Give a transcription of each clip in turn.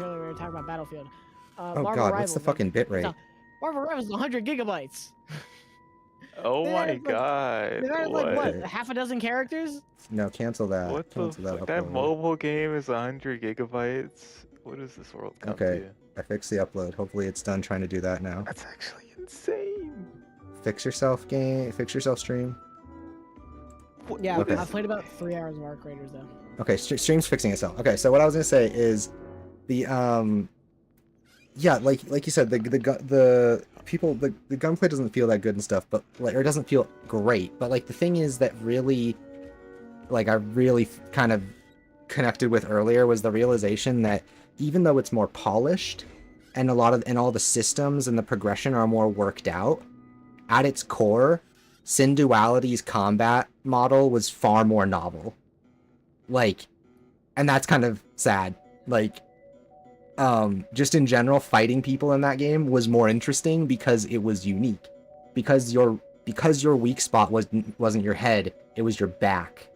earlier. We were talking about Battlefield. Oh Marvel god, Rivals, what's the fucking bit rate? Marvel Rivals is 100 gigabytes. Oh my god. They've added What? like what, half a dozen characters? No, cancel that. What the Cancel that fuck? That upload. mobile game is 100 gigabytes? What does this world come Okay, to? I fixed the upload. Hopefully it's done trying to do that now. That's actually insane. Fix yourself game. Fix yourself stream. Yeah, Okay. I've played about 3 hours of Arc Raiders though. Okay, stream's fixing itself. Okay, so what I was gonna say is the yeah, like you said, the gunplay doesn't feel that good and stuff, but like, or it doesn't feel great. But like the thing is that really, like I really kind of connected with earlier was the realization that even though it's more polished and all the systems and the progression are more worked out, at its core, Sin Duality's combat model was far more novel. Like, and that's kind of sad. Like, just in general, fighting people in that game was more interesting because it was unique. Because your weak spot wasn't your head, it was your back,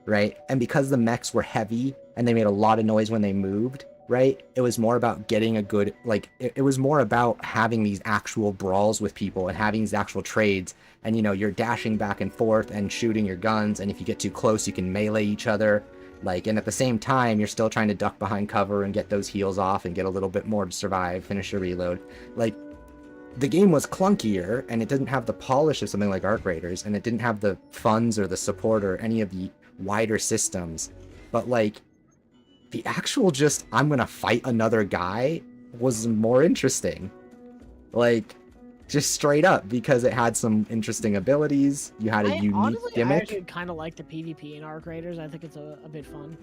right? And because the mechs were heavy and they made a lot of noise when they moved, right? It was more about getting a good, like, it was more about having these actual brawls with people and having these actual trades. And, you know, you're dashing back and forth and shooting your guns, and if you get too close, you can melee each other. Like, and at the same time, you're still trying to duck behind cover and get those heals off and get a little bit more to survive, finish your reload. Like, the game was clunkier, and it didn't have the polish of something like Arc Raiders, and it didn't have the funds or the support or any of the wider systems. But, like, the actual just, I'm gonna fight another guy was more interesting. Like, just straight up, because it had some interesting abilities. You had a unique gimmick. I actually kind of like the PvP in Arc Raiders. I think it's a bit fun.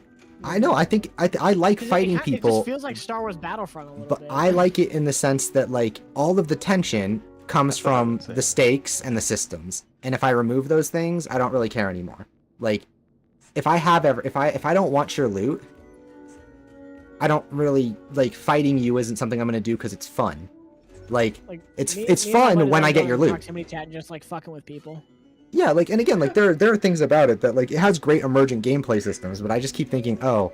I know. I think I like fighting people. It just feels like Star Wars Battlefront a little bit. But I like it in the sense that, like, all of the tension comes from the stakes and the systems. And if I remove those things, I don't really care anymore. Like, if I don't want your loot, I don't really, like, fighting you isn't something I'm gonna do because it's fun. Like it's fun when I get your loot. Proximity chat and just like fucking with people. Yeah, like, and again, like there are things about it that, like, it has great emergent gameplay systems, but I just keep thinking, oh,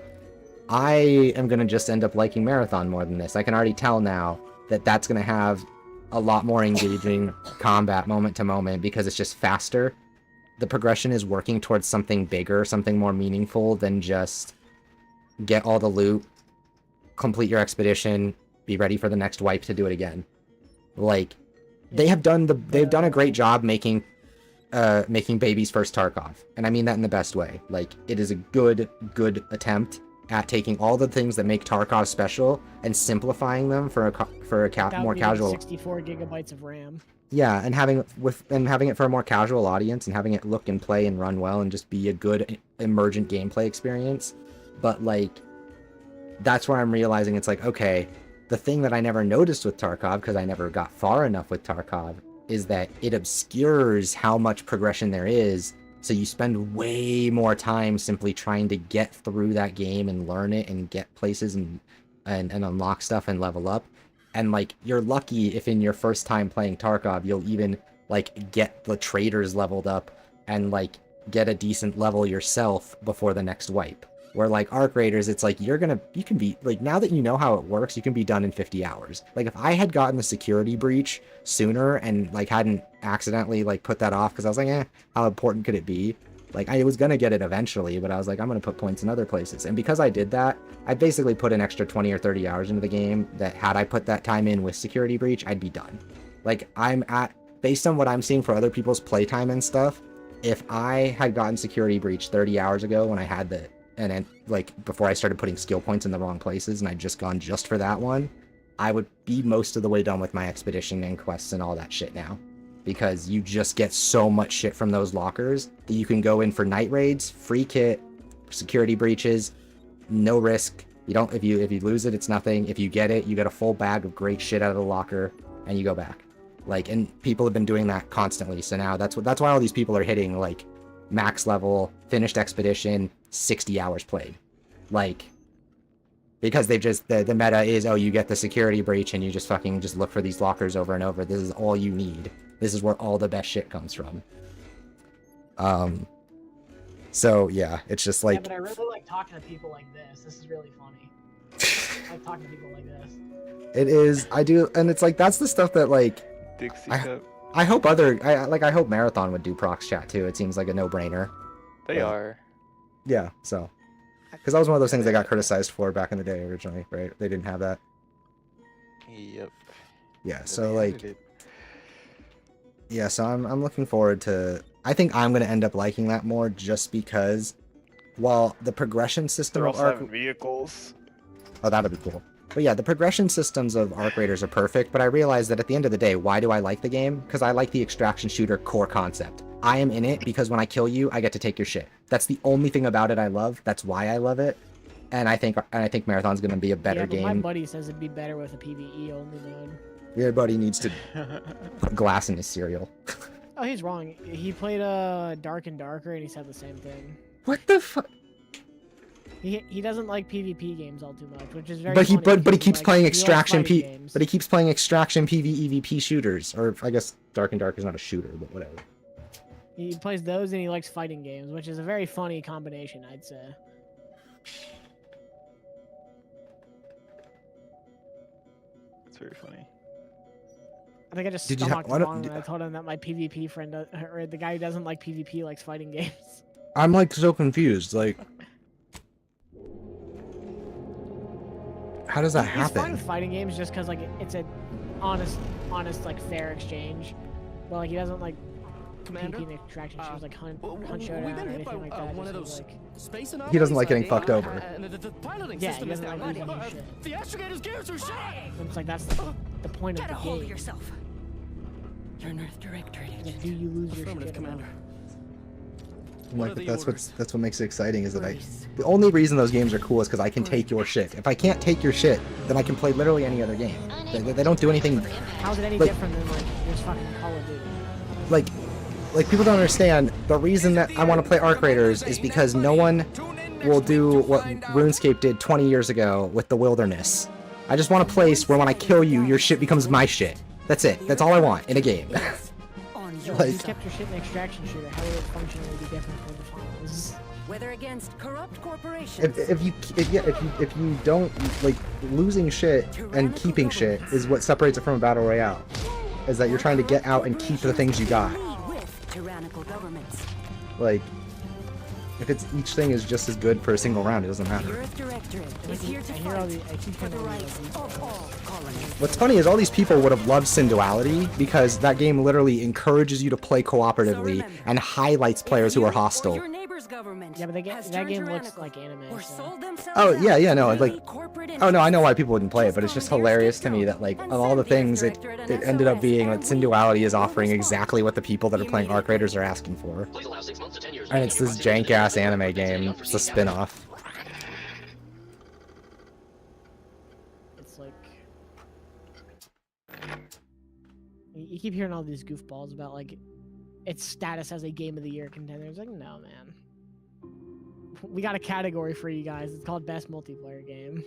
I am gonna just end up liking Marathon more than this. I can already tell now that that's gonna have a lot more engaging combat moment to moment because it's just faster. The progression is working towards something bigger, something more meaningful than just get all the loot, complete your expedition, be ready for the next wipe to do it again. Like, they've done a great job making Baby's first Tarkov, and I mean that in the best way. Like, it is a good attempt at taking all the things that make Tarkov special and simplifying them for a more casual. 64 gigabytes of RAM. Yeah, and having it for a more casual audience and having it look and play and run well and just be a good emergent gameplay experience. But, like, that's where I'm realizing it's like, okay, the thing that I never noticed with Tarkov, because I never got far enough with Tarkov, is that it obscures how much progression there is, so you spend way more time simply trying to get through that game and learn it and get places and unlock stuff and level up. And, like, you're lucky if in your first time playing Tarkov, you'll even, like, get the traders leveled up and, like, get a decent level yourself before the next wipe. Where, like, Arc Raiders, it's like, you can be, like, now that you know how it works, you can be done in 50 hours. Like, if I had gotten the security breach sooner and, like, hadn't accidentally, like, put that off, because I was like, how important could it be? Like, I was gonna get it eventually, but I was like, I'm gonna put points in other places. And because I did that, I basically put an extra 20 or 30 hours into the game that, had I put that time in with security breach, I'd be done. Like, based on what I'm seeing for other people's playtime and stuff, if I had gotten security breach 30 hours ago when I had and then, like, before I started putting skill points in the wrong places and I'd just gone just for that one, I would be most of the way done with my expedition and quests and all that shit now. Because you just get so much shit from those lockers that you can go in for night raids, free kit, security breaches, no risk. You don't, if you lose it, it's nothing. If you get it, you get a full bag of great shit out of the locker and you go back. Like, and people have been doing that constantly. So now that's why all these people are hitting, like, max level, finished expedition, 60 hours played. Like, because they've just, the meta is, oh, you get the security breach and you just fucking just look for these lockers over and over. This is all you need. This is where all the best shit comes from. So yeah, it's just like... Yeah, but I really like talking to people like this. This is really funny. I like talking to people like this. It is. I do, and it's like that's the stuff that like Dixie I- Cup. I hope I hope Marathon would do prox chat too. It seems like a no-brainer. They Yeah. are. Yeah, so because that was one of those things they got criticized for back in the day originally, right? They didn't have that. Yep. Yeah, But so they like added it. yeah, so I'm looking forward to. I think I'm gonna end up liking that more just because while the progression system They're of also Arc, having vehicles. oh that'd be cool. But yeah, the progression systems of Arc Raiders are perfect, but I realize that at the end of the day, why do I like the game? Because I like the extraction shooter core concept. I am in it because when I kill you, I get to take your shit. That's the only thing about it I love. That's why I love it. And I think Marathon's gonna be a better Yeah, but game. my buddy says it'd be better with a PvE only mode. Everybody needs to put glass in his cereal. Oh, he's wrong. He played Dark and Darker, and he said the same thing. What the fuck? He doesn't like PvP games all too much, which is very. But he funny but he because, keeps like, playing he likes extraction fighting P. games. But he keeps playing extraction PvEVP shooters, or I guess Dark and Dark is not a shooter, but whatever. He plays those and he likes fighting games, which is a very funny combination, I'd say. It's very funny. I think I just Did you stomached why don't- wrong when I told him that my PvP friend, or the guy who doesn't like PvP, likes fighting games. I'm like so confused. Like, how does that He's fine happen? with fighting games just because like it's a honest like fair exchange, but like he doesn't like Commander? PvP and extraction shooters like hunt We've showdown been or hit by anything like that. one of Just those like, space He doesn't like getting anomalies, fucked over. and the piloting Yeah, system he is doesn't down. like losing his shit. The astrogator's gears are shot. and it's like that's the point Get a of the hold of game. yourself. You're an Earth Directorate Like, agent. do you lose your Affirmative, shit? Commander. I'm What like, are the that's orders? what makes it exciting is that Brace. the only reason those games are cool is because I can take your shit. If I can't take your shit, then I can play literally any other game. They don't do anything How's it any Like- different than like just fucking Call of Duty? like people don't understand. The reason that I want to play Arc Raiders is because no one will do what RuneScape did 20 years ago with the Wilderness. I just want a place where when I kill you, your shit becomes my shit. That's it. That's all I want in a game. On If your Like- you side. kept your shit in extraction shooter, how would it functionally be different from the finals? Whether against corrupt corporations. if you don't like losing shit and keeping shit is what separates it from a battle royale. Is that you're trying to get out and keep the things you got. Lead with tyrannical governments. Like, if it's each thing is just as good for a single round, it doesn't The matter. Earth Directorate is here to I hear all fight the I keep for the hearing all rights these of all colonies. What's funny is all these people would have loved Synduality because that game literally encourages you to play cooperatively and highlights players who are hostile. Your neighbor's government Yeah, but that has game turned looks tyrannical like anime. or So. sold themselves Oh, out yeah, to no, greedy like- corporate Oh no, I know why interests. people wouldn't play it, but it's just hilarious to me that like of all the things it ended up being that Synduality is offering exactly what the people that are playing Arc Raiders are asking for. And it's this jank ass anime game. It's a spin-off. It's like you keep hearing all these goofballs about like its status as a game of the year contender. It's like, no, man. We got a category for you guys. It's called best multiplayer game.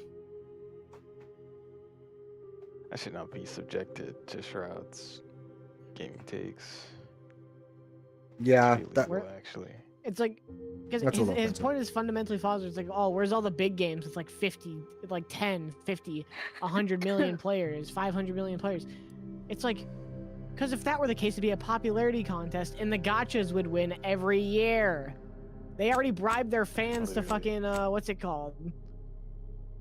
I should not be subjected to Shroud's gaming takes. Yeah, Really that, cool, actually. It's like because That's a his, little his offensive. point is fundamentally false. It's like, oh, where's all the big games? It's like 50, like 10, 50, 100 million players, 500 million players. It's like, because if that were the case, it'd be a popularity contest, and the gotchas would win every year. They already bribed their fans to fucking what's it called?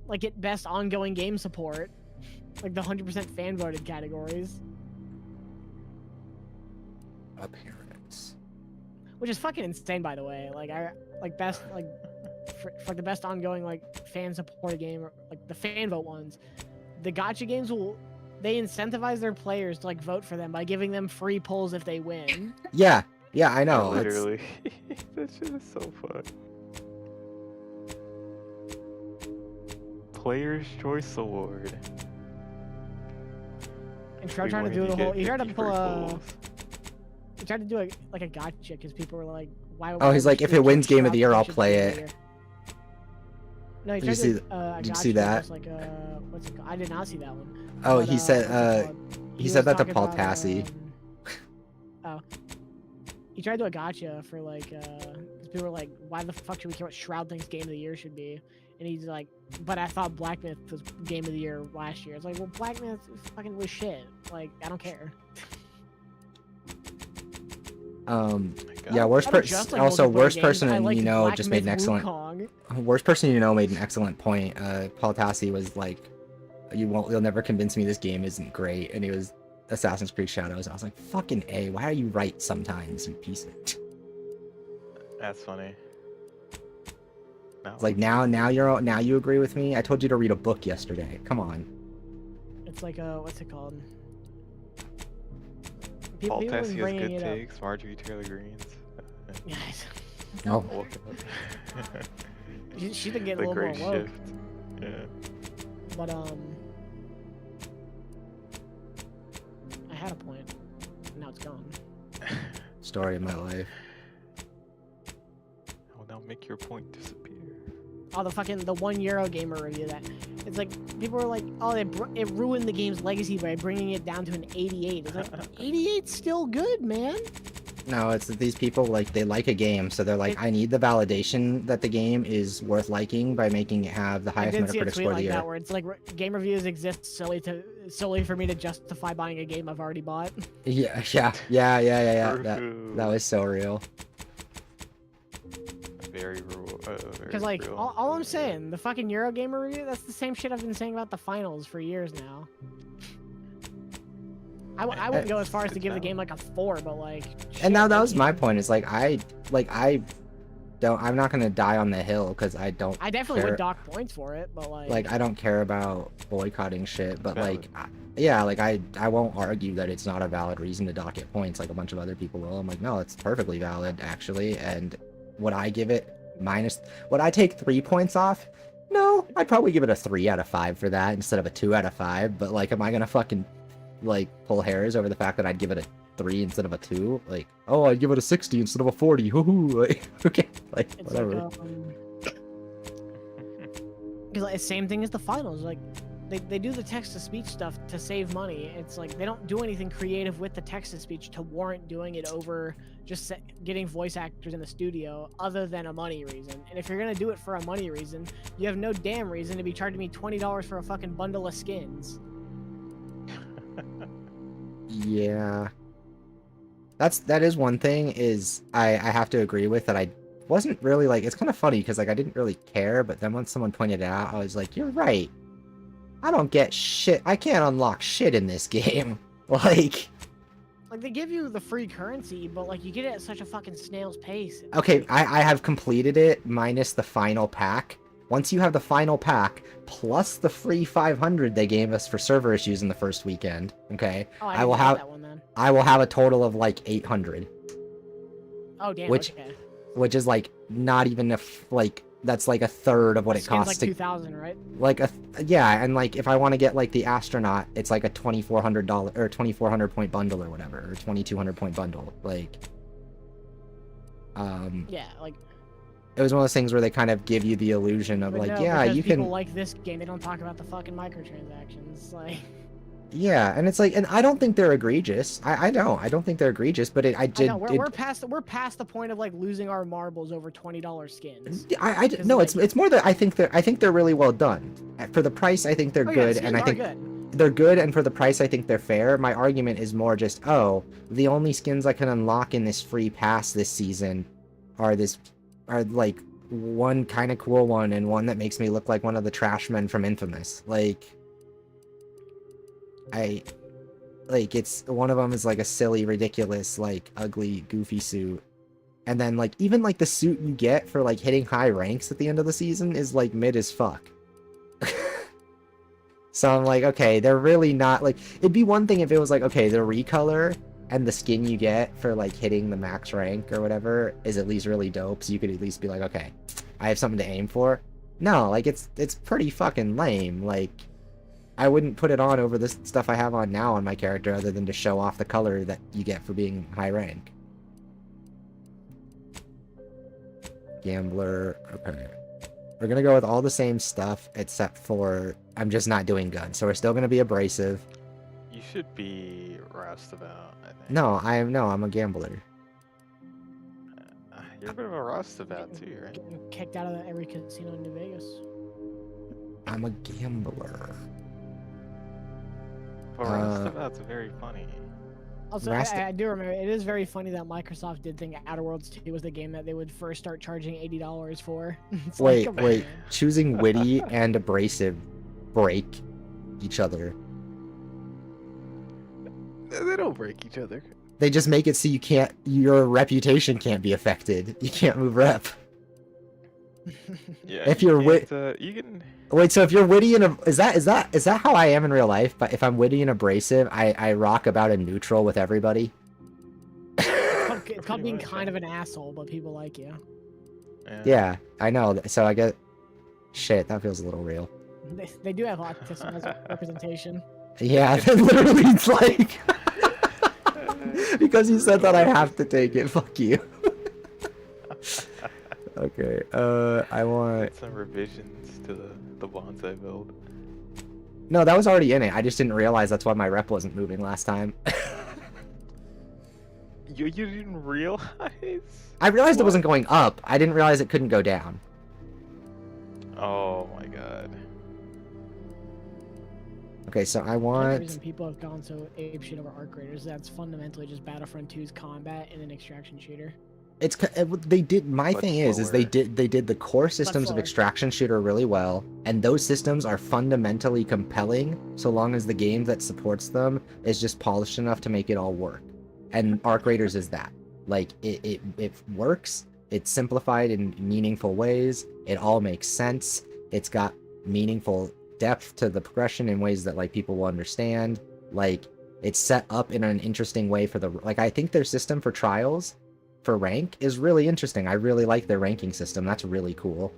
Like get best ongoing game support, like the 100% fan voted categories, appearance. which is fucking insane, by the way. Like I like best like for the best ongoing like fan supported game, or like the fan vote ones. The gotcha games they incentivize their players to like vote for them by giving them free polls if they win. Yeah, I know. it's- Literally. That shit is so fun. Player's Choice Award. And Trout We trying to win, do you the whole. get He tried to 50 pull free a. polls. He tried to do like a gotcha because people were like, "Why?" Oh, he's why like, would if you it wins give Game of the Year, I'll Shroud play Game of it. the Year? No, he Did you tried see to, a did you see gotcha that? was Like, what's it called? I did not see that one. Oh, But, he what's said it called? he said was that to talking Paul about, Tassi. Oh. He tried to do a gotcha for like, 'cause people were like, why the fuck should we care what Shroud thinks Game of the Year should be? And he's like, but I thought Black Myth was game of the year last year. It's like, well, Black Myth fucking was shit. Like, I don't care. Yeah, worst I don't just person. like Also, multiplayer worst games, person I like you know Black just made an Myth excellent. Wukong. Worst person you know made an excellent point. Paul Tassi was like, You'll never convince me this game isn't great," and he was Assassin's Creed Shadows. I was like, "Fucking A, why are you right sometimes, you piece of..." That's funny. No. It's like now you agree with me. I told you to read a book yesterday. Come on. It's like what's it called? Paul People have Tassi been has bringing good it up. takes. Marjorie Taylor Greene's. Guys, Oh, she's been getting The a little great more woke. shift. Yeah. But I had a point. Now it's gone. story of my life. I will now make your point disappear. Oh, the €1 gamer review that. It's like, people were like, oh, it ruined the game's legacy by bringing it down to an 88. It's like, 88's still good, man. No, it's that these people, like, they like a game, so they're like, I need the validation that the game is worth liking by making it have the I highest did see a Metacritic tweet score of the like year. that where it's like, game reviews exist solely for me to justify buying a game I've already bought. Yeah. That was so real. Very real. Because, like, all I'm saying, the fucking Eurogamer review, that's the same shit I've been saying about the finals for years now. I wouldn't go as far as to give the game like a 4, but like. And now shit, that was my point. It's like I'm not gonna die on the hill because I don't. I definitely care. would dock points for it, but like. Like, I don't care about boycotting shit, but Valid. like, yeah, like I won't argue that it's not a valid reason to dock it points like a bunch of other people will. I'm like, no, it's perfectly valid actually. And would I give it would I take 3 points off? No, I'd probably give it a 3 out of 5 for that instead of a 2 out of 5. But like, am I gonna fucking like pull hairs over the fact that I'd give it a 3 instead of a 2? Like, oh, I'd give it a 60 instead of a 40. Hoo-hoo. Like, okay, like, It's whatever. like, because like, same thing as the finals. Like, they do the text-to-speech stuff to save money. It's like they don't do anything creative with the text-to-speech to warrant doing it over just getting voice actors in the studio, other than a money reason. And if you're gonna do it for a money reason, you have no damn reason to be charging me $20 for a fucking bundle of skins. Yeah. That is one thing is I have to agree with that. I wasn't really like, it's kind of funny because like I didn't really care, but then when someone pointed it out, I was like, you're right. I don't get shit. I can't unlock shit in this game. Like they give you the free currency, but like you get it at such a fucking snail's pace. okay, I have completed it minus the final pack. Once you have the final pack plus the free 500 they gave us for server issues in the first weekend, okay, Oh, I will have that one then. I will have a total of like 800. Oh damn. Which- okay. Which is like not even that's like a third of what it Skin's costs like to 2,000, right? like yeah, and like if I want to get like the astronaut, it's like a $2,400 or 2,400 point bundle or whatever, or 2,200 point bundle. Like Yeah, like. it was one of those things where they kind of give you the illusion of But like, no, yeah, because you people can like this game. They don't talk about the fucking microtransactions. Like. yeah, and it's like, and I don't think they're egregious. I don't think they're egregious, but I know, we're past the point of like losing our marbles over $20 skins. no, like- it's more that I think they're really well done for the price. I think they're Oh, yeah, good, skins and I are think good. they're good, and for the price I think they're fair. My argument is more just, oh, the only skins I can unlock in this free pass this season are like one kind of cool one and one that makes me look like one of the trash men from Infamous. Like it's one of them is like a silly, ridiculous, like ugly, goofy suit. And then like even like the suit you get for like hitting high ranks at the end of the season is like mid as fuck. So I'm like, okay, they're really not like, it'd be one thing if it was like, okay, the recolor and the skin you get for like hitting the max rank or whatever is at least really dope, so you could at least be like, okay, I have something to aim for. No, like it's pretty fucking lame. Like I wouldn't put it on over the stuff I have on now on my character other than to show off the color that you get for being high rank. Gambler, okay. We're gonna go with all the same stuff except for I'm just not doing good. So we're still gonna be abrasive. You should be roustabout, I think. No, I'm a gambler. You're a bit of a roustabout too, right? Getting kicked out of every casino in New Vegas. I'm a gambler. But Roustabout's very funny. Also, I do remember it is very funny that Microsoft did think Outer Worlds 2 was the game that they would first start charging $80 for. It's like, Wait, come on, wait. man. Choosing witty and abrasive break each other. They don't break each other. They just make it so you can't, your reputation can't be affected. You can't move rep. Yeah. If you're you can. Wait, so if you're witty and is that how I am in real life? But if I'm witty and abrasive, I rock about a neutral with everybody. It's called being kind of an asshole, but people like you. Yeah, I know. So I get shit. That feels a little real. They do have autism as a representation. Yeah, literally, it's like because you said that, I have to take it. Fuck you. Okay. I want some revisions to the bonsai build. No, that was already in it. I just didn't realize that's why my rep wasn't moving last time. You didn't realize? I realized it wasn't going up. I didn't realize it couldn't go down. Oh my god. Okay, so I The want. reason people have gone so apeshit over Arc Raiders, that's fundamentally just Battlefront 2's combat in an extraction shooter. It's they did. My But thing is slower. they did the core systems of slower. extraction shooter really well, and those systems are fundamentally compelling so long as the game that supports them is just polished enough to make it all work. And Arc Raiders is that. Like it works. It's simplified in meaningful ways. It all makes sense. It's got meaningful depth to the progression in ways that like people will understand. Like it's set up in an interesting way for the like. I think their system for trials for rank is really interesting. I really like their ranking system. That's really cool.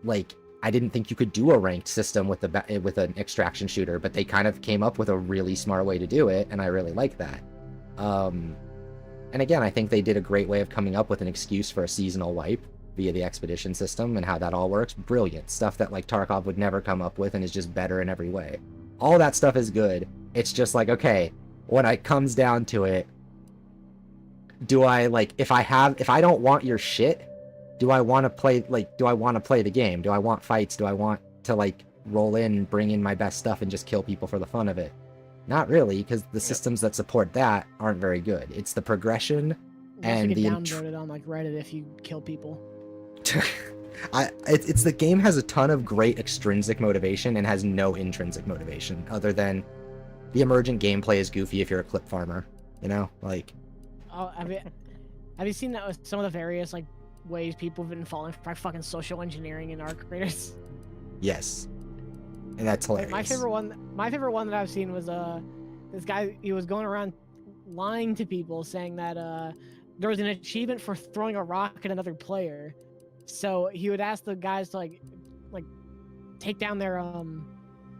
Like I didn't think you could do a ranked system with an extraction shooter, but they kind of came up with a really smart way to do it, and I really like that. And again, I think they did a great way of coming up with an excuse for a seasonal wipe via the expedition system and how that all works. Brilliant stuff that like Tarkov would never come up with and is just better in every way. All that stuff is good. It's just like, okay, when it comes down to it, do I like if I don't want your shit, do I want to play the game? Do I want fights? Do I want to like roll in and bring in my best stuff and just kill people for the fun of it? Not really, because the systems that support that aren't very good. It's the progression and You the get downvoted on like Reddit if you kill people. it's the game has a ton of great extrinsic motivation and has no intrinsic motivation other than the emergent gameplay is goofy if you're a clip farmer, you know, like. Oh, have you seen that with some of the various like ways people have been falling for fucking social engineering in Arc Raiders? Yes, and that's hilarious. Like, my favorite one that I've seen was this guy. He was going around lying to people saying that there was an achievement for throwing a rock at another player. So he would ask the guys to like take down their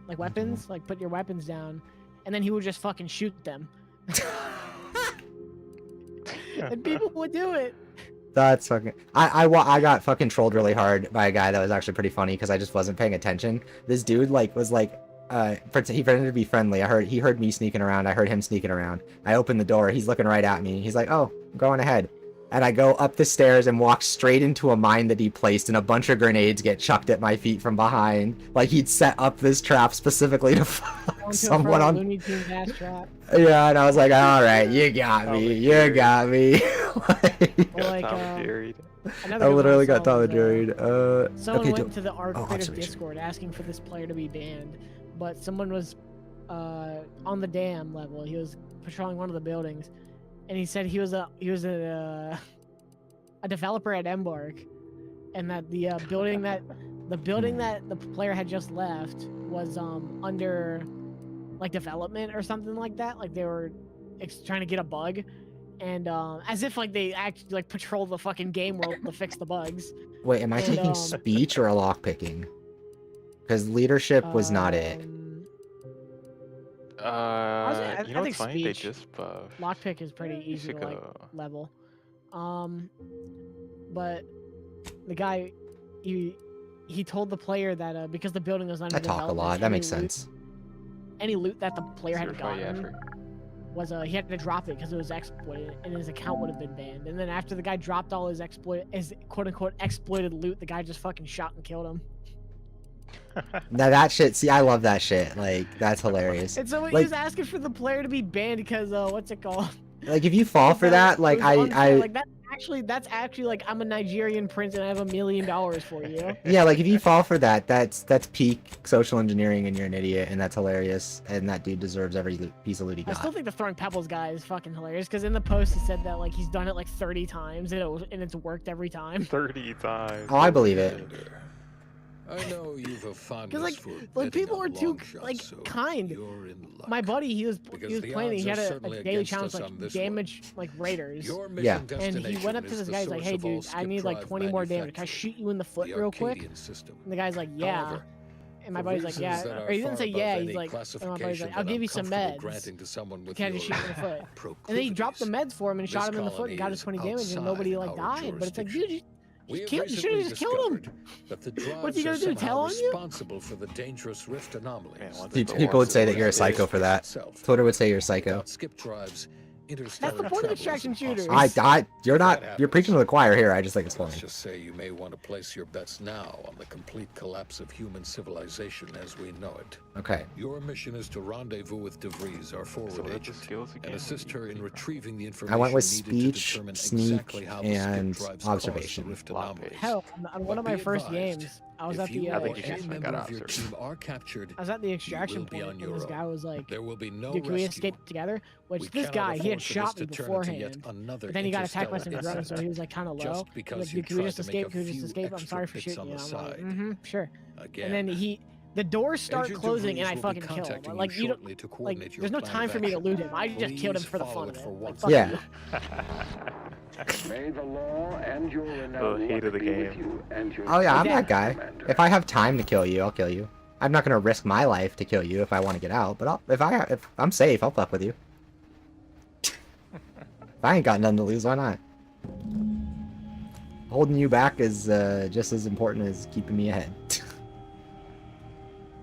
like weapons, like put your weapons down, and then he would just fucking shoot them. And people would do it. That's fucking. I got fucking trolled really hard by a guy that was actually pretty funny because I just wasn't paying attention. This dude was like, he pretended to be friendly. He heard me sneaking around. I heard him sneaking around. I opened the door. He's looking right at me. He's like, "Oh, go on ahead." And I go up the stairs and walk straight into a mine that he placed, and a bunch of grenades get chucked at my feet from behind. Like he'd set up this trap specifically to fuck someone on. Looney Tunes ass trap. Yeah, and I was like, "All right, you got me. You got me." Like, Tom Jerry. I literally got Tom and Jerry. Someone okay, went to the Arc Raiders observation. Discord asking for this player to be banned, but someone was on the dam level. He was patrolling one of the buildings, and he said he was a developer at Embark, and that the building that the player had just left was under like development or something like that. Like they were trying to get a bug. And as if like they actually like patrol the fucking game world to fix the bugs. Wait, am I taking speech or a lock picking? Because leadership was not it. You know think what's funny? They speech. just buffed. Lockpick is pretty You easy should to like go. level. But the guy, he told the player that because the building was under I talk a development, lot. That any makes loot- sense. Any loot that the player had Certify gotten effort. was he had to drop it because it was exploited and his account would have been banned. And then after the guy dropped all his quote unquote exploited loot, the guy just fucking shot and killed him. Now that shit, see, I love that shit. Like, that's hilarious. And so he Like- was asking for the player to be banned because what's it called? Like, if you fall for that, like, It was unfair. I, like that's actually like I'm a Nigerian prince and I have $1 million for you. yeah, like, if you fall for that, that's peak social engineering and you're an idiot, and that's hilarious, and that dude deserves every piece of loot he I still got. think the throwing pebbles guy is fucking hilarious because in the post he said that like he's done it like 30 times and it's worked every time. 30 times. Oh, I believe it. I know you've a fondness Because like for like betting people on are too long shots, like so kind. you're in luck. My buddy, he was Because the playing. odds He had are a certainly daily against challenge us like on this damage like raiders. Your mission Yeah. And he destination went up to is this the guy. He's like, source "Hey, of all dude, I skip need like drive 20 more damage. Can I manufacturing, shoot you in the foot the real quick?" Arcadian system. And the guy's like, "Yeah." However, And my for buddy's like, reasons "Yeah," that or are he didn't far say above yeah. any He's like, and my buddy's classification like, "I'll that give I'm you some comfortable meds. granting to someone with Can I just shoot you in the foot?" And then he dropped the proclivities. meds for him and shot This him in the foot and got his colony 20 is damage and nobody outside like our died. But it's like, jurisdiction. dude, We have you should have just killed him. discovered that the drives What's he gonna are do, tell somehow on you? responsible for the dangerous rift anomalies. Man, once that the People would say that you're a the psycho for that. itself. Twitter would say you're a psycho. Without skip drives, That's interstellar the point of travel is extraction shooters. impossible. You're not, That you're preaching to the choir here. I just think it's funny. Let's just say you may want to place your bets now on the complete collapse of human civilization as we know it. Okay. Your mission is to rendezvous with DeVries, our So forward what are the agent, skills and again? assist her in retrieving the information I went with needed to speech, determine sneak, exactly how the skip and drives observation. caused the rift Lot anomalies. based. Hell, on one But of my be first advised, games, I was if at you the I or think you any should member got of your observation. team are captured, I was at the extraction will be point on and your this own. guy was like, there will be no "Dude, can we rescue. escape together?" Which We this cannot guy, he had afford for shot this me to turn into yet beforehand. another But then he got attacked by some interstellar drones, so he incident. was like kind of low. Just He's because like, you "Dude, can we tried just to make escape? a Can we just few escape? I'm extra sorry for bits shooting on you." the I'm like, side. "Mm-hmm, sure." Again, And then the doors start Agent closing DeVries and I will be fucking kill him. contacting you Like you don't shortly to like. coordinate your There's no plan time of for me to action. loot him. I just killed him Please for the follow fun it of it. for Like, once. fuck Yeah. you. May the law and your Oh, hate of the be with game. you and your Oh yeah, I'm Yeah. that guy. If I have time to kill you, I'll kill you. I'm not gonna risk my life to kill you if I want to get out. But if I'm safe, I'll fuck with you. If I ain't got nothing to lose, why not? Holding you back is just as important as keeping me ahead.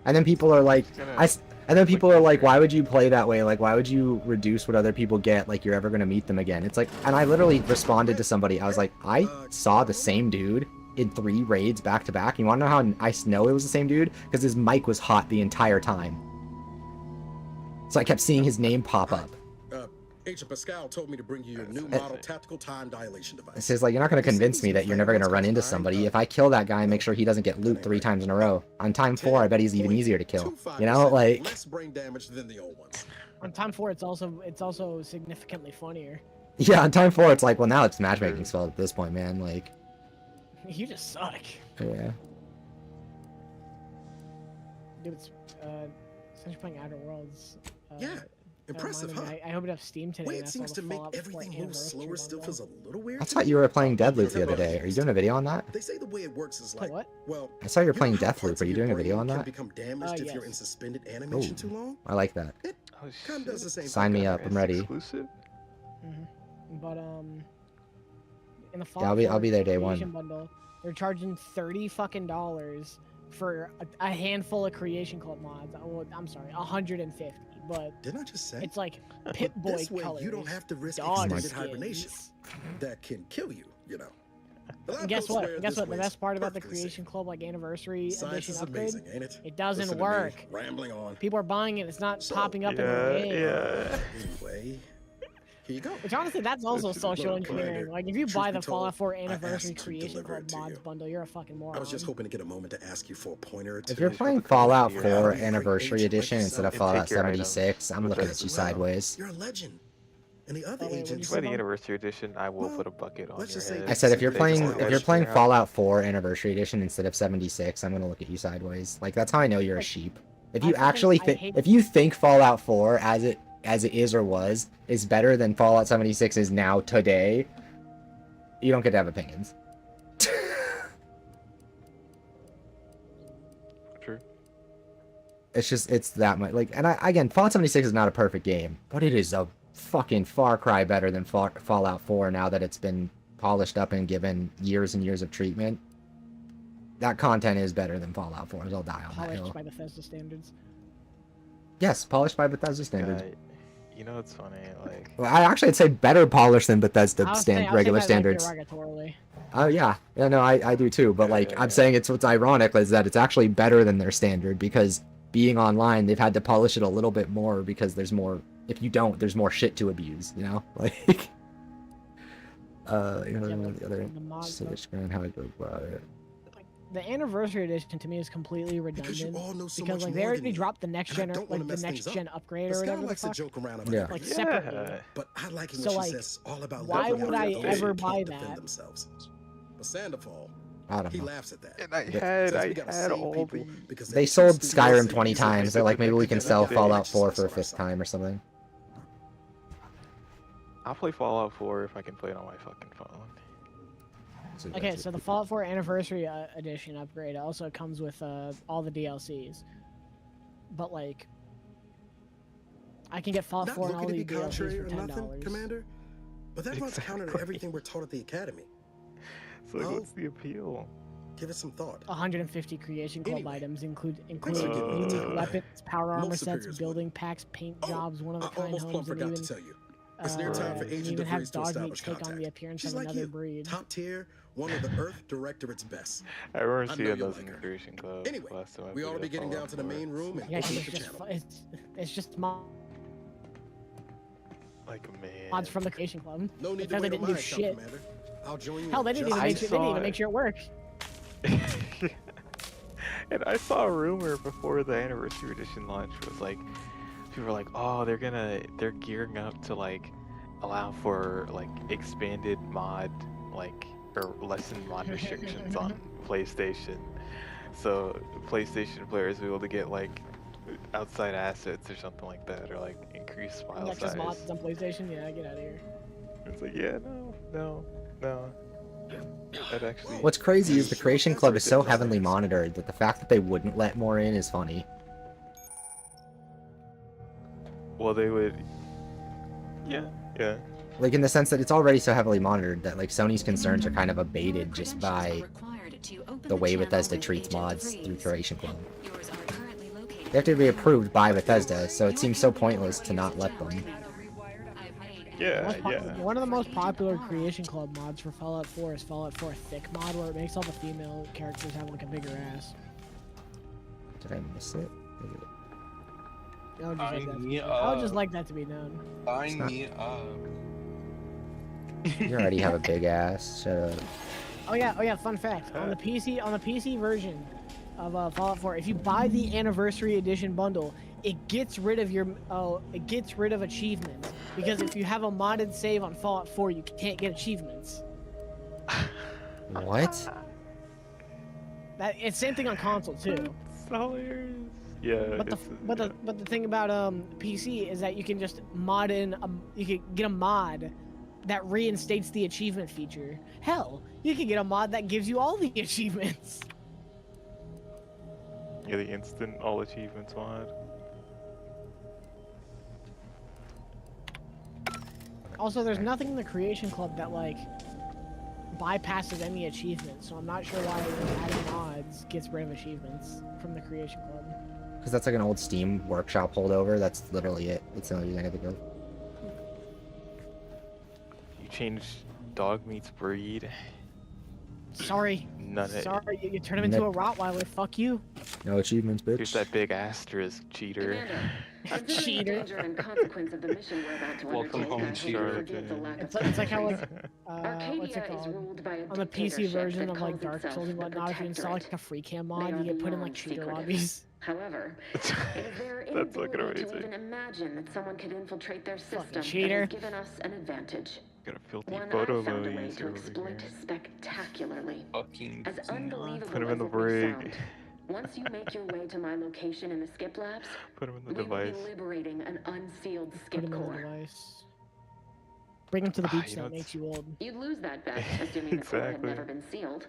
And then people are like, and then people are like, why would you play that way? Like, why would you reduce what other people get? Like, you're ever gonna meet them again? It's like, and I literally responded to somebody. I was like, I saw the same dude in 3 raids back to back. You want to know how I know it was the same dude? Because his mic was hot the entire time. So I kept seeing his name pop up. Agent Pascal told me to bring you your new model tactical time dilation device. It says like, you're not gonna convince me that you're never gonna run into somebody. If I kill that guy and make sure he doesn't get loot 3 times in a row, on time 4 I bet he's even easier to kill. You know, like. Less brain damage than the old ones. On time 4, it's also significantly funnier. Yeah, on time 4 it's like, well now it's matchmaking spell at this point, man. Like. You just suck, Yeah. dude. It's since you're playing Outer Worlds. Yeah. Impressive, huh? I hope it has Steam today. The way and it I seems saw to the make Fallout 4 everything move anniversary slower still bundle. feels a little weird. I to thought me. you were playing Deathloop the other day. Are you doing a video on that? They say the way it works is Play like, what? well, I saw you were know playing how Deathloop. parts Are of you your doing a video brain on can that? become damaged if you're in Yes. suspended animation Ooh. too long. I like that. It Oh, kind of does the shit. same Sign thing. me up. I'm ready. Exclusive? But in the Yeah, I'll be there day creation 1. bundle, they're charging $30 fucking for a handful of Creation Club mods. Oh, I'm sorry, 150. But Didn't I just say? it's like But Pit Boy this way colors. you don't have to risk dog extended skins. hibernation. That can kill you, you know. A lot And of guess folks what? swear Guess this what? The way's best part about the perfectly Creation safe. Club like anniversary Science edition is upgrade, amazing, ain't it? it doesn't Listen to me, work. rambling on. People are buying it. It's not So, popping up in the game. Yeah. Anyway, here you go. Which honestly, that's also Look, social engineering. Commander, Like, if you truth buy be the Fallout told, 4 I anniversary asked to Creation deliver Club it to mods you. bundle, you're a fucking moron. I was just hoping to get a moment to ask you for a pointer or two. If you're Just playing put the code Fallout in 4 your Anniversary ancient Edition like instead of yourself. Fallout Take your items 76, I'm with looking us. at you Well, sideways. You're a legend. And the other Oh, wait, what'd you agents. say? By the anniversary edition, I will Well, put a bucket on let's your just say head. I said if you're Take playing all the items Fallout out. 4 Anniversary Edition instead of 76, I'm gonna look at you sideways. Like that's how I know you're a sheep. If I you fucking- actually I think hate- if you think Fallout 4 as it is or was is better than Fallout 76 is now today, you don't get to have opinions. True. It's that much like, and again, Fallout 76 is not a perfect game, but it is a fucking far cry better than Fallout 4 now that it's been polished up and given years and years of treatment. That content is better than Fallout 4. I'll die on that Polished hill. by Bethesda standards. Yes, polished by Bethesda standards. You know, it's funny. Like, Well, I'd say better polished than Bethesda I would say regular that, standards. Like, derogatorily. Oh yeah, no, I do too. But like, I'm yeah. saying what's ironic is that it's actually better than their standard because being online, they've had to polish it a little bit more because there's more. If you don't, there's more shit to abuse. You know, like. The other explain how to go about it. The anniversary edition to me is completely redundant Because you all know so because much like they more already than me, dropped the next and I gen, don't wanna like the mess next things gen up. upgrade or Pascal whatever the likes to fuck. joke around about Yeah. Like everything. separately. But I like it So, when like, she says all about why leveling would up I those ever who buy can't defend that? themselves. But Sandoval, I don't he know. laughs at that. and I Says had we gotta all save the. people because They they're sold too stupid to Skyrim say 20 these times. They're things. like, maybe we can And sell got Fallout 4 righteousness for a on our 5th side. time or something. I'll play Fallout 4 if I can play it on my fucking phone. Okay, so the Fallout 4 Anniversary Edition upgrade also comes with all the DLCs. But like, I can get Fallout Not 4 and all looking to the be contrary DLCs or for nothing, $10. Commander, but that runs counter to Exactly. everything we're taught at the Academy. So like, Well, what's the appeal? Give it some thought. 150 Creation Club Anyway, items include thanks for giving me the unique time. weapons, power armor Most sets, superiors building packs, paint Oh, jobs, one of a I kind almost plumb homes, and forgot even to tell you. It's near time for and Agent even have DeVries to Dogmeat establish take on contact. the appearance She's of like another you, breed. top tier, one of the Earth Directorate's best. I remember I know seeing you'll those like in her. Creation Club Anyway, last time I we ought to played be getting down Fallout to the 4. main room and Yeah, open 'cause up the channel. it's just mods Like, man. from the Creation Club. No need to Because they wait on didn't my do account, shit. Commander. I'll join you. Hell, they in didn't just even I make sure they didn't even saw make sure it worked. And I saw a rumor before the Anniversary Edition launch was like, people were like, oh, they're gearing up to like allow for like expanded mod, like, or lessened mod restrictions on PlayStation. So PlayStation players will be able to get like outside assets or something like that, or like increased file Nexus size. mods on PlayStation. Yeah, get out of here. It's like, yeah, no. That actually. What's crazy is the Creation Club is so heavily monitored that the fact that they wouldn't let more in is funny. Well, they would. Yeah. Like, in the sense that it's already so heavily monitored that, like, Sony's concerns are kind of abated just by the way Bethesda treats mods through Creation Club. They have to be approved by Bethesda, so it seems so pointless to not let them. Yeah. One of the most popular Creation Club mods for Fallout 4 is Fallout 4 Thick mod, where it makes all the female characters have like a bigger ass. Did I miss it? I would just like that to be known. Sign me up. You already have a big ass. Shut up. Oh yeah. Fun fact: on the PC version of Fallout 4, if you buy the Anniversary Edition bundle, it gets rid of achievements, because if you have a modded save on Fallout 4, you can't get achievements. What? It's same thing on console too. It's hilarious. Yeah. But the thing about PC is that you can just mod in you can get a mod that reinstates the achievement feature. Hell, you can get a mod that gives you all the achievements. Yeah, the instant all achievements mod. Also, there's nothing in the Creation Club that like bypasses any achievements, so I'm not sure why adding mods gets rid of achievements from the Creation Club. Because that's like an old Steam Workshop holdover. That's literally it. That's the only reason I can think of. You change Dogmeat's breed. Sorry. Sorry, you turn him into a Rottweiler. Fuck you. No achievements, bitch. Here's that big asterisk, cheater. Cheater. Welcome home, cheater. It's like how what's it called? On the PC version of like Dark Souls and whatnot, if you install like a free cam mod, you get put in like cheater lobbies. However, That's looking to amazing. even imagine that someone could infiltrate their Fucking system cheater. has given us an advantage. Got a filthy One photo I found a mode way user to over exploit here. spectacularly. Fucking As unbelievable Put him in as the it may brig. sound, once you make your way to my location in the skip labs, Put him in the we will device. be liberating an unsealed Put skip him in the core. device. Bring him to the beach you know, that makes you old. You'd lose that bet, assuming the core had Exactly. never been sealed.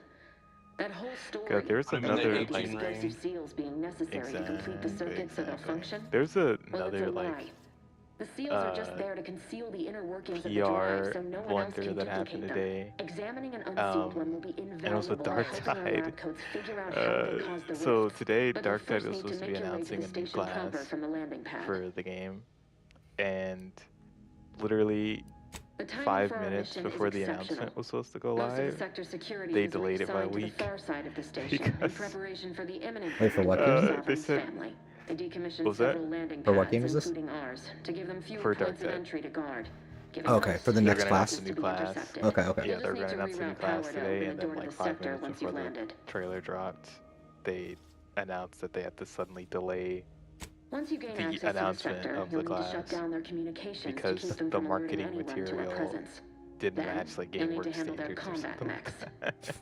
That whole story God, there's Put him in the another H like ring. explosive seals being necessary to complete the circuit so they'll function. There's Well, it's another a like lie. The seals are just there to conceal the inner workings of the PR drive so no one else blunder can that happened duplicate them. today. Examining an unsealed one will be And it was with invaluable in helping our Darktide. lab codes figure out how they caused the So rift. today, But you Darktide first was need supposed to be make your way announcing the a new station proper class from the landing pad. for the game. and literally The timing 5 for our minutes mission is before the exceptional. announcement was supposed to go Most of the live, sector security they is delayed it by a reassigned to the week. far side of the station in Because- preparation for the imminent Wait, for what coming of game? They Sovereign's said- family. They decommissioned Was that- several landing For what pads, game is this? including ours, to give them fewer For Dark points of Dead. entry to guard. Giving Okay, hosts for the to next They're class? gonna announce a new to be class. intercepted. Okay. Yeah, You'll they're just gonna need to announce a new reroute class power to today, open and the then door to like the 5 sector minutes once before you've the landed. trailer dropped, they announced that they had to suddenly delay Once you gain the access to the announcement sector, of you'll the need to shut class down their communications because to keep them the from alerting marketing anyone to our material presence. didn't Then, match like you'll game need to work handle their standards or combat something mechs. like that.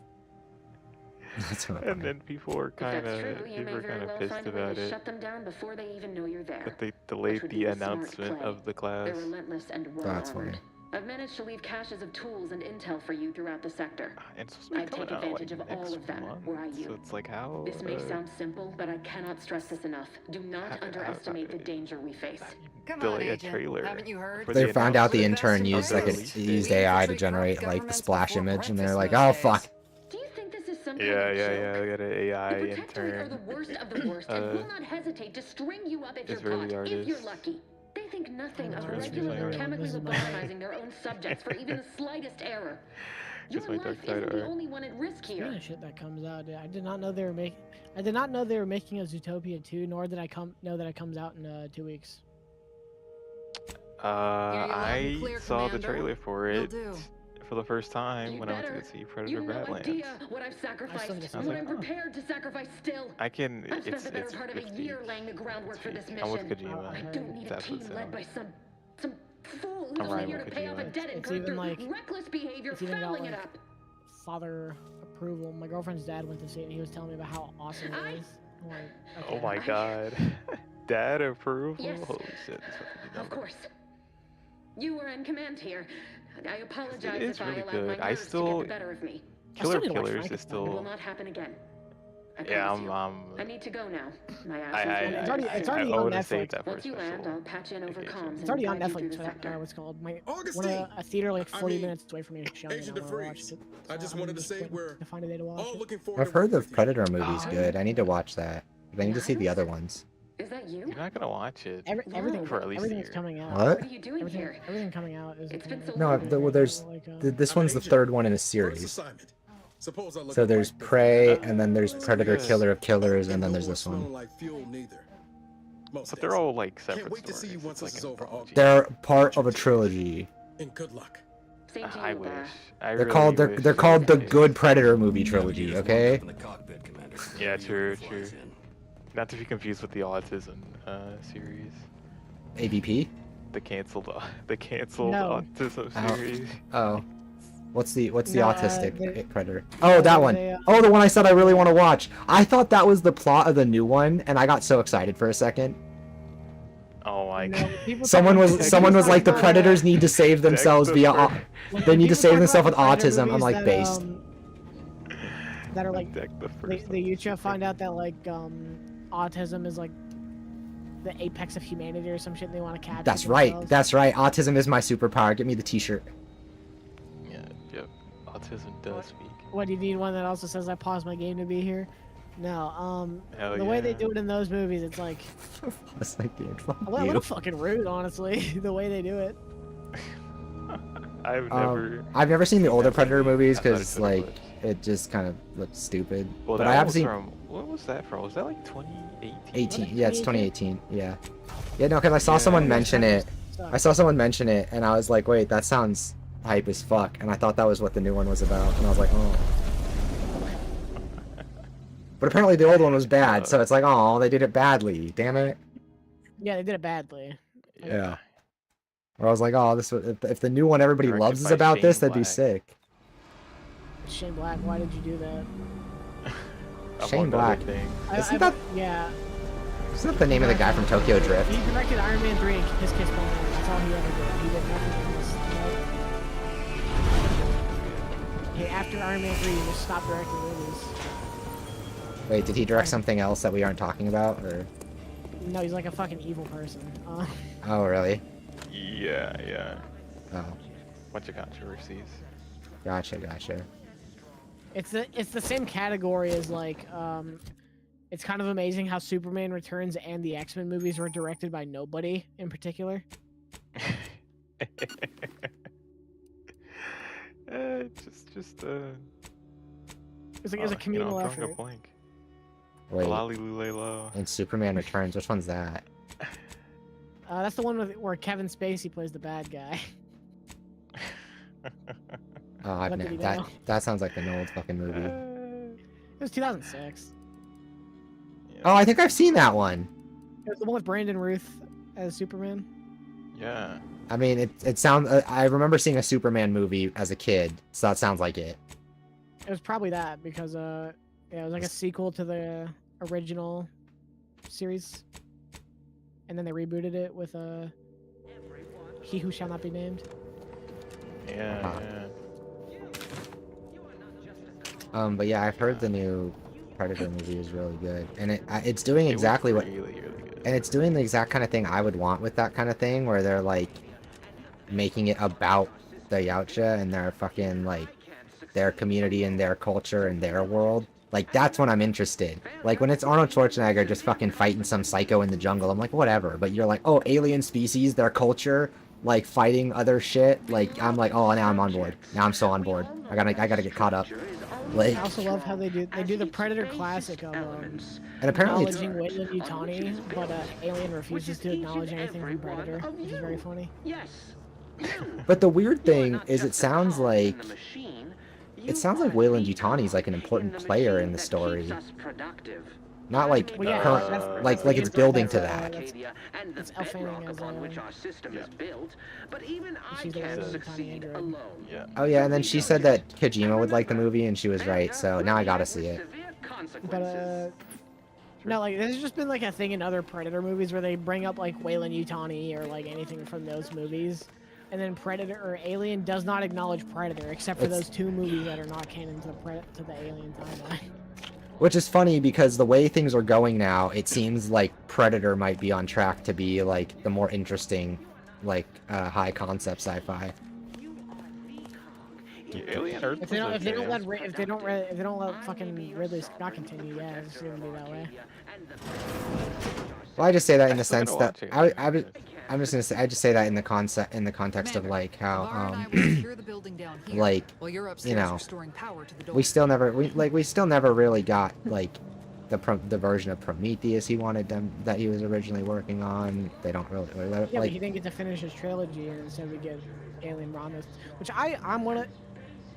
That's what And then people were If that's kind true, of you may very well pissed find a way about to it shut them down before they even know you're there. that they Which delayed would the be a smart announcement play. of the class. They're relentless and well That's armored. funny. I've managed to leave caches of tools and intel for you throughout the sector. And it's supposed to be I'd coming take out advantage like of all next of them, month, were I you. so it's like how This may sound simple, but I cannot stress this enough. Do not how- underestimate the danger we face. Come on, delay a Agent. trailer. Haven't you heard? for They the found out the announcement. intern used like Release date. used AI to generate like the splash image, and they're like, "Oh fuck." Do you think this is some Yeah, kind of yeah, joke? yeah. They got an AI The Protectorate are the intern. worst of the worst and will not hesitate to string you up if you're Israeli caught, if you're artist. lucky. They think nothing of Israeli regularly artist. chemically lobotomizing their own subjects for even the slightest error. Your It's my life dark side isn't the art. only one at risk Speaking here. of shit that comes out, I did not know they were making. I did not know they were making a Zootopia 2, nor did I know that it comes out in 2 weeks. I clear, saw the Commander. trailer for Will it do. for the first time You when I went to better. go see Predator You've no Badlands. idea what I've sacrificed, I was what like, I'm oh. prepared to sacrifice still. I can. I've spent It's the better part of a 50. year laying the groundwork for this I'm with mission. Kojima. I heard don't need a That's team what's led in. by some fool who's I'm only right here to with pay off a Kojima. debt It's incurred even through like- reckless behavior, it's even got, fouling it like, up. Father approval. My girlfriend's dad went to see it, and he was telling me about how awesome it is. I'm like, Oh okay. my god. Dad approval? Yes. Holy shit. This fucking Of number. course. You were in command here. I apologize is if I really allowed good. my I nerves to still- get the better of me. Killer need to watch Killers is Frankenstein. It will still. not happen again. I Yeah, promise I'm. you. I need to go now. My I absence It's will already- be it's I already I on wanna save Netflix. that for a Once you land, special I'll patch in over occasion. comms. It's already on and guide you through Netflix. the But sector. what's it called? My Augustine, a theater like I 40 mean, minutes away from me is showing it. Agent and I wanna watch DeFreeze, it. I just I'm wanted to just say waiting we're to find a day to watch all it. looking forward I've to heard the working with you. Predator movie's Oh. good. I need to watch that. But I need to see the other ones. Is that you? You're not gonna watch it. Everything For at least a everything is year. coming out. What? What are you doing Everything, here? everything coming out is. It's been so No, long. well, there's Like, this I'm an one's the agent. third one in a First series. assignment. Suppose I look So at there's life differently. Prey, and then there's That's Predator, good. Killer of Killers, Ain't and then no there's more this one. smelling like fuel neither. Most But days. they're all like separate Can't wait to see you stories. once It's this is like an over, anthology. August. They're part of a trilogy. And good luck. Same to you, I wish. Bar. I They're really called wish they're they called the did. Good Predator movie trilogy. Okay. Yeah, true, true. Not to be confused with the Autism series. AVP. The canceled No. Autism Oh. series. Oh. What's the No, autistic they- predator? Oh, that one. they, Oh, the one I said I really want to watch. I thought that was the plot of the new one, and I got so excited for a second. Oh my No, god. people Someone talk- was people someone was talk like, the about, predators need to save themselves Dexter via. Fur- when They need to people save talk themselves with about Predator autism. I'm movies like, that, based. That are like Deck the they, first they one. YouTube find out that like autism is like the apex of humanity or some shit. And they want to capture. That's right. themselves. That's right. Autism is my superpower. Get me the T-shirt. Yeah, yep. Autism does speak. What, do you need one that also says I paused my game to be here? No. Hell The way they yeah. do it in those movies, it's like That's like, dude, fuck a little you. fucking rude, honestly. The way they do it. I've never. I've never seen the older that Predator movie. movies I thought it because could've like looked. it just kind of looks stupid. Well, but that I have was seen from. What was that from? Was that like 2018? 18. Yeah, it's 2018. Yeah. Yeah, no, because I saw Yeah. someone mention it. Sucks. I saw someone mention it, and I was like, wait, that sounds hype as fuck. And I thought that was what the new one was about, and I was like, oh. But apparently the old one was bad, so it's like, oh, they did it badly. Damn it. Yeah, they did it badly. Yeah. Or I was like, oh, this would, if the new one everybody Directed loves is by about this, Shane that'd be Black. sick. Shane Black, why did you do that? Shane Among other Black. things. Isn't that- Yeah. Isn't that the name of the guy from Tokyo Drift? He directed Iron Man 3 and Kiss Kiss Bang Bang. That's all he ever did. He did nothing in this. Hey, after Iron Man 3, he just stopped directing movies. Wait, did he direct something else that we aren't talking about? Or No, he's like a fucking evil person. oh, really? Yeah, yeah. Oh, Bunch of controversies. gotcha, gotcha. It's the same category as like it's kind of amazing how Superman Returns and the X-Men movies were directed by nobody in particular. Just It's a communal drawing a effort. blank. Wait, Lolly Lulelo. in Superman Returns, which one's that? That's the one where Kevin Spacey plays the bad guy. Oh, What did he that know? that sounds like an old fucking movie. It was 2006. Oh, I think I've seen that one. It was the one with Brandon Ruth as Superman. Yeah. I mean, it sounds. I remember seeing a Superman movie as a kid, so that sounds like it. It was probably that because yeah, it was like a sequel to the original series, and then they rebooted it with He Who Shall Not Be Named. Yeah. But yeah, I've heard the new Predator movie is really good, and it's doing exactly what, and it's doing the exact kind of thing I would want with that kind of thing, where they're like making it about the Yautja and their fucking like their community and their culture and their world. Like that's when I'm interested. Like when it's Arnold Schwarzenegger just fucking fighting some psycho in the jungle, I'm like whatever. But you're like, oh, alien species, their culture, like fighting other shit. Like I'm like, oh, now I'm on board. Now I'm so on board. I gotta get caught up. Like, I also love how they do the Predator classic of and apparently it's, acknowledging Weyland-Yutani, but Alien refuses to acknowledge anything from Predator, which is very funny. but the weird thing is it sounds like Weyland-Yutani is like an important player in the story. Not like Well, yeah, current, like it's building to that. It's Elle Fanning as she's the Weyland-Yutani android. Yeah. Oh yeah, and then she said that Kojima would like the movie, and she was right. So now I gotta see it. But no, like there's just been like a thing in other Predator movies where they bring up like Weyland-Yutani or like anything from those movies, and then Predator or Alien does not acknowledge Predator except for those two movies that are not canon to the Alien timeline. Which is funny because the way things are going now, it seems like Predator might be on track to be like the more interesting, like high concept sci-fi. Alien Earth. If they don't let fucking Ridley Scott continue, yeah, it's gonna be that way. Well, I just say that in the still sense gonna that watch it. I'm just gonna say I just say that in the context of like how like you know we still never really got like the version of Prometheus he wanted that he was originally working on. They don't really Yeah, like but he didn't get to finish his trilogy, and instead we get Alien Romulus, which I'm one of.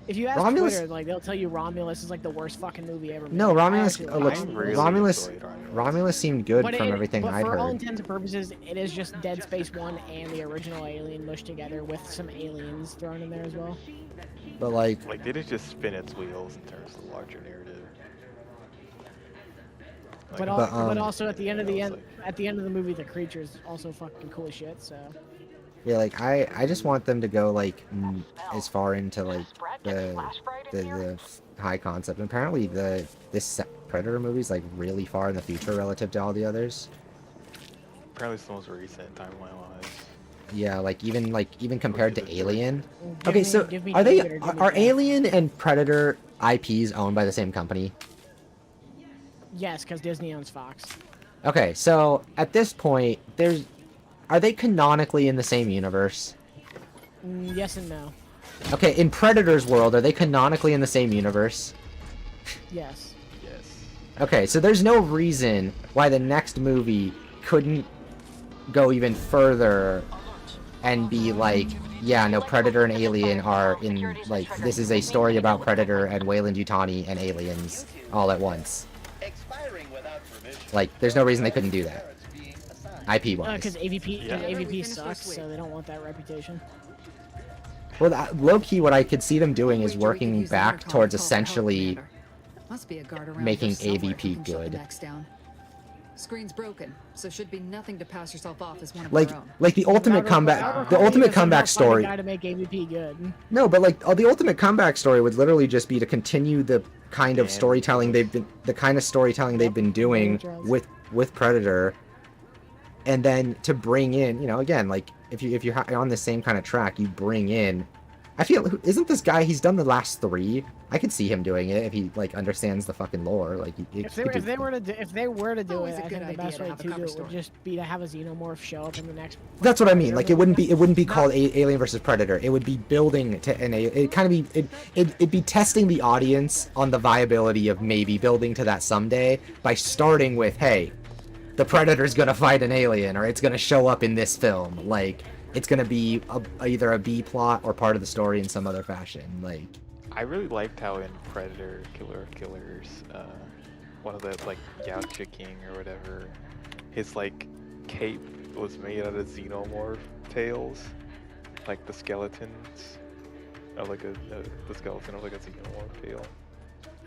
If you ask Romulus- Twitter, like they'll tell you Romulus is like the worst fucking movie ever made. no Romulus I looks actually really Romulus enjoyed Romulus. Romulus seemed good But from everything but I'd for all heard. intents and purposes, it is just Dead Space 1 and the original Alien mushed together with some aliens thrown in there as well. But like Like, did it just spin its wheels in terms of the larger narrative? But, Like, but also at the end of the movie, the creature's also fucking cool as shit. So yeah, like I just want them to go like as far into like the high concept. And apparently this Predator movie is like really far in the future relative to all the others. apparently it's the most recent timeline-wise. Yeah, like even compared to Alien. give Okay, me- so give me are David or give me are Jeff. Alien and Predator IPs owned by the same company? yes, because Disney owns Fox. Okay, so at this point, are they canonically in the same universe? Yes and no. Okay, in Predator's world, are they canonically in the same universe? Yes. Yes. Okay, so there's no reason why the next movie couldn't go even further and be like, yeah, no, Predator and Alien are in, like, this is a story about Predator and Weyland-Yutani and aliens all at once. Like, there's no reason they couldn't do that. IP-wise. Because AVP, Yeah. AVP sucks, so they don't want that reputation. Well, low-key, what I could see them doing is working back towards essentially making AVP good. Screen's broken, so should be nothing to pass yourself off as one of Like, our own. like the ultimate comeback, the ultimate comeback story. Guy to make AVP good. No, but like the ultimate comeback story would literally just be to continue the kind of storytelling they've been doing with Predator, and then to bring in, you know, again, like if you're on the same kind of track, you bring in I feel, isn't this guy, he's done the last 3. I could see him doing it if he, like, understands the fucking lore. Like, If they were to do Always it, a I good think the idea best to way have a to do cover it story. would just be to have a xenomorph show up in the next. That's what I mean. Like, it wouldn't be Not- called Alien versus Predator. It would be building to an it kind of be it'd be testing the audience on the viability of maybe building to that someday by starting with, hey, the Predator's gonna fight an alien, or it's gonna show up in this film. Like, it's gonna be either a B plot or part of the story in some other fashion. Like, I really liked how in Predator, Killer of Killers, one of the, like, Gaucha King or whatever, his, like, cape was made out of xenomorph tails. Like, the skeletons of, like, the skeleton of, like, a xenomorph tail.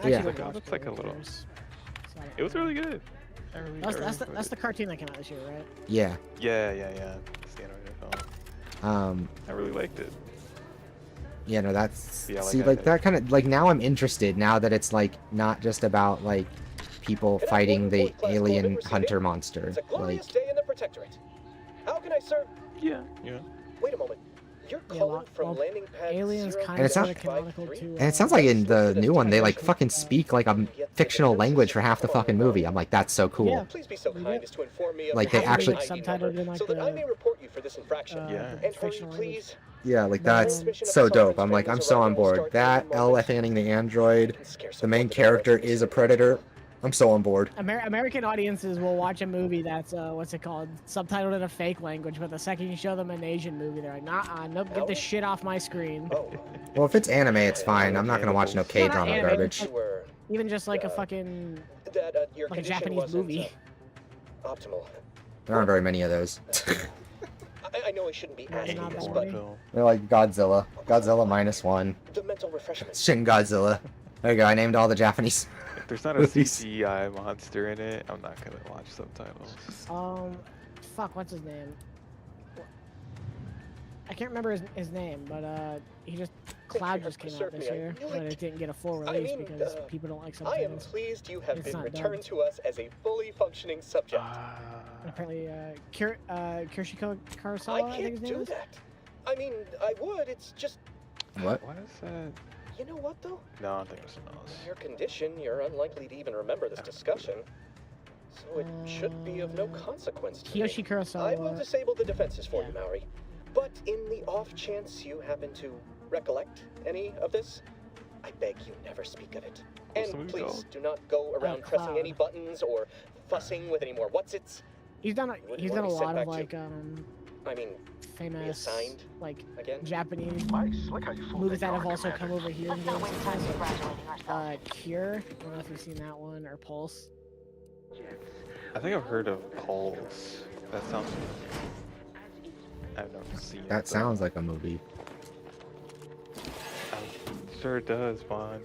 Yeah. Like, it looks like a little... It was really good. I really That's the cartoon that came out this year, right? yeah. Yeah. It's the animated film. I really liked it. Yeah, no, that's Yeah, see, like like that kind of, like, now I'm interested now that it's like not just about like people fighting the alien hunter monster. It's a glorious Like, day in the Protectorate. How can I serve? Yeah. Wait a moment. You're Yeah, calling from well, landing pad Aliens kind And of it sounds- sort of canonical to. and it sounds like in the new one they like fucking speak like a fictional language for half the fucking movie. I'm like, that's so cool. Yeah. Please be so kind as to inform me of Like, your they actually- ID subtitled number in, like, so that I the, may report you for this infraction. Yeah. And hurry, fictional language. please. Yeah, like But, that's so dope. I'm like, I'm so on board. That LFing the android, the main character is a predator. I'm so on board. American audiences will watch a movie that's what's it called, subtitled in a fake language, but the second you show them an Asian movie, they're like, nah, nope, get this shit off my screen. Oh, Well, if it's anime, it's fine. I'm not gonna watch no K-drama anime, garbage. you were Even just like a fucking that your like a condition Japanese wasn't, movie. Optimal. There aren't very many of those. I know I shouldn't be Not asking that this, many. but They're like Godzilla. Godzilla -1. the mental refreshment. Shin Godzilla. There you go. I named all the Japanese. If there's not a CGI monster in it, I'm not gonna watch subtitles. Fuck, what's his name? I can't remember his name, but he just Cloud just came out this year, but it didn't get a full release because people don't like I am subtitles. pleased you have It's been not returned dubbed. to us as a fully functioning subject. And apparently, Kirishiko Kurosawa, I I think his can't name do is. that. I mean, I would. It's just, What? What is that? you know what though? No, I don't think it was something else. Your condition, you're unlikely to even remember this discussion. So it should be of no consequence to Kiyoshi me. Kurosawa. I will disable the defenses for you, Maori. But in the off chance you happen to recollect any of this, I beg you never speak of it. What's the And movie please called? do not go around pressing Cloud. any buttons or fussing with any more what's-its. He's done You wouldn't he's wanna done a be sent lot back of to- like I mean, famous reassigned like again. Japanese Nice. Like how you fooled movies that that have guard, also Commander. come over here and games sometimes. Cure. I don't know if you've seen that one, or Pulse. I think I've heard of Pulse. That sounds familiar. I've never seen it. That though. sounds like a movie. I'm sure it does, Bond.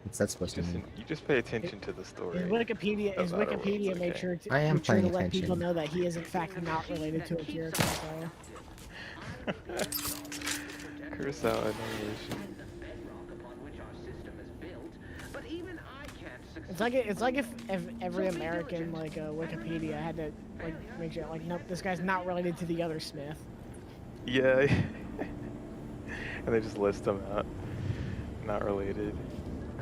What's that supposed to Just, mean? you just pay attention to the story. His Wikipedia About it, made okay. sure to, I am made sure to paying let people attention. know that he is in fact not related to Akira Kurosawa. Kurosawa, no relation. It's like if every American like Wikipedia had to like make sure like nope, this guy's not related to the other Smith. Yeah. And they just list them out. Not related.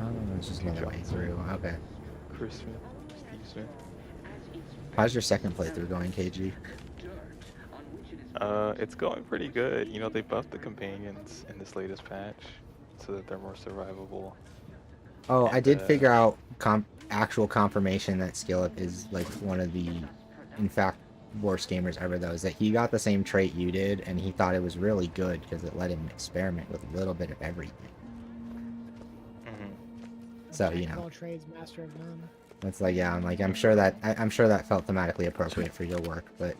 Oh, it's just another way through. Okay. Chris Smith, Steve Smith. How's your second playthrough going, KG? It's going pretty good. You know, they buffed the companions in this latest patch so that they're more survivable. Oh, I did And, figure out actual confirmation that Skillup is like one of the, in fact, worst gamers ever. Though, is that he got the same trait you did, and he thought it was really good because it let him experiment with a little bit of everything. So you Jack of know, all trades, master of none. it's like, yeah, I'm sure that I'm sure that felt thematically appropriate for your work, but.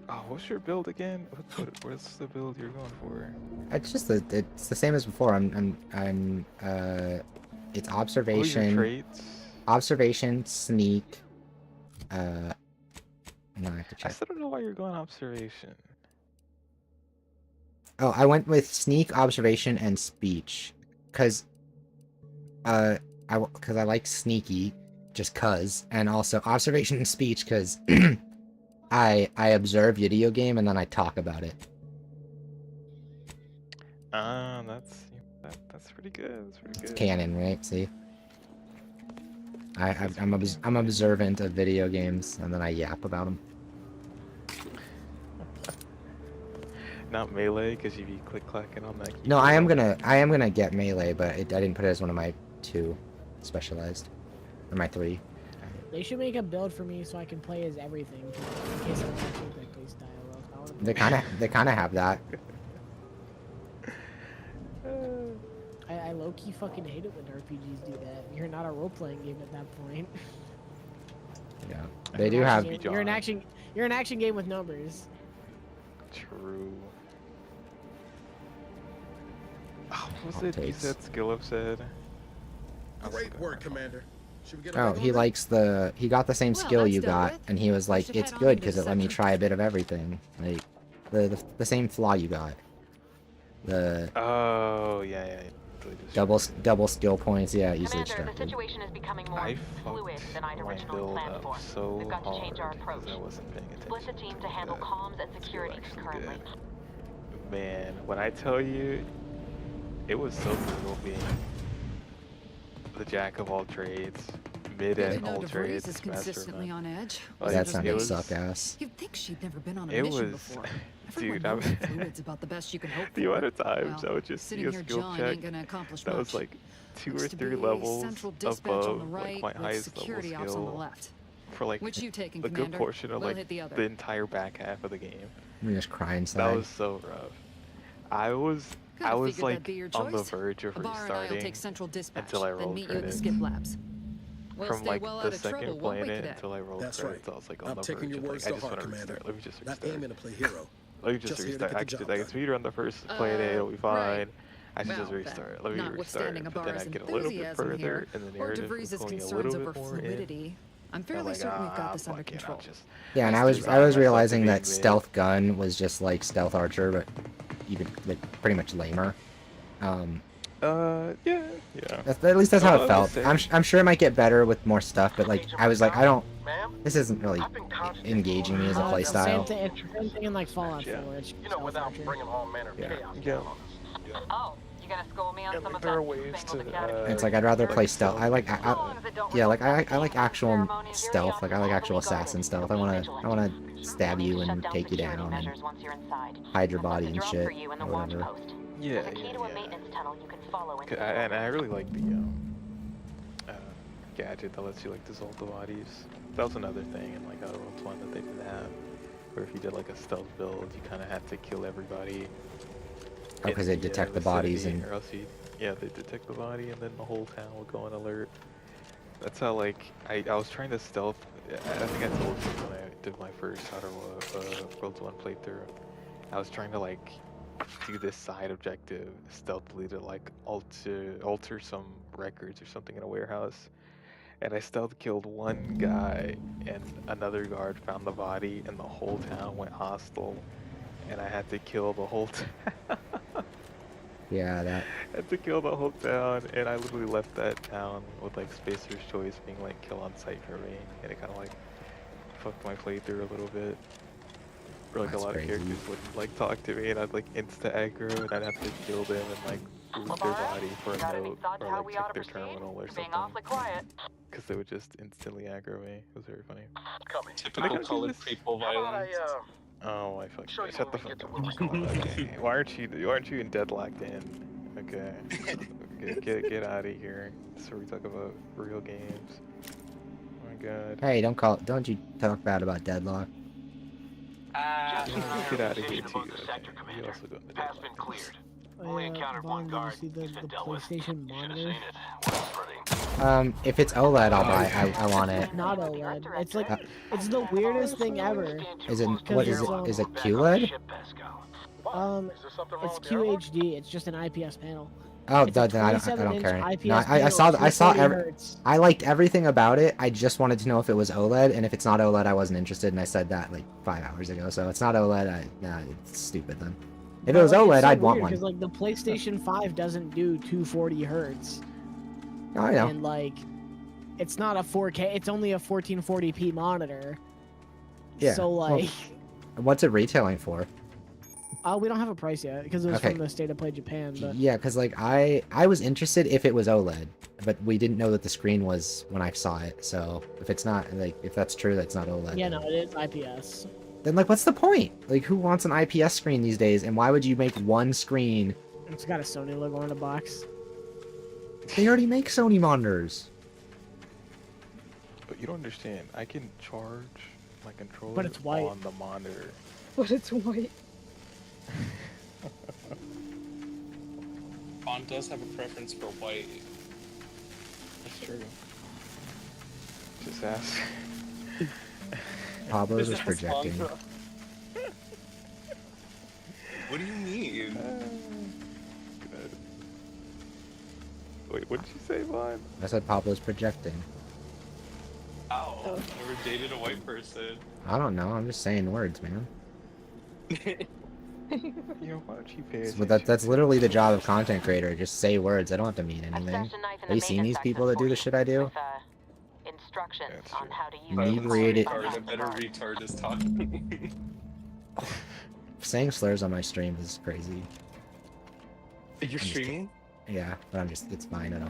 Oh, what's your build again? What's the build you're going for? It's just it's the same as before. It's observation, traits? observation, sneak. No, I have to I check. still don't know why you're going observation. Oh, I went with sneak, observation, and speech, cause I like sneaky, just cause, and also observation and speech because I observe video game and then I talk about it. That's pretty good. That's pretty good. Canon, right? See, I'm observant of video games and then I yap about them. Not melee, because you'd be click-clacking on that keyboard. No, I am gonna get melee, but I didn't put it as one of my 2 specialized, or my 3. They should make a build for me so I can play as everything. In case I'm actually gonna play style. They kind of have that. I low-key fucking hate it when RPGs do that. You're not a role-playing game at that point. Yeah, they do have. You're an action game with numbers. True. Oh, what was it you said Skillup said? Great work, Commander. Should we get Oh, he got the same skill you got, and he was like, it's good because it let me try a bit of everything. Like, the same flaw you got. Oh, yeah. Double skill points, yeah, easily Commander, the extracted. situation is becoming more fluid than I'd originally planned for. So We've got to change our hard approach. 'cause I wasn't paying attention. Split the team to handle comms and security concurrently. Man, when I tell you, it was so brutal being the jack of all trades, mid and all trades, is consistently on edge. That sounded suck ass. You'd think she'd never been on a mission before. Dude, Fluid's about the best you can hope for. the amount of times I would just see sitting a here, skill John check ain't gonna accomplish that was much. like 2 or Looks to 3 be levels central dispatch on the above right, like my with highest level security ops on the skill left. for like Which you taking, a good Commander? portion of We'll like hit the other. the entire back half of the game. I'm just crying That inside. was so rough. I was Figured like that'd be your on the choice. verge of Bar and I'll restarting take central dispatch, until I then rolled meet you at the credits. skip labs. We'll From stay like well the out of trouble, second won't playing we, it Cadet? until I rolled That's credits, right. I was like on I'm the taking verge your of like, words I to just want heart, to Commander. restart. Let me just Not restart. aiming to play hero. Let me just Just here to restart. get the I can job I can done. speed run the first play it, it'll be fine. right. I should Well, just then, restart. Let me restart. notwithstanding But then Abar's I get a little bit enthusiasm further, here, and the or narrative DeVries' was going a concerns little over bit more in. fluidity, I'm I'm fairly like, certain we've got this under fuck it, control. I'll just Yeah, and I was realizing that stealth gun was just like stealth archer, but even like, pretty much lamer. Yeah. At least that's how it I'll felt. just I'm sure it might get better with more stuff, but like I was like, this isn't really engaging me as a playstyle. Same thing in like Fallout 4. It's without bringing all manner of chaos. Yeah. Oh, you gonna school me on some of There that are ways fangled to. academy? It's like I'd rather play stealth. I like I like actual stealth. Like I like actual assassin stealth. I wanna stab you and take you down and hide your body and shit or whatever. Yeah. And I really like the gadget that lets you like dissolve the bodies. That was another thing in like Outer Worlds 1 that they didn't have, where if you did like a stealth build, you kind of had to kill everybody. Oh, because they detect the bodies and. Or else they detect the body and then the whole town will go on alert. That's how like I was trying to stealth. I think I told you when I did my first Outer Worlds 1 playthrough. I was trying to like do this side objective stealthily to like alter some records or something in a warehouse, and I stealth killed one guy and another guard found the body and the whole town went hostile and I had to kill the whole town. Yeah, that. I had to kill the whole town, and I literally left that town with like Spacer's Choice being like kill on sight for me, and it kind of like fucked my playthrough a little bit. Or like That's a lot crazy. of characters would like talk to me, and I'd like insta aggro, and I'd have to kill them and like loot their body for a note or like check their terminal or something. Because they would just instantly aggro me. It was very funny. Typical colored people violence. Oh my fucking shut the fuck up. Okay. Why aren't you in deadlocked in? Okay. Get out of here. This is where we talk about real games. Oh my god. Hey, don't you talk bad about Deadlock. Get out of here too. You also go in the Path's been cleared. Only encountered one guard. Did you see the PlayStation monitor? If it's OLED, I'll buy. I want it. Not OLED. It's like it's the weirdest thing ever. Is it what is it? Is it QLED? It's QHD. It's just an IPS panel. Oh, It's a then I don't 27-inch care. IPS No, I panel, saw 240 hertz. I liked everything about it. I just wanted to know if it was OLED, and if it's not OLED, I wasn't interested. And I said that like 5 hours ago. So it's not OLED. Nah, it's stupid then. If it was OLED, I'd want one. Because like the PlayStation 5 doesn't do 240 hertz. Oh, I know. And like it's not a 4K. It's only a 1440p monitor. Yeah. So like, what's it retailing for? we don't have a price yet because it was Okay. from the State of Play Japan. But Yeah, because like I was interested if it was OLED, but we didn't know that the screen was when I saw it. So if it's not like if that's true, that's not OLED. yeah, no, it is IPS. Then like, what's the point? Like, who wants an IPS screen these days? And why would you make one screen? It's got a Sony logo on the box. They already make Sony monitors. But you don't understand. I can charge my controller But it's white. on the monitor. But it's white. Bond does have a preference for white. That's true. Just ask. Pablo's Just is ask Bond projecting. for- What do you mean? Good. Wait, what did you say, Vaughn? I said Pablo's projecting. Ow. Never dated a white person. I don't know. I'm just saying words, man. You know, why don't you pay attention? But that's literally the job of content creator. Just say words. I don't have to mean anything. Have you seen these people that do the shit I do? Instructions That's on true. how to use Inebriated. A better retard is talking. Saying slurs on my stream is crazy. You're just streaming? Yeah, but I'm just, it's fine, I know.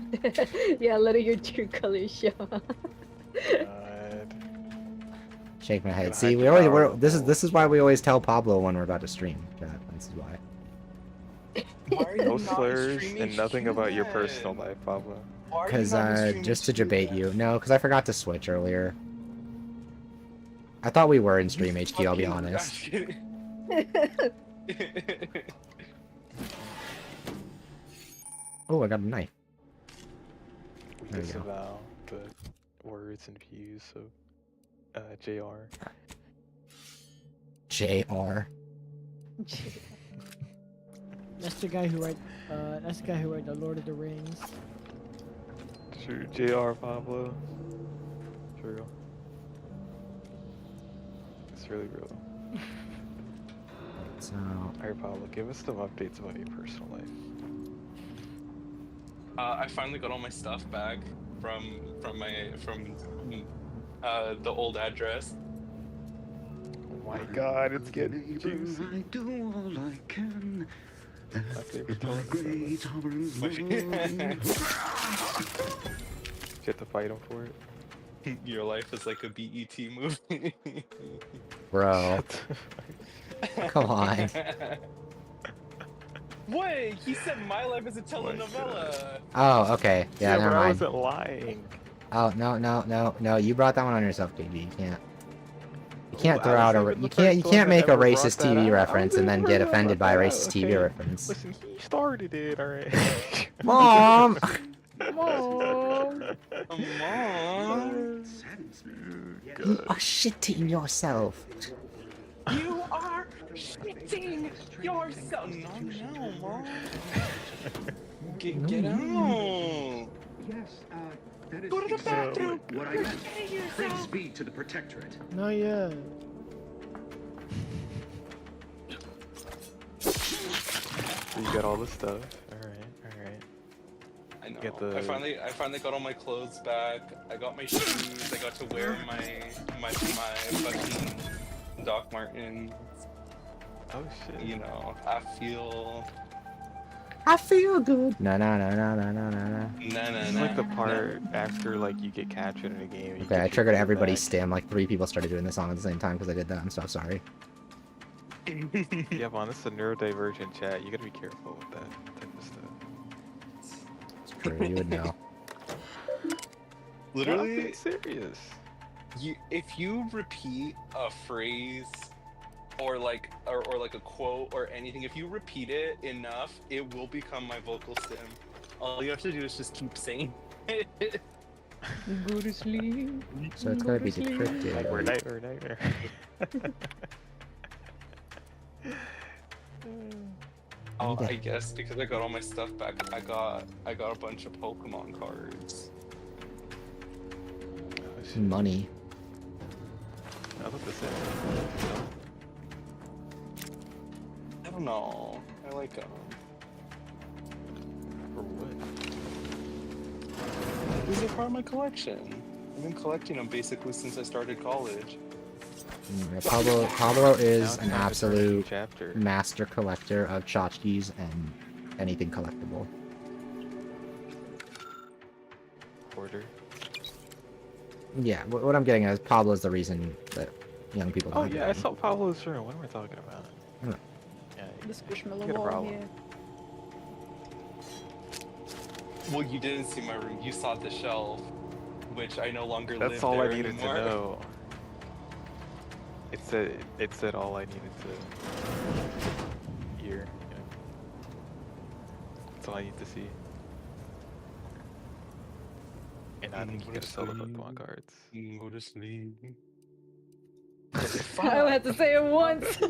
Yeah, letting your true colors show. God. Shake my head. Gotta See, hide we your always, power. this is why we always tell Pablo when we're about to stream. This is why. Why are you No not slurs streaming and nothing about your human? personal life, Pablo. Why are you Because, not streaming just to debate human? you. No, because I forgot to switch earlier. I thought we were in stream HQ, I'll be Fucking- honest. I'm kidding. Oh, I got a knife. We There we go. disavow the words and views of JR. JR. That's the guy who wrote. That's the guy who wrote the Lord of the Rings. True, JR Pablo. True. It's really real. So, Alright, Pablo, give us some updates about your personal life. I finally got all my stuff back from the old address. Oh my god, it's getting juicy. I do all I can. My favorite part of the You have to fight him for it. Your life is like a BET movie. bro. Come on. What? He said my life is a telenovela. Oh, okay. Yeah, but never I mind. wasn't lying. Oh, no. You brought that one on yourself, KB. You can't. You can't throw I out a. wasn't You even the can't. You first one can't that make a ever brought racist that TV up. reference and then get offended by a racist TV Okay. reference. Listen, he started it, alright. Mom. Mom. You are shitting yourself. You are shitting yourself. No, Mom. Get out. Yes, that is Go to the bathroom. what I meant. Praise be to the Protectorate. No, yeah. You got all the stuff. Alright. I know. Get the- I finally got all my clothes back. I got my shoes. I got to wear my fucking Doc Martens. Oh shit. You know, I feel good. No. nah. This is like the part after like you get captured in a game. and you Okay, get I your triggered clothes everybody's back. stim. Like 3 people started doing the song at the same time because I did that. I'm so sorry. Yeah, Vaughn, this is a neurodivergent chat. You gotta be careful with that type of stuff. It's true. You would know. No, I'm Literally, being serious. if you repeat a phrase or like a quote or anything, if you repeat it enough, it will become my vocal stim. All you have to do is just keep saying it. Go to sleep. So it's gotta be decrypted. Like we're nightmare. Oh, I guess because I got all my stuff back, I got a bunch of Pokemon cards. Money. I thought this I don't know. I like For what? These are part of my collection. I've been collecting them basically since I started college. Yeah, Pablo is Now an time to turn a new absolute chapter. master collector of tchotchkes and anything collectible. Order. Yeah, what I'm getting at is Pablo's the reason that young people don't Oh have yeah, I it. saw Pablo's room. What am I talking about? I don't know. Yeah, The you squishmallow got a wall problem. here. Well, you didn't see my room. You saw the shelf, which I no longer live That's all I there needed anymore. to know. It said all I needed to hear. You know. That's all I need to see. And I think you gotta sell the Pokemon cards. Go to sleep. I don't have to say it once. A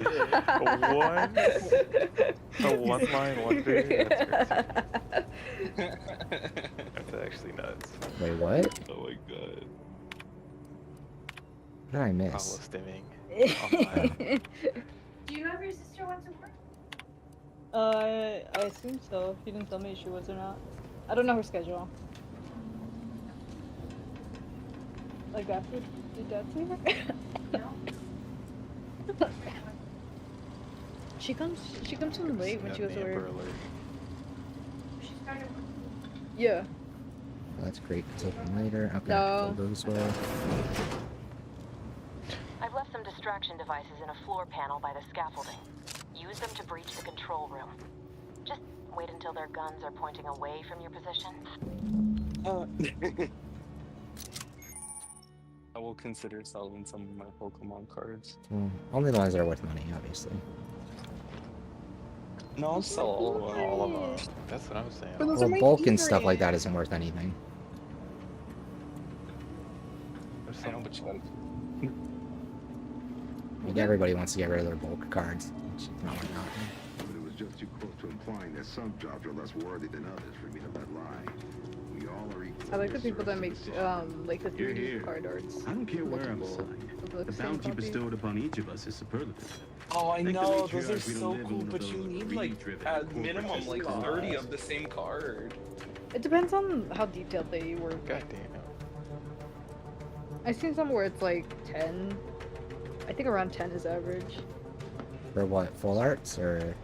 one line wonder? That's actually nuts. Wait, what? Oh my god. What did I Pablo miss? stimming. Do you know if your sister went to work? I assume so. She didn't tell me if she was or not. I don't know her schedule. Like after, did Dad see her? No. She comes in late when she goes to work. She started work. Yeah. That's great. It's open later. Okay, No. we'll go this way. I've left some distraction devices in a floor panel by the scaffolding. Use them to breach the control room. Just wait until their guns are pointing away from your position. I will consider selling some of my Pokemon cards. Well, only the ones that are worth money, obviously. No, I'll sell all of them. That's what I was saying. Well, bulk and stuff like that isn't worth anything. I know, but you gotta. I mean, everybody wants to get rid of their bulk cards. It's not like that. But it was just too close to implying that some jobs are less worthy than others for me to let lie. We all are equal. I like the people that make like the 3D here. card arts. I don't care where I'm Multiple assigned. of The same bounty copy. bestowed upon each of us is superlative. Oh, I Think the know, those are matriarch we don't so live in cool, one but of you those need like greed-driven at corporate minimum like systems. 30 of the same card. It depends on how detailed they work. God damn. I've seen some where it's like 10. I think around 10 is average. For what? Full arts or?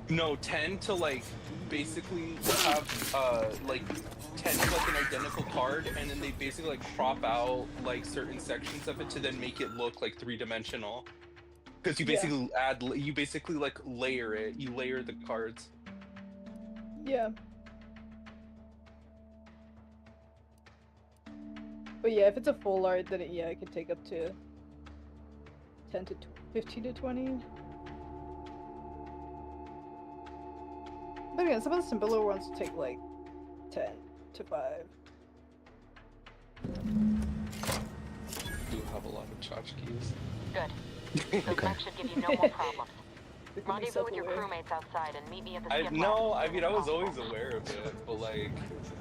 No, 10 to like basically have like 10 is like an identical card, and then they basically like crop out like certain sections of it to then make it look like 3-dimensional. Because you basically you basically like layer it. You layer the cards. Yeah. But yeah, if it's a full art, then it could take up to 10 to 15 to 20. But again, some of the simpler ones take like 10 to 5. You have a lot of tchotchkes. Good. The tech should give you no more problems. Rendezvous with your crewmates outside and meet me at the skip No, lab. I mean I was always aware of it, but like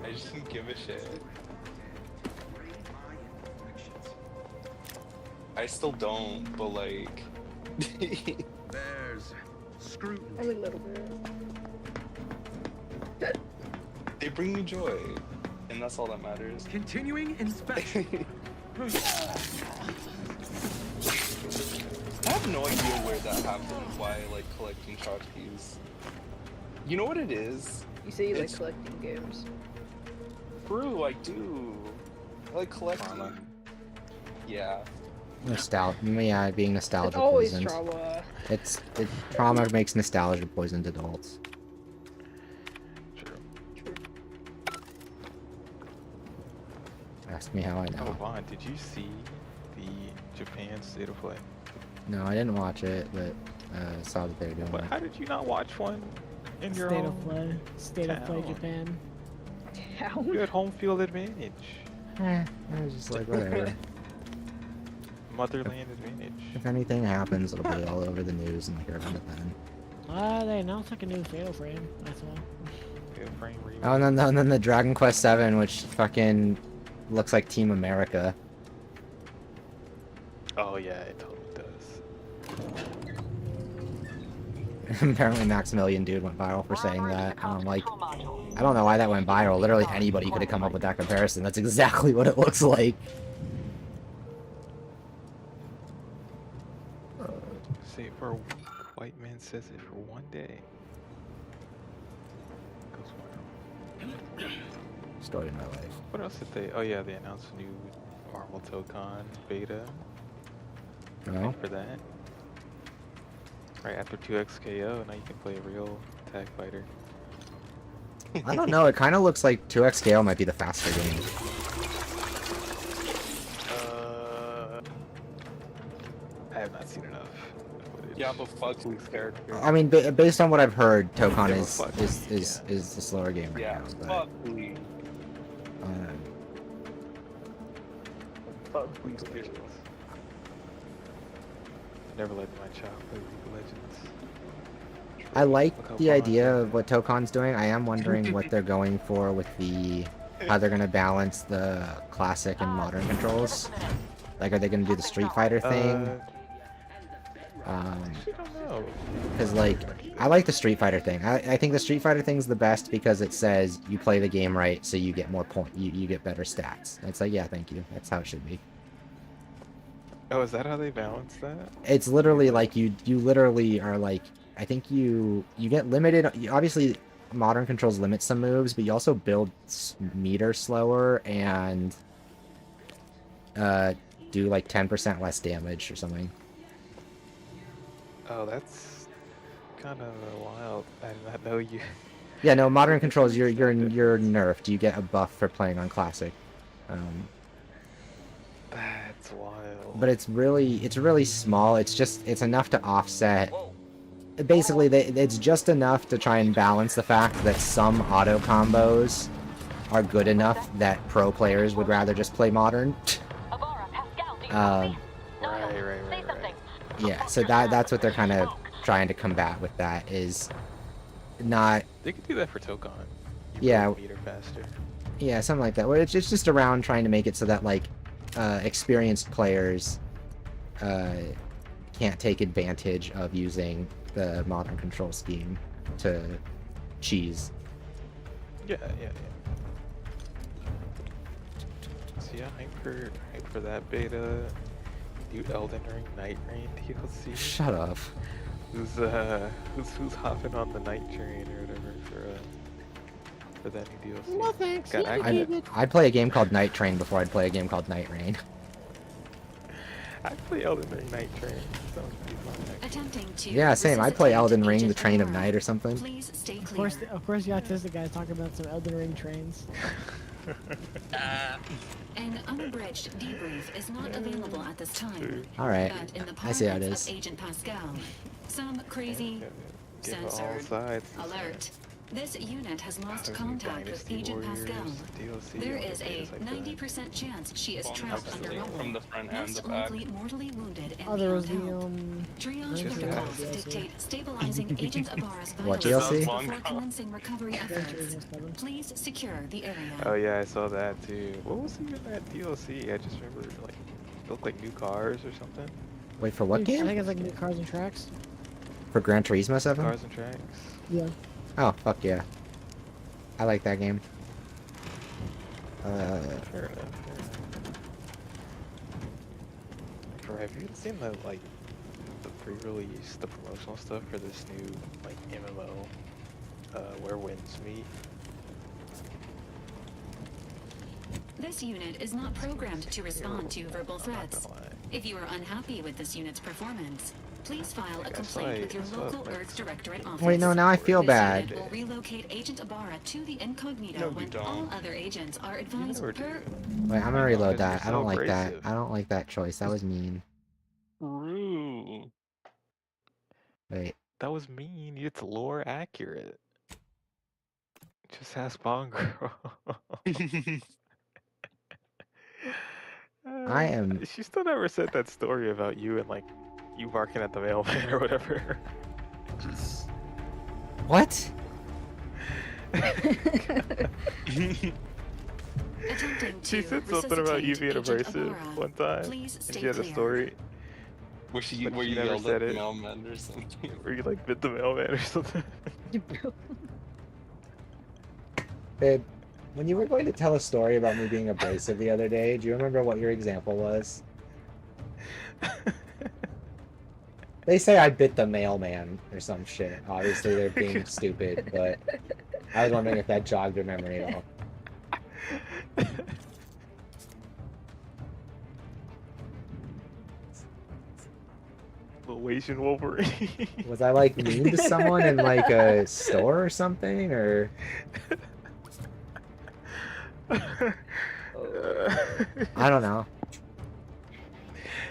I just didn't give a shit. I still don't, but like There's scrutiny. Only a little bit. they bring me joy, and that's all that matters. Continuing inspection. I have no idea where that happened, why I like collecting tchotchkes. You know what it is? You say you like It's collecting games. true, I do. I like collecting. Yeah. Nostalgia. Yeah, being nostalgia It's always poisoned. trauma. Trauma makes nostalgia poisoned adults. Ask me how I know. Oh, Vaughn, did you see the Japan State of Play? No, I didn't watch it, but saw that they were doing But it. how did you not watch one in your State own of play. State of play town? Japan. You had home field advantage. I was just like, whatever. Motherland advantage. If anything happens, it'll be all over the news and I'll hear about it then. They announced like a new Fatal Frame. That's all. Fatal Frame remake. Oh, and then the Dragon Quest 7, which fucking looks like Team America. Oh yeah, it totally does. Apparently Maximilian dude went viral for saying that. Like, I don't know why that went viral. Literally anybody could have come up with that comparison. That's exactly what it looks like. Say for a week, white man says it for one day. Goes viral. Story of my life. What else did they? Oh yeah, they announced a new Marvel Tokon beta. No. For that. Right after 2XKO, now you can play a real tag fighter. I don't know. It kind of looks like 2XKO might be the faster game. I have not seen enough. Yeah, but fuck Luke's character. I mean, based on what I've heard, Tokon is the slower game right now. But, fuck Lee. Fuck League of Legends. Never let my child play League of Legends. I like the idea of what Tokon's doing. I am wondering what they're going for with how they're gonna balance the classic and modern controls. Like, are they gonna do the Street Fighter thing? I don't know. Because, like, I like the Street Fighter thing. I think the Street Fighter thing's the best because it says you play the game right, so you get more you get better stats. And it's like, yeah, thank you. That's how it should be. Oh, is that how they balance that? It's literally like you literally are like, I think you get limited. Obviously, modern controls limit some moves, but you also build meter slower and do like 10% less damage or something. Oh, that's kind of wild. I did not know you. Yeah, no, modern controls you're nerfed. You get a buff for playing on classic. That's wild. But it's really small. It's enough to offset. Basically, it's just enough to try and balance the fact that some auto combos are good enough that pro players would rather just play modern. Right. Yeah, so that's what they're kind of trying to combat with that is not. They could do that for Tokon. Yeah. Meter faster. Yeah, something like that. Where it's just around trying to make it so that like experienced players can't take advantage of using the modern control scheme to cheese. Yeah. So yeah, hype for that beta. New Elden Ring Night Rain DLC. Shut up. Who's hopping on the night train or whatever for that new DLC? No thanks. I'd play a game called Night Train before I'd play a game called Night Rain. I'd play Elden Ring Night Train. Sounds pretty fun. Attempting to Yeah, same. I'd play Elden Ring, the Train of Night or something. Please stay clear. Of course, the autistic guy's talking about some Elden Ring trains. An unabridged debrief is not available at this time. Alright, But in the I see how it parlance is. of Agent Pascal, some crazy, Give all censored, sides. alert. This unit has lost contact with Agent Pascal. There is a 90% chance she is trapped under rubble, from the front and most the back. likely mortally wounded and Oh, there was beyond the help. Triage Just protocols that. dictate stabilizing Agent Ibarra's What vitals DLC? before commencing recovery efforts. Please secure the area. Oh yeah, I saw that too. What was even that DLC? I just remember like it looked like new cars or something. Wait, for what I game? think it's like new Cars and Tracks. For Gran Turismo 7? Cars and Tracks. Yeah. Oh, fuck yeah. I like that game. Fair enough. Have you seen the like the pre-release, the promotional stuff for this new like MMO, Where Winds Meet? This unit is not programmed to respond to verbal threats. If you are unhappy with this unit's performance, please file a complaint with your local Earth Directorate office. Wait, no, now I feel This bad. unit will relocate Agent Ibarra to the incognito No, you when don't. all other agents are advised never per... Wait, I'm gonna reload that. I so don't like that. abrasive. I don't like that choice. That was mean. Rude. Wait. That was mean. It's lore accurate. Just ask Bong Girl. I am. She still never said that story about you and like you barking at the mailman or whatever. What? Attempting She to said something about you being resuscitate Agent abrasive Ibarra. one time. Please And stay she had a clear. story. Where you never yelled said at the it. mailman or something. Or you like bit the mailman or something. Babe, when you were going to tell a story about me being abrasive the other day, do you remember what your example was? They say I bit the mailman or some shit. Obviously, they're being stupid, but I was wondering if that jogged your memory at all. Little Asian Wolverine. Was I like mean to someone in like a store or something, or? I don't know.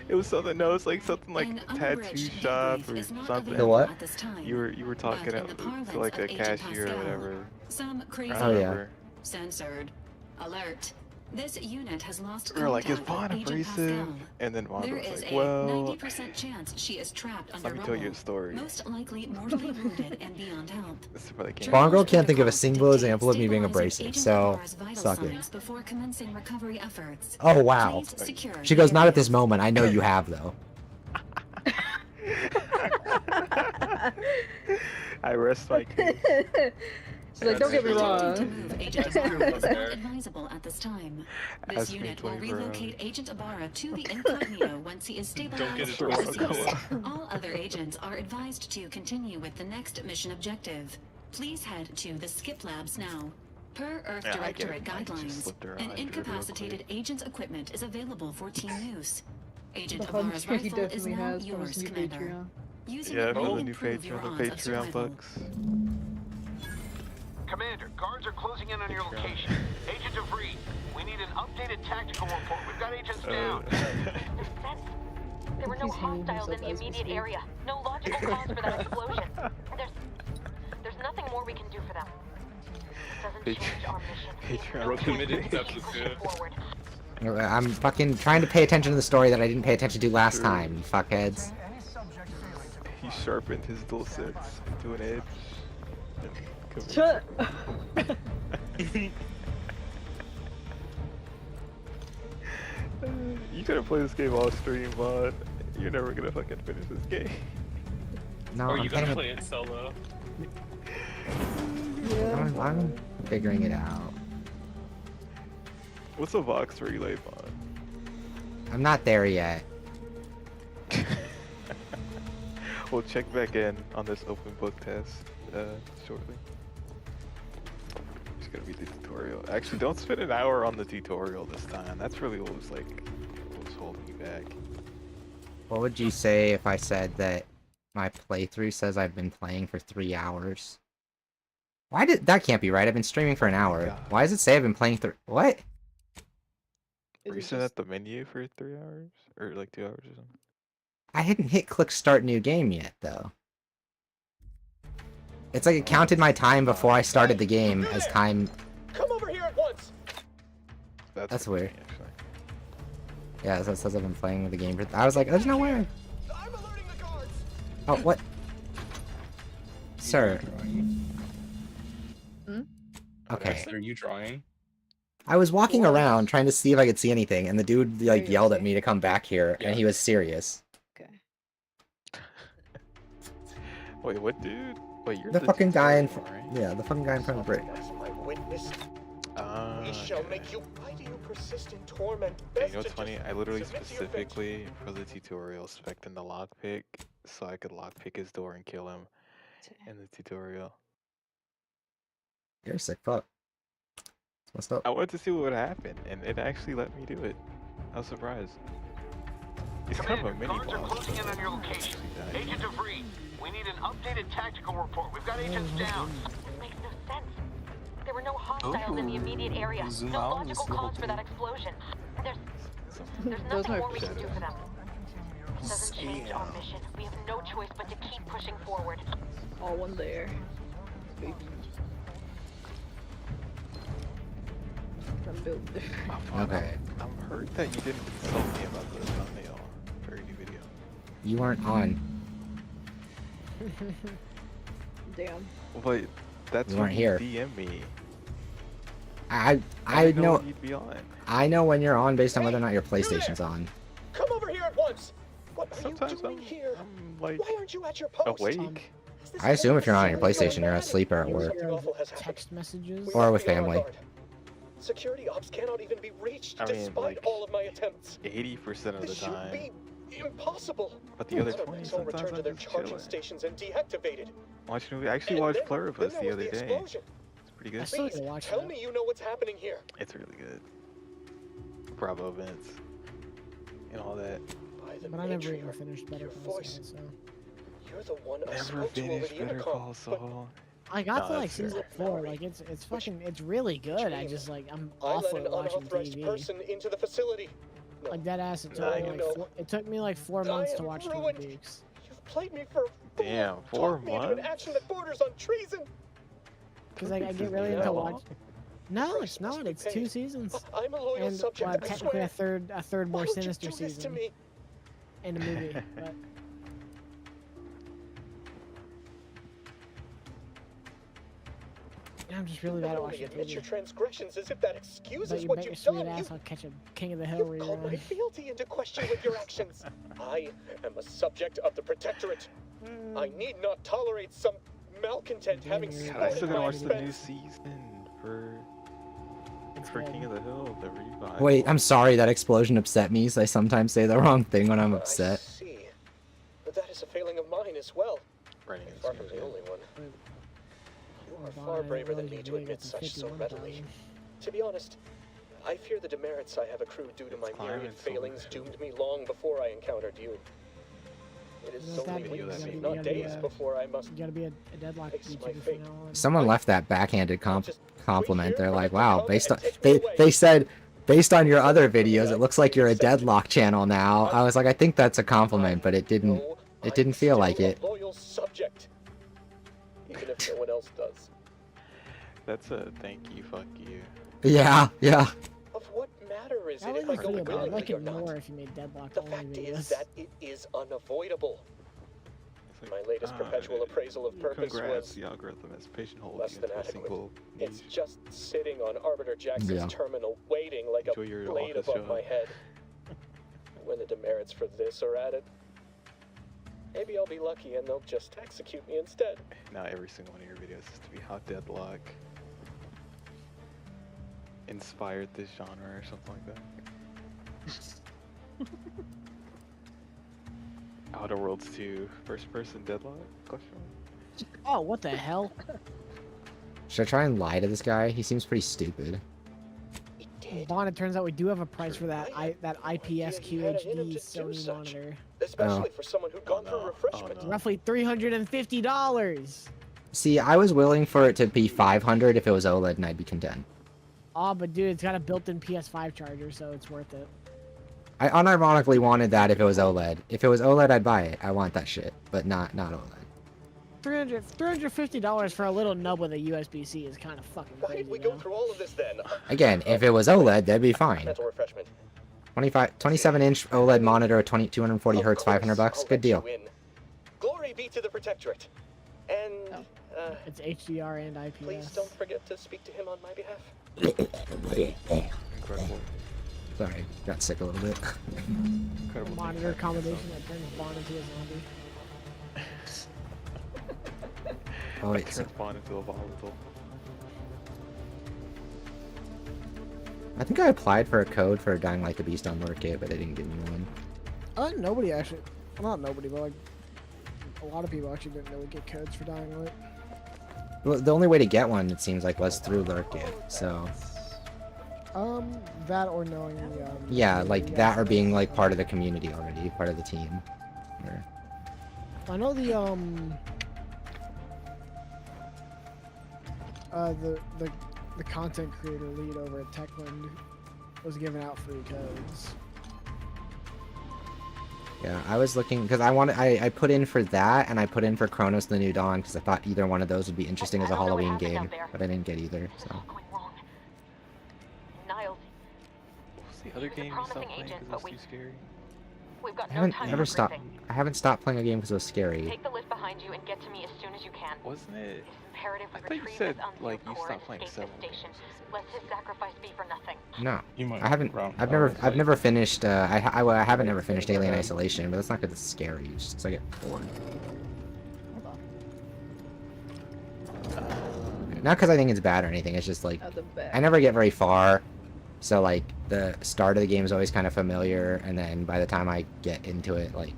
It was something. No, it's like something like An tattoo unabridged shop debrief or is not something. The what? at this time. You were talking But in out the parlance to like a of Agent cashier or Pascal, whatever. Some crazy Oh, yeah. Remember? censored. Alert. This unit has lost We were like, is contact Vaughn with Agent abrasive? Pascal. And then Vaughn There was is like, a well, 90% chance she is trapped under let me tell you a rubble, story. most likely mortally wounded and beyond help. This is where they came Bond Girl from. can't think of a single example of me being abrasive, so suck it. Before commencing recovery efforts. Oh wow. Please secure She the goes, not area. at this moment. I know you have though. I rest my case. She's like, don't get me Attempting to wrong. move Agent Ibarra is not advisable at this time. This Ask me unit will 24 hours. relocate Agent Ibarra to the incognito once he is Don't get stabilized it or wrong. deceased. All other agents are advised to continue with the next mission objective. Please head to the Skip Labs now. Per Earth Yeah, I get Directorate it. I just guidelines, slipped her an 100 real incapacitated agent's equipment is available for team use. Agent The Ibarra's hunter he rifle is definitely now has from yours, his new Commander. Patreon. Using Yeah, it for will the new improve your Patreon, the odds of Patreon survival. bucks. Commander, guards are closing in on your location. Agent DeVries, we need an updated tactical report. We've got agents down. There were no He's hanging hostiles in the himself as we immediate speak. area. No logical cause for that explosion. There's nothing more we can do for them. This doesn't change our mission. Patreon. Bro committed Keep episode. pushing forward. I'm fucking trying to pay attention to the story that I didn't pay attention to last time, you fuckheads. He sharpened his dual six to an edge. and Shut. You couldn't play this game off stream, but you're never gonna fucking finish this game. No, Or you I'm, gotta kinda- play it solo. I'm figuring it out. What's a Vox relay bot? I'm not there yet. We'll check back in on this open book test shortly. It's gonna be the tutorial. Actually, don't spend an hour on the tutorial this time. That's really what was like, what was holding you back. What would you say if I said that my playthrough says I've been playing for 3 hours? Why did that can't be right? I've been streaming for an hour. God. Why does it say I've been playing what? Were you set at the menu for 3 hours? Or like 2 hours or something? I hadn't hit click start new game yet though. It's like it counted my time before I started the game as time. Come over here at once. That's weird. Yeah, so it says I've been playing with the game for. I was like, there's no way. Oh, what? Sir. Okay. Are you drawing? I was walking around trying to see if I could see anything, and the dude like yelled at me to come back here, and he was serious. Wait, what dude? Wait, you're The fucking guy in front. right? Yeah, the fucking guy in front of the bridge. As my witness, Ah, we shall okay. make you. Why do you persist in torment? Hey, Best you know what's to funny? just I literally submit to your fate. specifically for the tutorial spec'd in the lockpick so I could lockpick his door and kill him in the tutorial. You're a sick fuck. What's up? I wanted to see what would happen, and it actually let me do it. I was surprised. It's kind of a mini Guards are boss. closing in on your location. Agent DeVries, we need an updated tactical report. We've got agents down. This makes no sense. There were no hostiles in the immediate area. Zoom No out logical just a cause for that little explosion. There's Those nothing are more we can do shadows. for them. This doesn't change our mission. We have no choice but to keep pushing forward. All one there. Big. I'm built different. Okay. I'm hurt that you didn't consult me about the thumbnail for your new video. You weren't on. Damn. But that's You when weren't you here. DM me. I didn't know. when you'd be on. I know when you're on based on whether or not your PlayStation's on. Come over here at once. What sometimes I'm like Why aren't you at your post? awake. I assume if you're not on your PlayStation, you're asleep or at work. Text messages. Or with family. Security ops cannot even be reached I mean, despite like, all of my attempts. 80% of the This should time. be impossible. But the other Other 20 wrecks all sometimes returned to I'm their just charging chilling. stations and deactivated. Watching a movie. I actually watched Pluribus the other day. It's pretty good. still need to watch Tell that. me you know what's happening here. It's really good. Bravo Vince. And all that. But I never even finished Better Call Saul, so. You're the one I Never spoke to over finished the Better intercom. Call Saul. I got to No, like that's fair. season 4. Like it's fucking it's really good. I just like I'm I let awful an at watching unauthorized TV. person into the facility. Like dead ass. It No, took me you like know. it took me like 4 months to watch Twin ruined. Peaks. You've played me for a fool. Damn, 4 Talked me into an months? action that borders on treason. Because I Peaks get is really that into long? watch. No, it's not. It's 2 seasons. I'm a loyal And subject, I technically swear. a third more Why would you sinister do this to season me? in a movie. But I'm just really bad at watching admit TV. your transgressions as if that excuses But you what bet your you've sweet done. ass I'll catch a King of the Hill You've called my rerun. fealty into question with your actions. I am a subject of the Protectorate. I need not tolerate some malcontent having God, I still spoiled gotta my watch the new expense. season for King of the Hill, the revival. Wait, I'm sorry, that explosion upset me, so I sometimes say the wrong thing when I'm upset. See, but that is a failing of mine as well. Writing And far from the only one. You are far braver than me to admit such so readily. To be honest, I fear the demerits I have accrued due to my myriad failings doomed me long before I encountered you. It is so many weeks, if not days, before I must You gotta be a deadlock face my YouTuber fate. from now on. Someone left that backhanded compliment. They're like, wow, based on they said based on your other videos, it looks like you're a deadlock channel now. I was like, I think that's a compliment, but it didn't feel like it. loyal subject. Even if no one else does. That's a thank you, fuck you. Yeah, yeah. Of what matter is I it if I like go it, but I'd willingly like or it not? more if you made deadlock The only fact is videos. that it is unavoidable. My latest perpetual appraisal of purpose Congrats, was the algorithm has patient hold less you than into a adequate. single It's niche. just sitting on Arbiter Jackson's Yeah. terminal, waiting like Enjoy a your blade office above job. my head. When the demerits for this are added, maybe I'll be lucky and they'll just execute me instead. Now every single one of your videos has to be how deadlock inspired this genre or something like that. Outer Worlds 2 first person deadlock? Question mark? Oh, what the hell? Should I try and lie to this guy? He seems pretty stupid. Vaughn, it turns out we do have a price for that that IPS QHD Sony monitor. Especially for someone who'd gone through refreshment. Roughly $350. See, I was willing for it to be 500 if it was OLED and I'd be content. Oh, but dude, it's got a built-in PS5 charger, so it's worth it. I unironically wanted that if it was OLED. If it was OLED, I'd buy it. I want that shit, but not OLED. $350 for a little nub with a USB-C is kind of fucking Why crazy. did we go through all of this then? Again, if it was OLED, that'd be fine. Mental refreshment. 27-inch OLED monitor, 240 hertz, $500. Good deal. Win. Glory be to the Protectorate. And It's HDR and IPS. please don't forget to speak to him on my behalf. Incredible. Sorry, got sick a little bit. A Incredible. monitor combination that turns Vaughn into a zombie. Oh wait, so Spawn into a volatile. I think I applied for a code for Dying Like the Beast on Lurkit, but they didn't give me one. Nobody actually. Well, not nobody, but like a lot of people actually didn't really get codes for Dying Light. Well, the only way to get one, it seems like, was through Lurkit. So That or knowing the yeah, like that or being like part of the community already, part of the team. Or... I know the the content creator lead over at Techland was giving out free codes. Yeah, I was looking because I put in for that and I put in for Chronos: The New Dawn because I thought either one of those would be interesting as a Halloween game, but I didn't get either. So. Niles, What's the other game you stopped playing because it was too scary? we've got I no haven't time ever for stopped. briefing. I haven't stopped playing a game because it was scary. Take the lift behind behind you and get to me as soon as you can. Wasn't it? It's imperative we I thought you retrieve said this unsealed like you core stopped and playing escape 7 this station. Let his sacrifice be for nothing. No, You might I haven't. wrong. I've I never. was I've like- never finished. I haven't never finished Alien Isolation, but that's not because it's scary. It's just like bored. Not because I think it's bad or anything. It's just like I never get very far, so like the start of the game is always kind of familiar, and then by the time I get into it, like,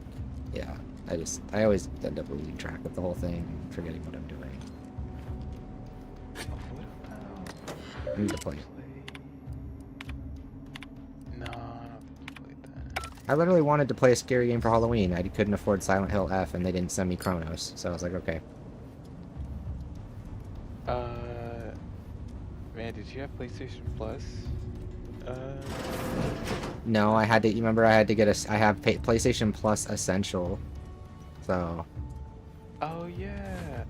yeah, I always end up losing track of the whole thing, and forgetting what I'm doing. I need to play it. No, I don't play that. I literally wanted to play a scary game for Halloween. I couldn't afford Silent Hill F, and they didn't send me Chronos, so I was like, okay. Man, did you have PlayStation Plus? No, I had to. You remember, I had to get a. I have PlayStation Plus Essential, so. Oh yeah.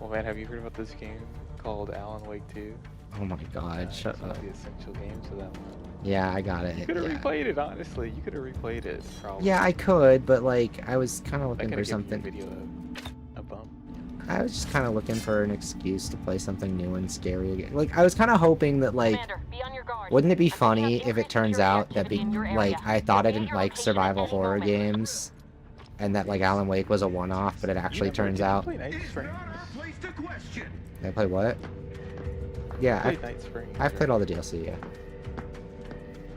Well, man, have you heard about this game called Alan Wake 2? Oh my God! Shut it's one up. of the essential games of that one. Yeah, I got it. You could have yeah. replayed it, honestly. You could have replayed it, probably. Yeah, I could, but like, I was kind of That looking coulda for given your something. video a bump. I was just kind of looking for an excuse to play something new and scary again. Like, I was kind of hoping that, like, wouldn't it be funny if it turns out that, like, I thought I didn't like survival horror games, and that, like, Alan Wake was a one-off, but it actually turns out... Play Night Springs. Did I play what? Yeah, Played Night Springs, I've played right? all the DLC, yeah.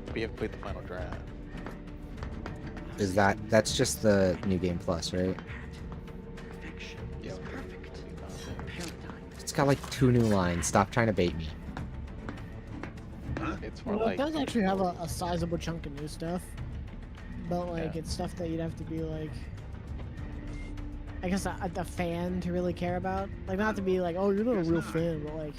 But you haven't played the final draft. Is that's just the New Game Plus, right? Yeah. It's got, like, 2 new lines. Stop trying to bait me. It's more Well, like... it does actually have a sizable chunk of new stuff, but like it's stuff that you'd have to be like, I guess a fan to really care about. Like not to be like, oh, you're not a real fan, but like.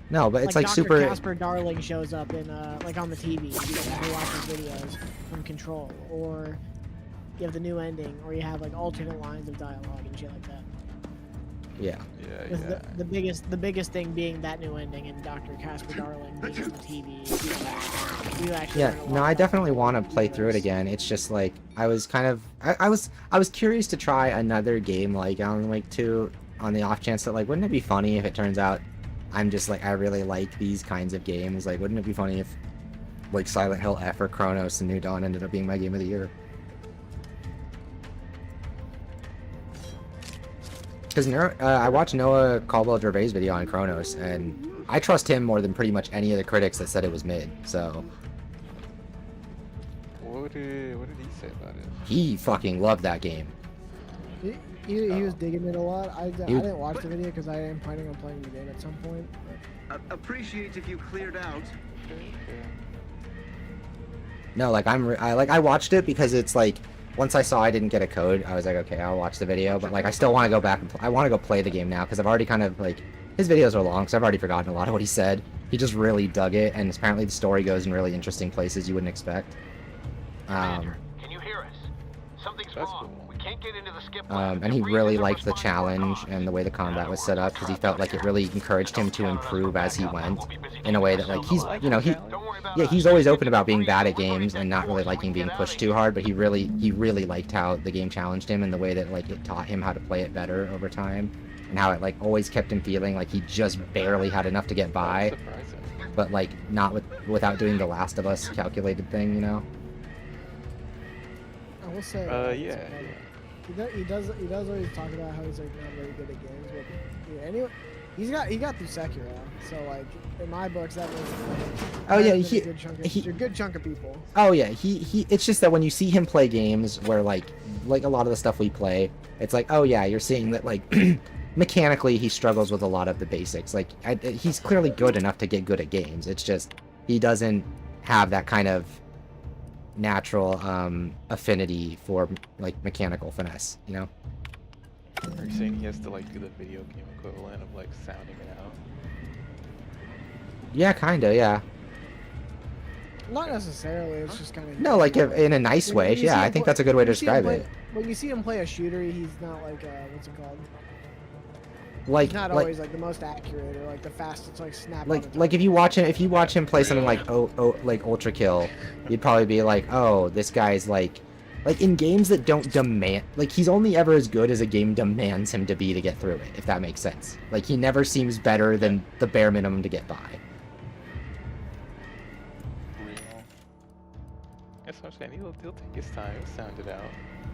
No, but it's like Dr. super. Casper Darling shows up in like on the TV. You watch his videos from Control, or you have the new ending, or you have like alternate lines of dialogue and shit like that. Yeah. With the biggest thing being that new ending and Dr. Casper Darling being on the TV. You actually Yeah, no, I definitely want to play through it again. It's just like I was kind of I was curious to try another game like Alan Wake 2 on the off chance that like wouldn't it be funny if it turns out I'm just like I really like these kinds of games. Like wouldn't it be funny if like Silent Hill F or Chronos and New Dawn ended up being my game of the year? Because I watched Noah Caldwell-Gervais' video on Chronos, and I trust him more than pretty much any of the critics that said it was mid, so... What did he say about it? He fucking loved that game. He was digging it a lot. I didn't watch the video because I am planning on playing the game at some point. Appreciate if you cleared out. No, like I watched it because it's like... Once I saw I didn't get a code, I was like, okay, I'll watch the video, but like I still want to go back and I want to go play the game now because I've already kind of like his videos are long, so I've already forgotten a lot of what he said. He just really dug it, and apparently the story goes in really interesting places you wouldn't expect. Can you hear us? Something's wrong. We can't get into the skip And he really liked the challenge and the way the combat was set up because he felt like it really encouraged him to improve as he went in a way that like he's he's always open about being bad at games and not really liking being pushed too hard, but he really liked how the game challenged him and the way that like it taught him how to play it better over time and how it like always kept him feeling like he just barely had enough to get by, but like not without doing the Last of Us calculated thing, you know. I will say. Yeah. He does always talk about how he's like not very good at games, but yeah, anyway, he got through Sekiro, so like in my books that was a good chunk of people. Oh yeah, he it's just that when you see him play games where like a lot of the stuff we play, it's like, oh yeah, you're seeing that like mechanically he struggles with a lot of the basics. Like he's clearly good enough to get good at games. It's just he doesn't have that kind of natural affinity for like mechanical finesse, you know. Are you saying he has to like do the video game equivalent of like sounding it out? Yeah, kinda, yeah. Not necessarily. It's just kind of No, like in a nice way. Yeah, I think that's a good way to describe it. When you see him play a shooter, he's not like what's it called? Like he's not always like the most accurate or like the fastest like snap. Like if you watch him play something like like Ultra Kill, you'd probably be like, oh, this guy's like Like, in games that don't demand... Like, he's only ever as good as a game demands him to be to get through it, if that makes sense. Like, he never seems better than the bare minimum to get by. Real. That's what I'm saying. He'll take his time. He'll sound it out.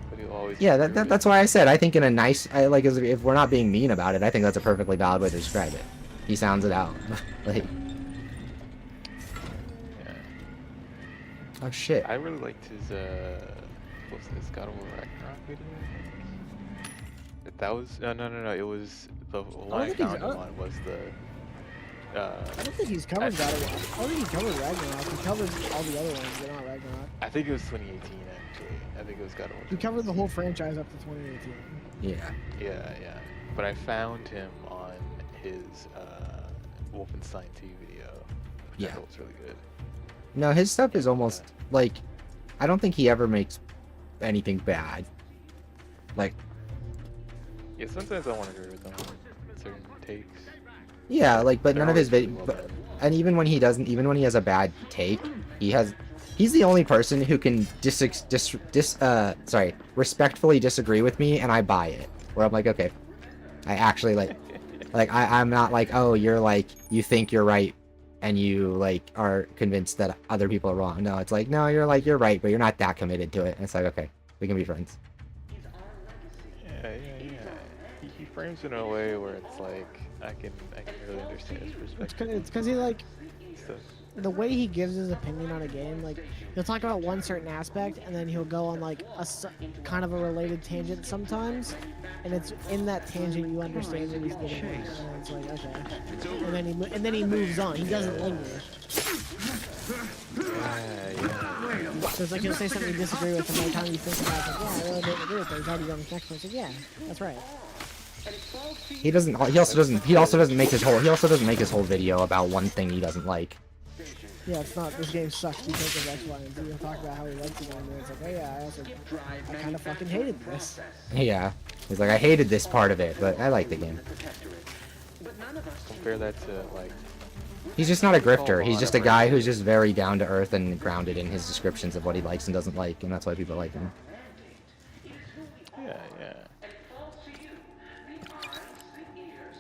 But he'll always... Yeah, that's why I said, I think in a nice... like, if we're not being mean about it, I think that's a perfectly valid way to describe it. He sounds it out. Like... Yeah. Oh, shit. I really liked his, what's this, God of War Ragnarok video, I think? That was... No. It was... The one I found him on was the... I don't think he's covered God of War. I don't think he covered Ragnarok. He covered all the other ones, but not Ragnarok. I think it was 2018, actually. I think it was God of War. He covered the whole franchise up to 2018. Yeah. Yeah. But I found him on his, Wolfenstein 2 video. Which I thought was really good. No, his stuff is almost, like... I don't think he ever makes anything bad. Like... Yeah, sometimes I want to agree with him on certain takes. Yeah, like, but none of his really videos... And even when he doesn't... Even when he has a bad take, he has... He's the only person who can respectfully disagree with me, and I buy it. Where I'm like, okay, I actually, like... I'm not like, oh, you're like, you think you're right, and you, like, are convinced that other people are wrong. No, it's like, no, you're like, you're right, but you're not that committed to it. And it's like, okay, we can be friends. Yeah. He frames it in a way where it's like, I can really understand his perspective. It's because he, like... The way he gives his opinion on a game, like, he'll talk about one certain aspect, and then he'll go on, like, kind of a related tangent sometimes, and it's in that tangent you understand what he's getting at, and it's like, okay. And then he moves on. He doesn't linger. So it's like he'll say something you disagree with, and by the time you think about it, like, yeah, I really don't agree with that. He's already on the next one. It's like, yeah, that's right. He also doesn't make his whole video about one thing he doesn't like. Yeah, it's not, this game sucks because of X, Y, and Z. He'll talk about how he likes the game, and it's like, oh yeah, I kind of fucking hated this. Yeah. He's like, I hated this part of it, but I like the game. Compare that to, like... He's just not a grifter. He's just a guy who's just very down to earth and grounded in his descriptions of what he likes and doesn't like, and that's why people like him. Yeah.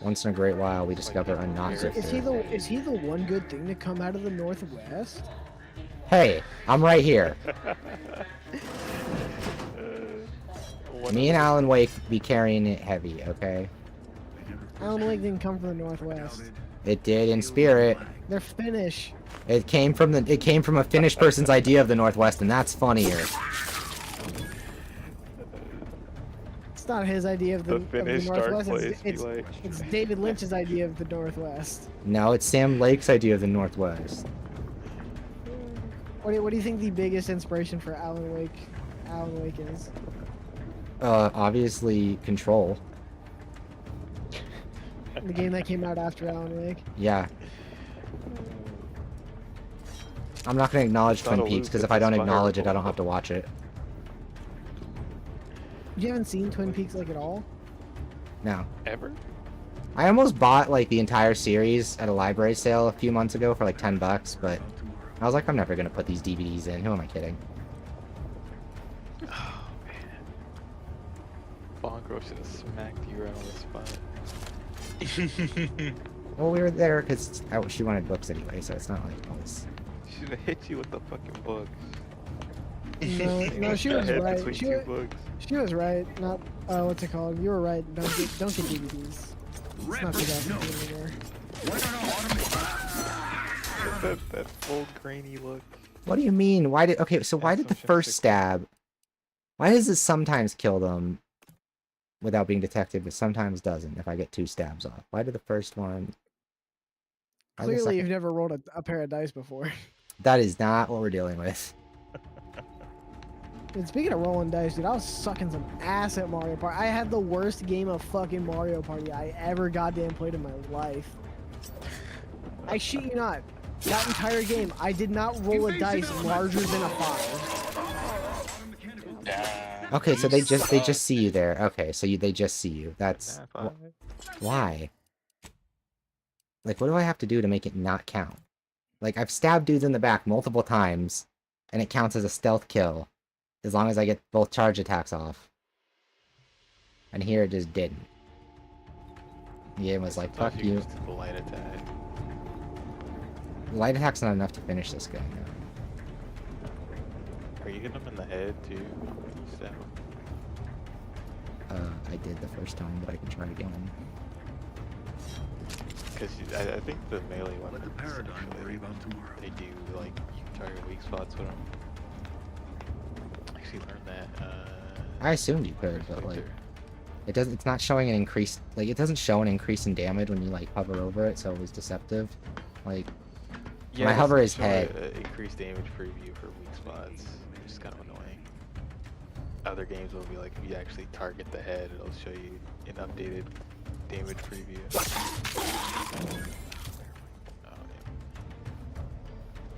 Once in a great while, we discover a not grifter. Is he the one good thing to come out of the Northwest? Hey, I'm right here. Me and Alan Wake be carrying it heavy, okay? Alan Wake didn't come from the Northwest. It did in spirit. They're Finnish. It came from a Finnish person's idea of the Northwest, and that's funnier. It's not his idea of the Northwest. Place, it's David Lynch's idea of the Northwest. No, it's Sam Lake's idea of the Northwest. What do you think the biggest inspiration for Alan Wake is? Obviously Control. The game that came out after Alan Wake? Yeah. I'm not going to acknowledge Twin Peaks, because if I don't acknowledge it, I don't have to watch it. You haven't seen Twin Peaks, like, at all? No. Ever? I almost bought, like, the entire series at a library sale a few months ago for, like, $10, but I was like, I'm never going to put these DVDs in. Who am I kidding? Oh, man. Bongro should have smacked you right on the spot. Well, we were there because she wanted books anyway, so it's not like I was... She should have hit you with the fucking books. No, she was right. She was right. Not what's it called? You were right. Don't get DVDs. It's not for that anymore. That full grainy look. What do you mean? Why did the first stab? Why does it sometimes kill them without being detected, but sometimes doesn't if I get 2 stabs off? Why did the first one? Clearly, you've never rolled a pair of dice before. That is not what we're dealing with. And speaking of rolling dice, dude, I was sucking some ass at Mario Party. I had the worst game of fucking Mario Party I ever goddamn played in my life. I shit you not. That entire game, I did not roll a dice larger than a 5. Okay, so they just see you there. Okay, so they just see you. That's why. Like, what do I have to do to make it not count? Like, I've stabbed dudes in the back multiple times, and it counts as a stealth kill. as long as I get both charge attacks off. And here it just didn't. The game was like, fuck you. The light attack. Light attack's not enough to finish this guy now. Are you hitting him in the head too? So. I did the first time, but I can try again. Because I think the melee weapons, the paradigm worry about tomorrow. They do, like, you can target weak spots with them. I actually learned that, I assumed you could, but like, it's not showing an increase, like, it doesn't show an increase in damage when you like hover over it, so it was deceptive. Like, yeah, when I hover his head. Increased damage preview for weak spots, which is kind of annoying. Other games will be like, if you actually target the head, it'll show you an updated damage preview.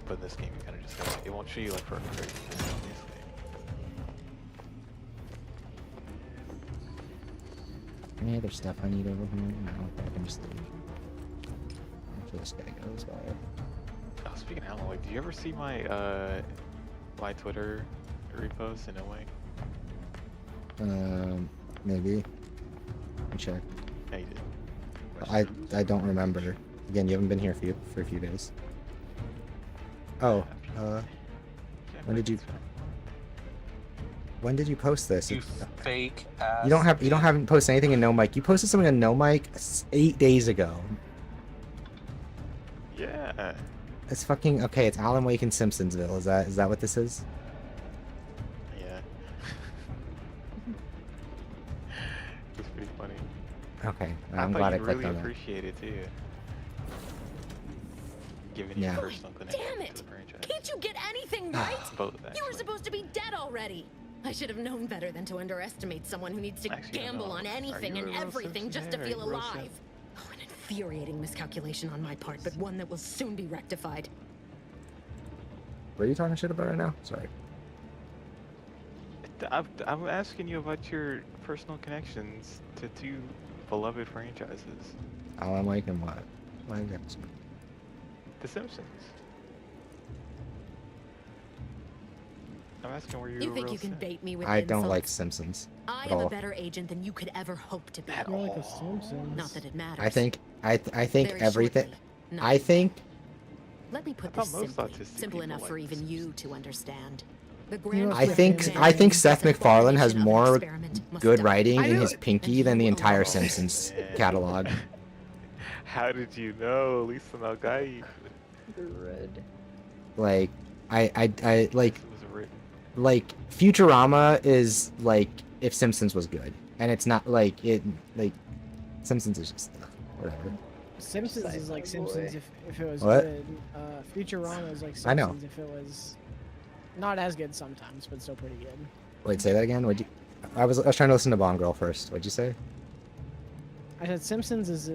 But in this game, you kind of just it won't show you like for a crazy thing, obviously. Any other stuff I need over here? No, I can just leave. After this guy goes by. Oh, speaking of Halloween, did you ever see my my Twitter repost in a way? Maybe. Let me check. Yeah, you did. I don't remember. Again, you haven't been here for a few days. Oh, when did you post this? You fake ass. You haven't posted anything in No Mic. You posted something in No Mic 8 days ago. Yeah. It's fucking okay. It's Alan Wake in Simpsonsville. Is that what this is? Yeah. It's pretty funny. Okay, I'm glad I clicked really on that. appreciate it too. Giving you personal connection Damn to it! the franchise. Can't you get anything right? Both, You were actually. supposed to be dead already. I should have known better than to underestimate someone who needs to gamble on anything and everything just to feel alive. Oh, an infuriating miscalculation on my part, but one that will soon be rectified. What are you talking shit about right now? Sorry. I'm asking you about your personal connections to two beloved franchises. Alan Wake and what? What episode? The Simpsons. I'm asking where You think you can bait me with I don't insults? like Simpsons I at am a all. better agent than you could ever hope to be. You're like a Simpsons. Not that it matters. I think Very everything. shortly, I think Let me put I this thought most simply, autistic simple people enough like for even you to understand. The I think Seth MacFarlane has more good writing in his Pinky than the entire Simpsons catalog. How did you know, Lisa Nalgai? Like, I like Futurama is like if Simpsons was good, and it's not like Simpsons is just whatever. Simpsons is like Simpsons if it was What? good. Futurama is like I know. Simpsons if it was not as good sometimes, but still pretty good. Wait, say that again. I was trying to listen to Bomb Girl first. What'd you say? I said Simpsons is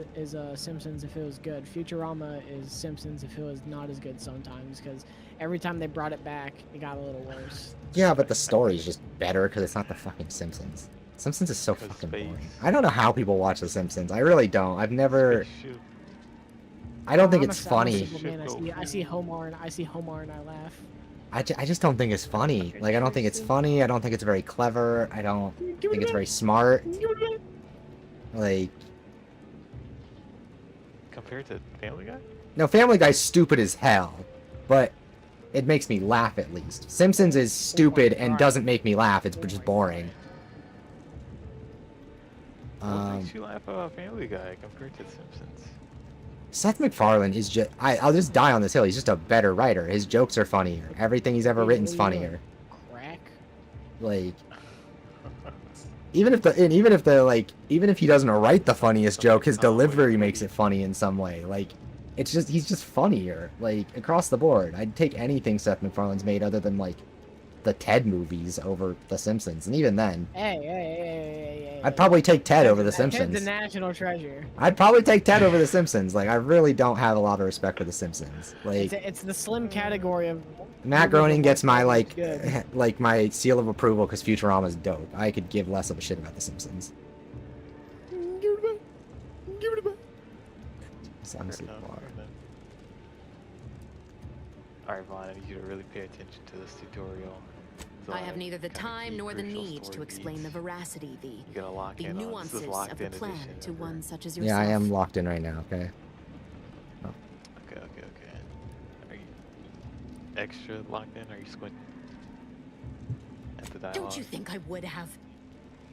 Simpsons if it was good. Futurama is Simpsons if it was not as good sometimes, because every time they brought it back, it got a little worse. Yeah, but the story's just better because it's not the fucking Simpsons. Simpsons is so fucking boring. I don't know how people watch The Simpsons. I really don't. I've never. I don't think I'm it's a funny. simple man. I see Homar and I laugh. I just don't think it's funny. Like, I don't think it's funny. I don't think it's very clever. I don't think it's very smart. Like, Compared to Family Guy? no, Family Guy's stupid as hell, but it makes me laugh at least. Simpsons is stupid and doesn't make me laugh. It's just boring. What makes you laugh about Family Guy compared to The Simpsons? Seth MacFarlane is just... I'll just die on this hill. He's just a better writer. His jokes are funnier. Everything he's ever written's funnier. Crack. Like... Even if he doesn't write the funniest joke, his delivery makes it funny in some way. Like, it's just... He's just funnier. Like, across the board. I'd take anything Seth MacFarlane's made other than, like, the Ted movies over The Simpsons. And even then... Hey. I'd probably take Ted over The Ted's Simpsons. a national treasure. I'd probably take Ted over The Simpsons. Like, I really don't have a lot of respect for The Simpsons. Like, It's the slim category of... Matt Groening gets my, like, Good. like, my seal of approval because Futurama's dope. I could give less of a shit about The Simpsons. It's honestly Alright, Vaughn, I need you to really pay attention to this tutorial. I have neither the time nor the need to explain the veracity, the nuances of the plan to one such as yourself. Yeah, I am locked in right now, okay? Oh. Okay. Are you extra locked in? Or are you squinting at the dialogue? Don't you think I would have?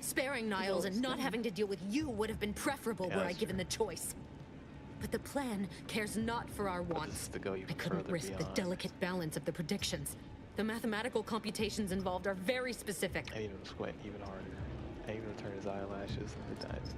Sparing Niles and not having to deal with you would have been preferable were I given the choice. But the plan cares not for our wants. I couldn't risk the delicate balance of the predictions. The mathematical computations involved are very specific. I even squint even harder. I even turn his eyelashes into diamonds.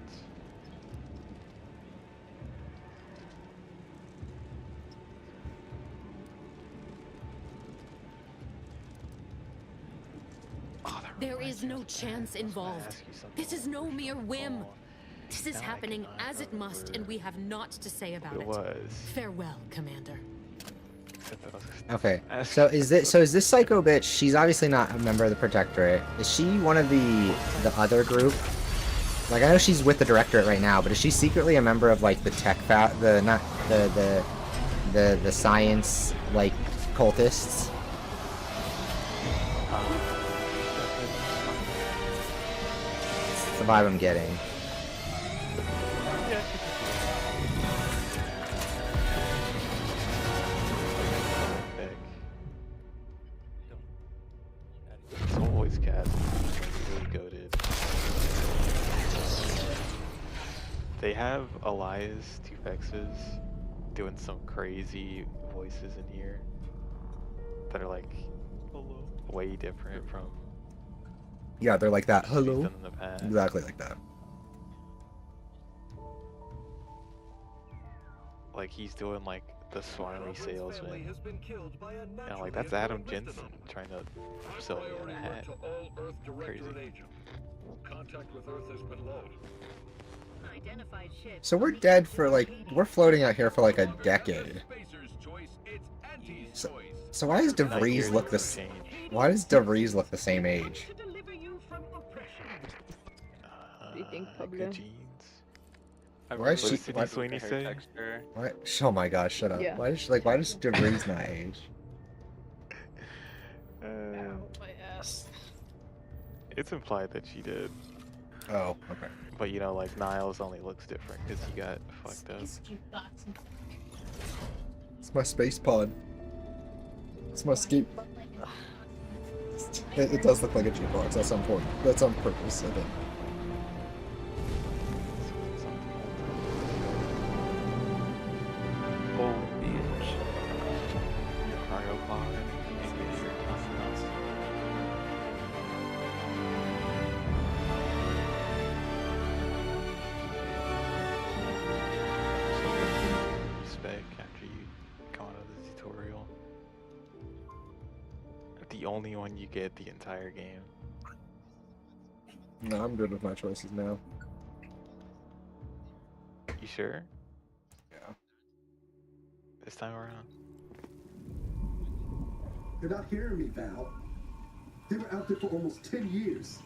There is no chance involved. This is no mere whim. This is happening as it must, and we have naught to say about it. Farewell, Commander. Okay, so is this psycho bitch? She's obviously not a member of the Protectorate. Is she one of the other group? Like, I know she's with the Directorate right now, but is she secretly a member of like the the science like cultists? That's the vibe I'm getting. It's always cat. Really goated. They have Elias 2X's doing some crazy voices in here that are like way different from. Yeah, they're like that. Hello. Done in the past. Exactly like that. Like he's doing like the swirly salesman. And like that's Adam Jensen trying to sell me on a hat. Crazy. Contact with Earth has been low. So we're dead for like, we're floating out here for like a decade. So why does DeVries look the same? Why does DeVries look the same age? What do you think, Pablo? Why is she? What did Sweeney say? Why? Oh my gosh! Shut up. Yeah. Why does DeVries not age? My ass. It's implied that she did. Oh, okay. But you know, like Niles only looks different because he got fucked up. It's my space pod. It's my skate. It does look like a jukebox. That's important. That's on purpose, I think. Oh, bitch. Mario Kart. Respect after you come out of the tutorial. The only one you get the entire game. No, I'm good with my choices now. You sure? Yeah. This time around? You're not hearing me, Val. They were out there for almost 10 years.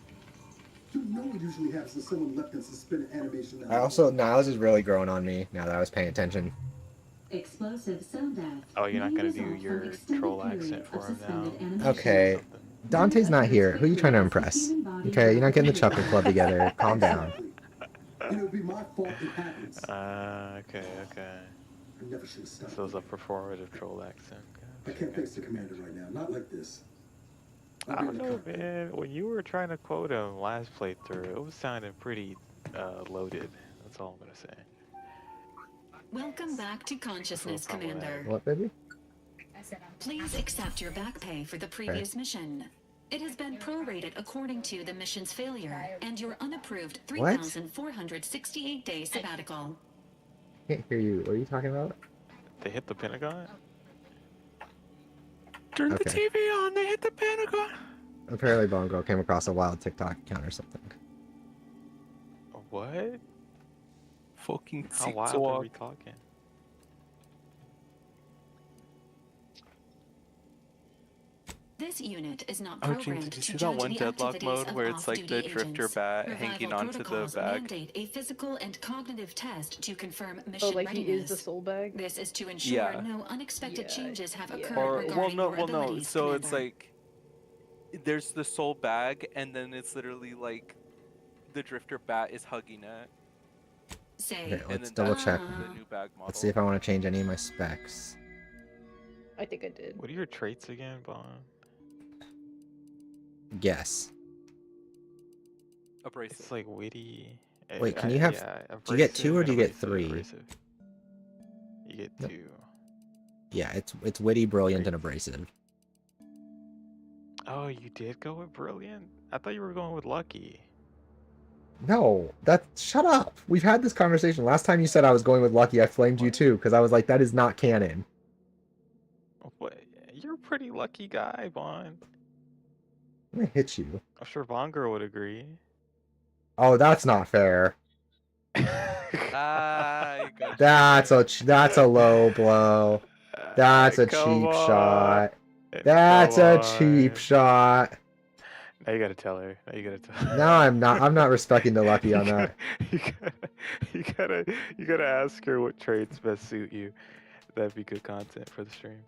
You know what usually happens when someone left in suspended animation. Niles is really growing on me now that I was paying attention. Explosive sound out. Oh, you're not gonna do your troll accent for him now? Okay. Dante's not here. Who are you trying to impress? Okay, you're not getting the Chuckle Club together. Calm down. And it'll be my fault it happens. Okay. I never should have stopped. So it's a performative troll accent. I can't face the commander right now. Not like this. I don't know, man. When you were trying to quote him last playthrough, it was sounding pretty loaded. That's all I'm gonna say. Welcome back to consciousness, Commander. What, baby? Please accept your back pay for the previous mission. It has been prorated according to the mission's failure and your unapproved 3,468-day sabbatical. Can't hear you. What are you talking about? They hit the Pentagon? Turn the TV on, they hit the Pentagon! Apparently Bongo came across a wild TikTok account or something. What? Fucking How wild are we talking? This unit is not Oh, programmed Gene, did you to see that judge one the deadlock activities mode of where it's like the off-duty drifter agents. bat Revival hanging onto the protocols bag? mandate a physical and cognitive test to confirm mission Oh, like he readiness. is the soul bag? This is to ensure no unexpected changes have occurred Or regarding your no. abilities, So it's Commander. like there's the soul bag, and then it's literally like the drifter bat is hugging it. Say, Okay, let's then double that's check. the new bag model. Let's see if I want to change any of my specs. I think I did. What are your traits again, Vaughn? Guess. Abrasive. It's like witty. Wait, can you have? Do you get 2 or do you get 3? You get Nope. 2. Yeah, it's witty, brilliant, and abrasive. Oh, you did go with brilliant? I thought you were going with lucky. No, shut up. We've had this conversation. Last time you said I was going with lucky, I flamed you too because I was like, that is not canon. What? You're a pretty lucky guy, Vaughn. I'm gonna hit you. I'm sure Von Girl would agree. Oh, that's not fair. Ah, That's a low blow. That's a Come cheap on. shot. That's a cheap on. shot. Now you gotta tell her. Now you gotta tell her. No, I'm not. I'm not respecting the lucky on that. You gotta ask her what traits best suit you. That'd be good content for the stream.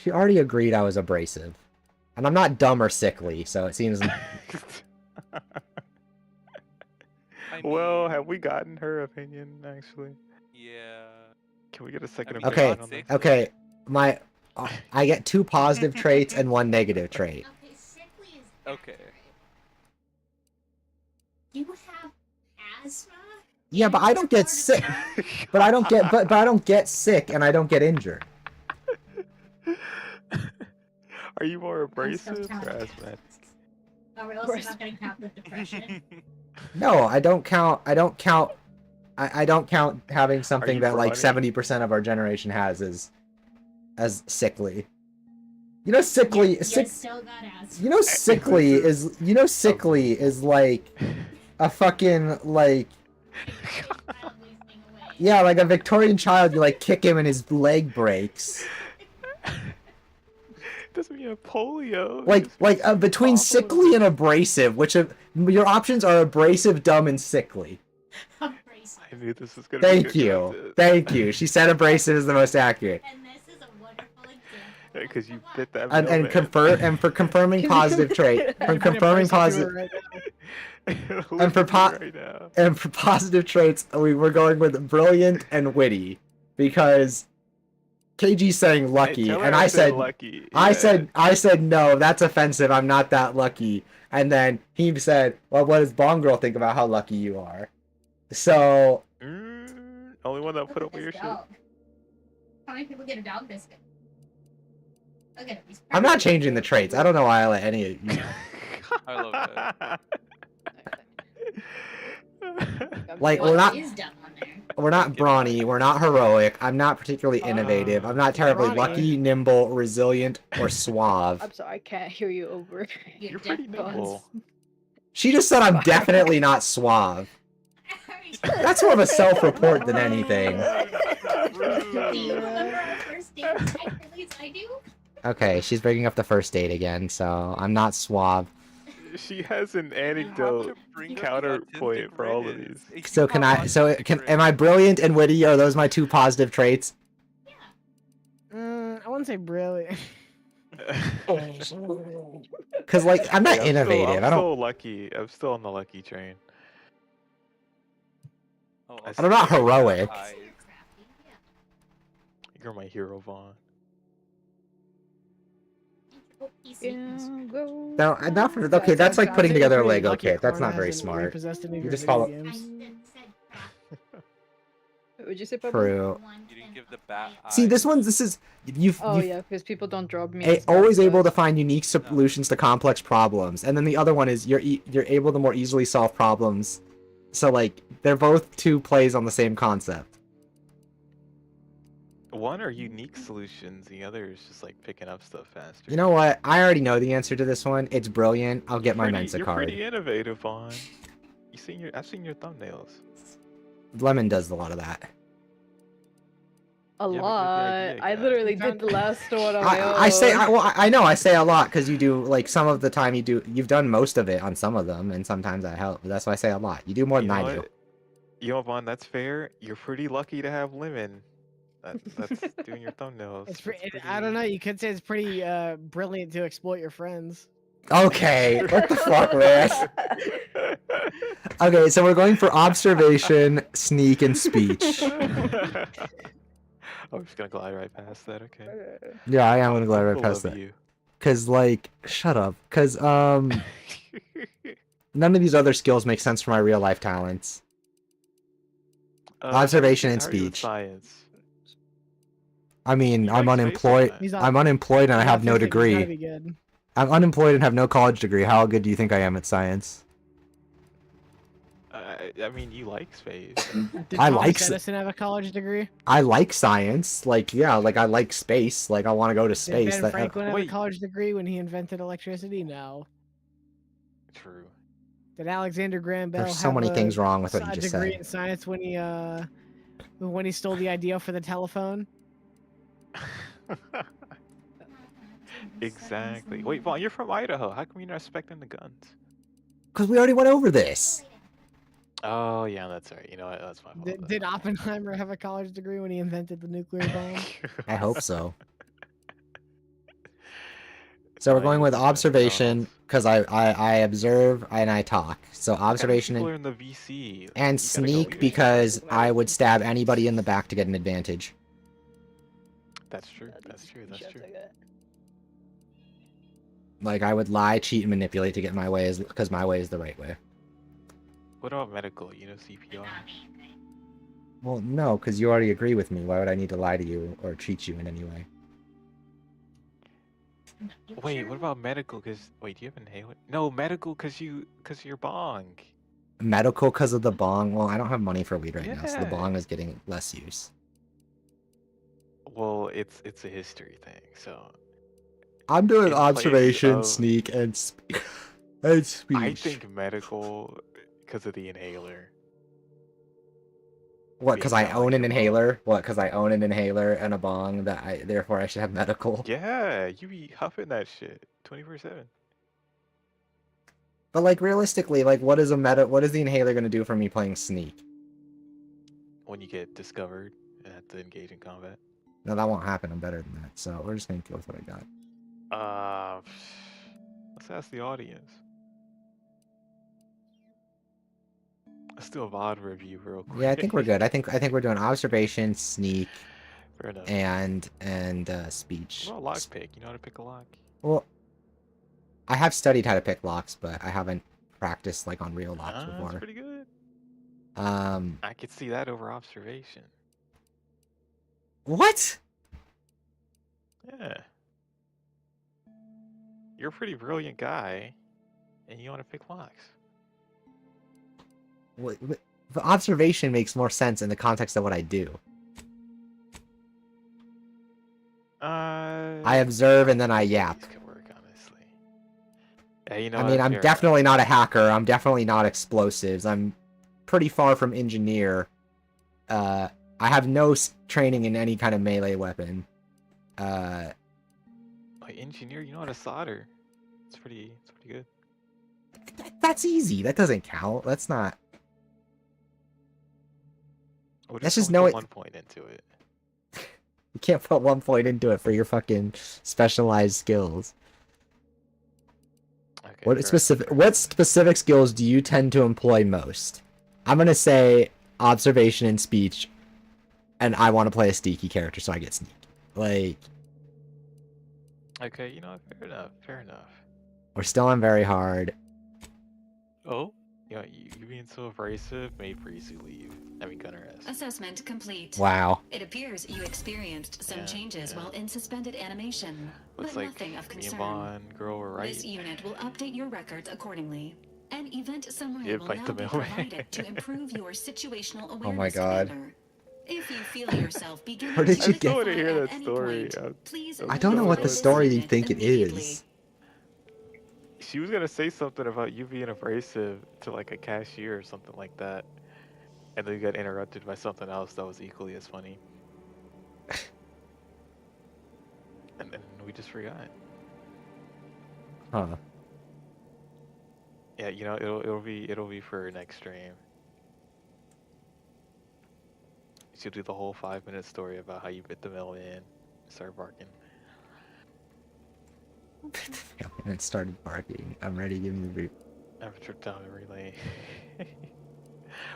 She already agreed I was abrasive. And I'm not dumb or sickly, so it seems... Well, have we gotten her opinion, actually? Yeah. Can we get a second Okay, opinion on this? okay. I get 2 positive traits and 1 negative trait. Okay. You have asthma? Yeah, but I don't get sick. But I don't get sick and I don't get injured. Are you more abrasive or asthmatic? Are we also not going to count the depression? No, I don't count I don't count having something that like 70% of our generation has as sickly. You know sickly Still got asthma. You know sickly is like a fucking like yeah, like a Victorian child, you like kick him and his leg breaks. Doesn't mean you have polio. Like between sickly and abrasive, which of your options are abrasive, dumb, and sickly. I knew this was gonna Thank be good you. content. Thank you. She said abrasive is the most accurate. Because you fit that. And for confirming positive trait, for confirming positive, and for positive traits, we were going with brilliant and witty, because KG's saying lucky, tell her and I I said said lucky. I said no, that's offensive. I'm not that lucky. And then he said, well, what does Bomb Girl think about how lucky you are? So only one that put up with your shit. How many people get a dog biscuit? Look at him. He's I'm not changing the traits. I don't know why I let any of you. I love that. Like What we're not is done on there? we're not brawny, we're not heroic, I'm not particularly innovative, I'm not terribly Brawny. lucky, nimble, resilient, or suave. I'm sorry, I can't hear you over. You're pretty nimble. She just said I'm definitely not suave. That's more of a self-report than anything. Do you remember our first date? At least I do. Okay, she's bringing up the first date again, so I'm not suave. She has an anecdote counterpoint for all of these. So am I brilliant and witty? Are those my 2 positive traits? I wouldn't say brilliant. Because like I'm not Hey, innovative. I'm I don't. still lucky. I'm still on the lucky train. I'm not heroic. You're my hero, Vaughn. No, not for okay. That's like putting together a Lego kit. That's not very smart. You just follow. Would you say Pablo? True. You didn't give the bat. See, this is you've. Oh you've yeah, because people don't draw me. always able to find unique solutions to complex problems, and then the other one is you're able to more easily solve problems. So like they're both 2 plays on the same concept. One are unique solutions. The other is just like picking up stuff faster. You know what? I already know the answer to this one. It's brilliant. I'll get my Mensa You're card. pretty innovative, Vaughn. I've seen your thumbnails. Lemon does a lot of that. A lot. I literally did the last one on my own. I know I say a lot because you do like some of the time you've done most of it on some of them, and sometimes I help. That's why I say a lot. You do more than I do. You know, Vaughn, that's fair. You're pretty lucky to have Lemon. That's doing your thumbnails. It's That's pretty, I don't know. You could say it's pretty brilliant to exploit your friends. Okay, what the fuck, man? Okay, so we're going for observation, sneak, and speech. I'm just gonna glide right past that. Okay. Yeah, I am gonna glide right Typical past of that. you. Cause like, shut up. Cause none of these other skills make sense for my real life talents. Observation and How are you with speech. science? I mean, I'm like space or unemployed. not? He's I'm unemployed and I he's have no autistic, he's gotta degree. be good. I'm unemployed and have no college degree. How good do you think I am at science? I mean, you like space. Did I Thomas like Edison have a college degree? I like science. Like, yeah, like I like space. Like I want to go to Did space. Ben Franklin have a college degree when he invented electricity? No. True. Did Alexander Graham Bell There's so have many a, things wrong with what you a just degree said. in science when he stole the idea for the telephone? Exactly. Wait, Vaughn, you're from Idaho. How come you're not respecting the guns? Because we already went over this. Oh yeah, that's right. You know what? That's my fault. Did Oppenheimer have a college degree when he invented the nuclear bomb? I hope so. So we're going with observation because I observe and I talk. So observation People are and, in the VC. and sneak because I would stab anybody in the back to get an advantage. That's true. That's true. That's true. Like I would lie, cheat, and manipulate to get my way because my way is the right way. What about medical? You know CPR. Well, no, because you already agree with me. Why would I need to lie to you or cheat you in any way? Wait, what about medical? Cause wait, do you have inhaler? No, medical, cause you're bong. Medical because of the bong. Well, I don't have money for weed right now, so the Yeah. bong is getting less use. Well, it's a history thing, so. I'm doing in place observation, of- sneak, and and speech. I think medical, because of the inhaler. What? Because I being own an inhaler? What? Because I own an inhaler and a bong that therefore I should have medical? Yeah, you be huffing that shit 24/7. But like realistically, like what is what is the inhaler gonna do for me playing sneak? When you get discovered and have to engage in combat. No, that won't happen. I'm better than that. So we're just gonna go with what I got. Let's ask the audience. Let's do a VOD review real quick. Yeah, I think we're good. I think we're doing observation, sneak, Fair enough. and speech. What about lockpick? You know how to pick a lock? Well, I have studied how to pick locks, but I haven't practiced like on real locks before. That's pretty good. Um, I could see that over observation. what? Yeah. You're a pretty brilliant guy, and you want to pick locks. The observation makes more sense in the context of what I do. I observe and then I yap. Could work, honestly. Yeah, you know. I mean, I'm definitely not a hacker. I'm definitely not explosives. I'm pretty far from engineer. I have no training in any kind of melee weapon. Like engineer, you know how to solder. It's pretty good. That's easy. That doesn't count. That's not. We'll That's just just only know put it. 1 point into it. You can't put 1 point into it for your fucking specialized skills. Okay, What specific skills do you tend to employ most? I'm gonna say observation and speech, and I want to play a sneaky character, so I get sneak. Like, Okay, you know, fair enough. Fair enough. we're still on very hard. Oh, you know, you being so abrasive made Breezy leave. I mean, Gunner S. Assessment complete. Wow. It appears you experienced some changes while in suspended animation, Looks but like nothing of me and concern. Vaughn girl were right. This unit will update your records accordingly. An event summary Yeah, will like now the be mailman. provided to improve your situational awareness. Oh my god. Commander. If you feel yourself beginning Where did to you get- I want to decline hear at that any story. point, please I don't know what the notify story this you unit think it immediately. is. She was gonna say something about you being abrasive to like a cashier or something like that, and then you got interrupted by something else that was equally as funny. And then we just forgot. Huh. Yeah, you know, it'll be for next stream. She'll do the whole 5-minute story about how you bit the mailman, start barking. And it started barking. I'm ready. Give me the brief. I have a trip down memory lane.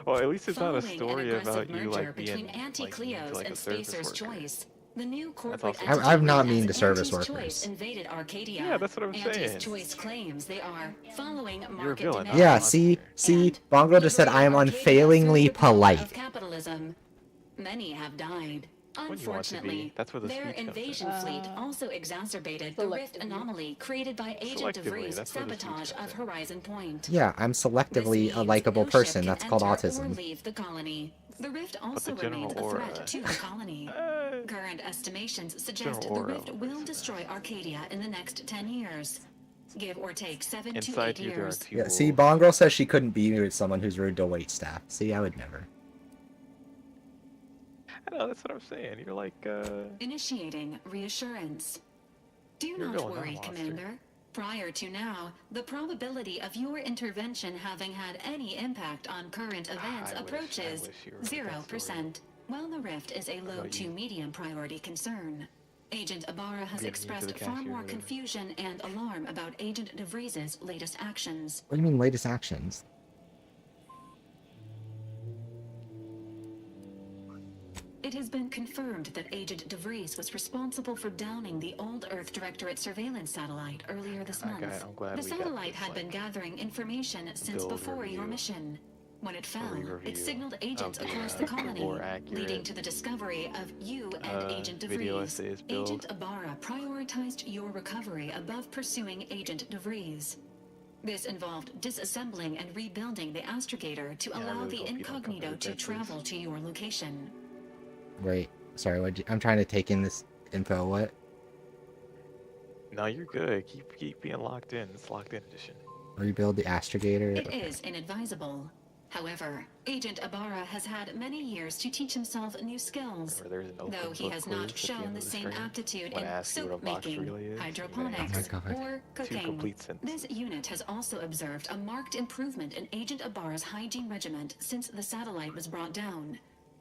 Well, at least it's not a story about you like being like mean to like a service worker. Choice. The new That's corporate also I'm not entity mean to service Auntie's workers. Choice invaded Arcadia. Yeah, that's what I'm Auntie's saying. Choice claims they are following You're a market villain. demand. Yeah, see, Bongo just said I am unfailingly polite. Of capitalism. Many have died. When you want to be. Unfortunately, That's where the their speech comes in. invasion fleet also exacerbated the rift anomaly created by Agent DeVries' that's where the speech sabotage of Horizon Point. Yeah, I'm selectively a likable person. That's called Or autism. leave the colony. The rift also remains a threat to the colony. Current estimations suggest the rift will destroy Arcadia in the next 10 years. Give or take 7 to 8 years. Yeah, see, Bongo says she couldn't be with someone who's rude to wait staff. See, I would never. I know, that's what I'm saying. You're like, Initiating reassurance. Do You're a not villain, not a worry, monster. Commander. Prior to now, the probability of your intervention having had any impact on current events approaches 0%. While the rift is a low to medium priority concern, Agent Ibarra has expressed far more confusion and alarm about Agent DeVries' latest actions. What do you mean, latest actions? It has been confirmed that Agent DeVries was responsible for downing the old Earth Directorate surveillance satellite earlier this month. I'm glad The we got satellite this, had been gathering information since build before your review. mission. When it fell, review it signaled of agents the, across the colony, more accurate, leading to the discovery of you and Agent video DeVries. essays build. Agent Ibarra prioritized your recovery above pursuing Agent DeVries. This involved disassembling and rebuilding the astrogator to Yeah, I allow really the hope you don't come incognito with to that, please. travel to your location. Wait, sorry, I'm trying to take in this info. What? No, you're good. Keep being locked in. It's locked in edition. Rebuild the astrogator? It is inadvisable. However, Agent Ibarra has had many years to teach himself new skills, though he has not shown the same aptitude in soap making, hydroponics, or cooking. This unit has also observed a marked improvement in Agent Ibarra's hygiene regiment since the satellite was brought down.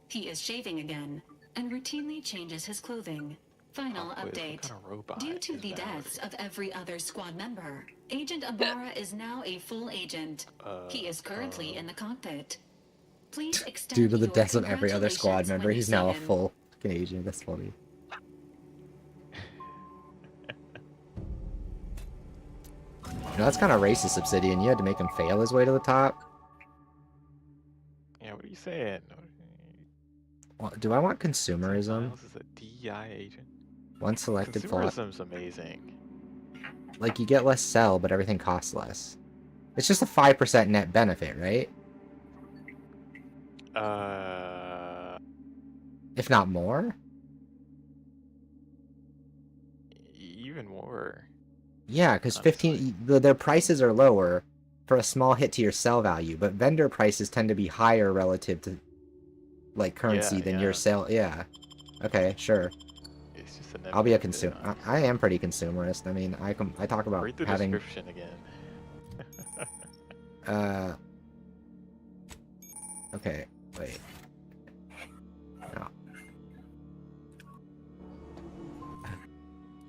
He is shaving again, and routinely changes his clothing. Final update. Due to the deaths of every other squad member, Agent Ibarra is now a full agent. He is currently in the cockpit. Please extend Due to the your deaths of every other squad congratulations member, when you he's see now a him. full fucking agent. That's funny. You know, that's kind of racist, Obsidian. You had to make him fail his way to the top. Yeah, what are you saying? Well, do I want consumerism? Miles is a DEI agent. One selected flaw. Consumerism's amazing. Like, you get less sell, but everything costs less. It's just a 5% net benefit, right? If not more? Even more. Yeah, because 15... Their prices are lower for a small hit to your sell value, but vendor prices tend to be higher relative to, like, currency than your sell... Yeah. Okay, sure. It's just I'll be a consumer. I am pretty consumerist. I mean, I talk about Read the having... description again. Okay, wait.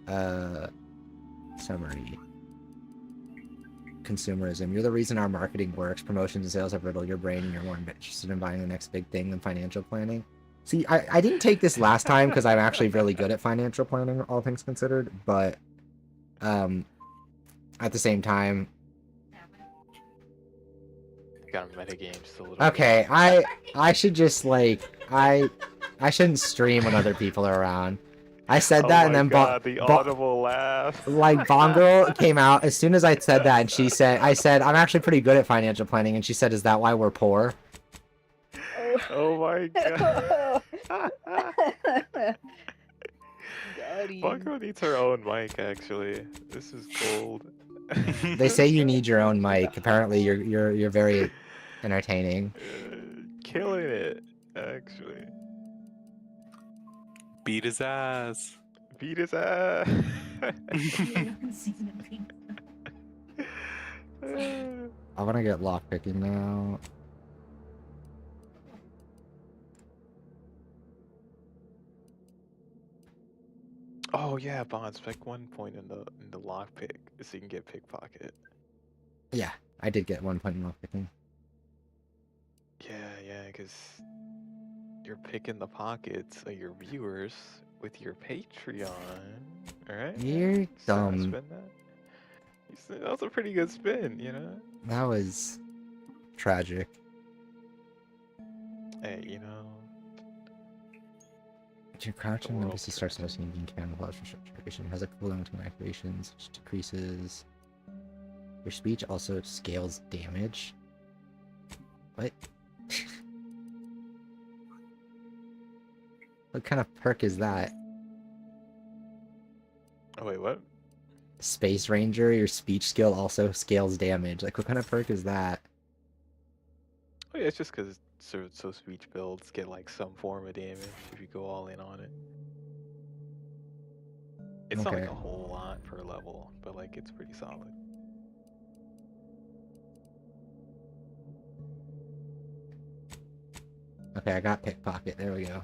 No. Summary. Consumerism. You're the reason our marketing works. Promotions and sales have riddled your brain and you're more interested in buying the next big thing than financial planning. See, I didn't take this last time because I'm actually really good at financial planning, all things considered, but at the same time... Got a metagame just a little Okay, I should just, like, I shouldn't stream when other people are around. I said that, and then the audible laugh. Like, Bongo came out as soon as I said that, and she said, I said, I'm actually pretty good at financial planning, and she said, is that why we're poor? Oh my god. Bongo needs her own mic, actually. This is gold. They say you need your own mic. Apparently, you're very entertaining. Killing it, actually. Beat his ass. Beat his ass. I want to get lockpicking now. Oh yeah, Bond, spec 1 point in the lockpick so you can get pickpocket. Yeah, I did get 1 point in lockpicking. Yeah, because you're picking the pockets of your viewers with your Patreon. Alright? You're dumb. Spin that. That was a pretty good spin, you know? That was tragic. Hey, you know. If you crouch on NPC starts noticing being camouflaged for short duration, has a cooldown between activations, which decreases. Your speech also scales damage. What? What kind of perk is that? Oh wait, what? Space Ranger, your speech skill also scales damage. Like, what kind of perk is that? Oh yeah, it's just because so speech builds get like some form of damage if you go all in on it. It's not like a whole lot per level, but like it's pretty solid. Okay, I got pickpocket. There we go.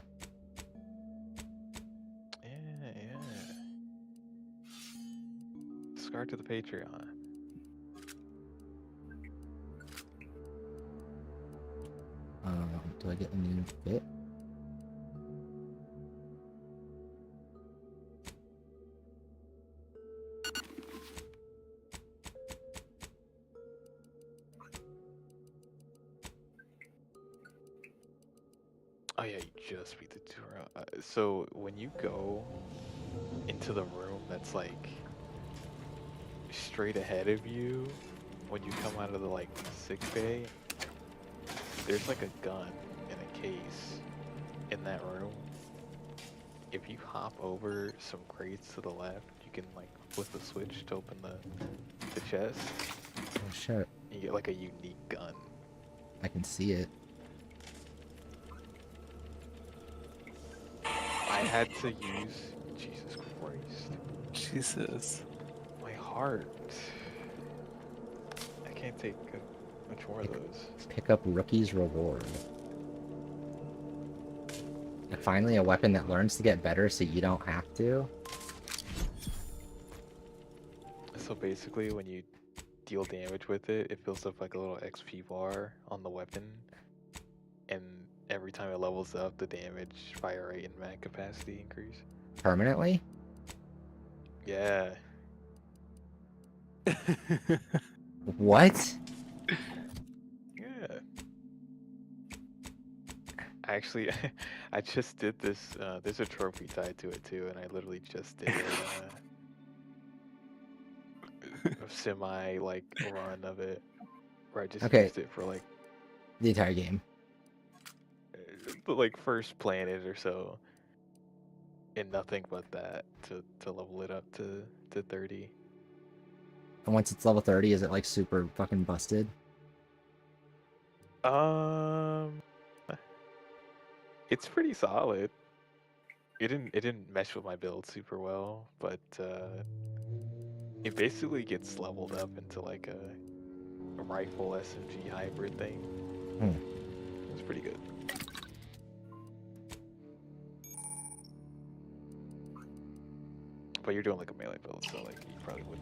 Yeah. Subscribe to the Patreon. Do I get a new fit? Oh yeah, you just beat the tutorial. So when you go into the room that's like straight ahead of you, when you come out of the like sick bay, there's like a gun in a case in that room. If you hop over some crates to the left, you can like flip the switch to open the chest. Oh shit. You get like a unique gun. I can see it. I had to use Jesus Christ. Jesus. My heart. I can't take much more of those. Pick up Rookie's Reward. And finally, a weapon that learns to get better so you don't have to. So basically, when you deal damage with it, it builds up like a little XP bar on the weapon. And every time it levels up, the damage, fire rate, and mag capacity increase. Permanently? Yeah. What? Yeah. Actually, I just did this. There's a trophy tied to it too, and I literally just did a semi like run of it, where I just used it for like the entire game. The like first planet or so, and nothing but that to level it up to 30. And once it's level 30, is it like super fucking busted? It's pretty solid. It didn't mesh with my build super well, but it basically gets leveled up into like a rifle SMG hybrid thing. It's pretty good. But you're doing like a melee build, so like you probably would.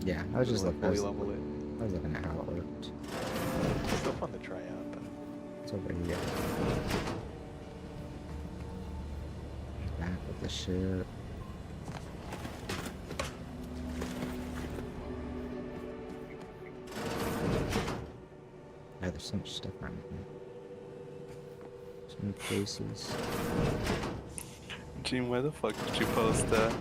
Yeah, I was just looking. I was looking at how it worked. It's still fun to try out, though. It's over here. Back with the ship. Yeah, there's so much stuff around here. Some new places. Gene, where the fuck did you post that?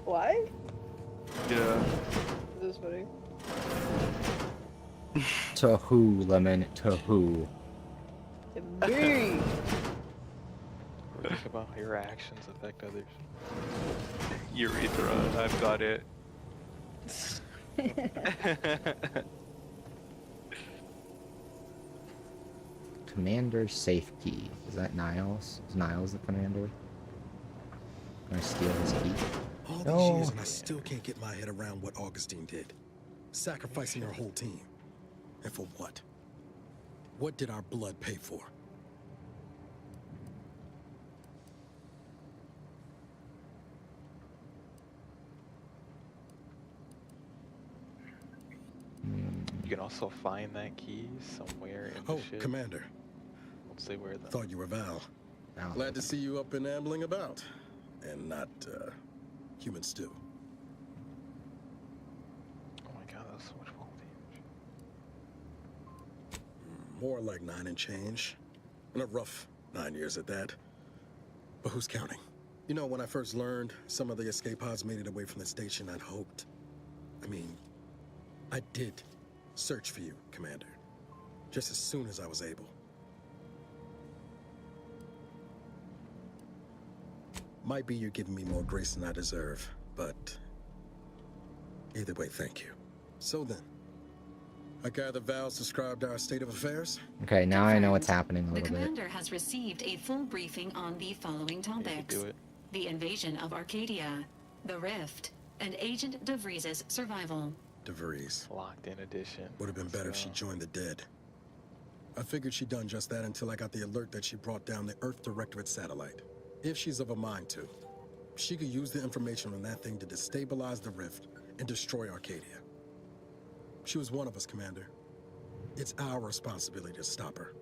Why? Yeah. This is funny. To who, Lemon? To who? To me! Think about how your actions affect others. Urethra, I've got it. Commander Safety. Is that Niles? Is Niles the commander? Can I steal his key? All these years and I still can't get my head around what Augustine did. Sacrificing our whole team. And for what? What did our blood pay for? You can also find that key somewhere in the ship. Commander. Won't say where though. Thought you were Val. Glad to see you up and ambling about. And not, human stew. Oh my god, that's so much fall damage. More like 9 and change. And a rough 9 years at that. But who's counting? You know, when I first learned some of the escape pods made it away from the station, I'd hoped. I did search for you, Commander. Just as soon as I was able. Might be you're giving me more grace than I deserve, but either way, thank you. So then, I gather Val's described our state of affairs? Okay, now I know what's happening a little bit. The commander has received a full briefing on the following topics: the invasion of Arcadia, the Rift, and Agent DeVries's survival. DeVries. Locked in edition. Would have been better if she joined the dead. I figured she'd done just that until I got the alert that she brought down the Earth Directorate satellite. If she's of a mind to, she could use the information on that thing to destabilize the Rift and destroy Arcadia. She was one of us, Commander. It's our responsibility to stop her.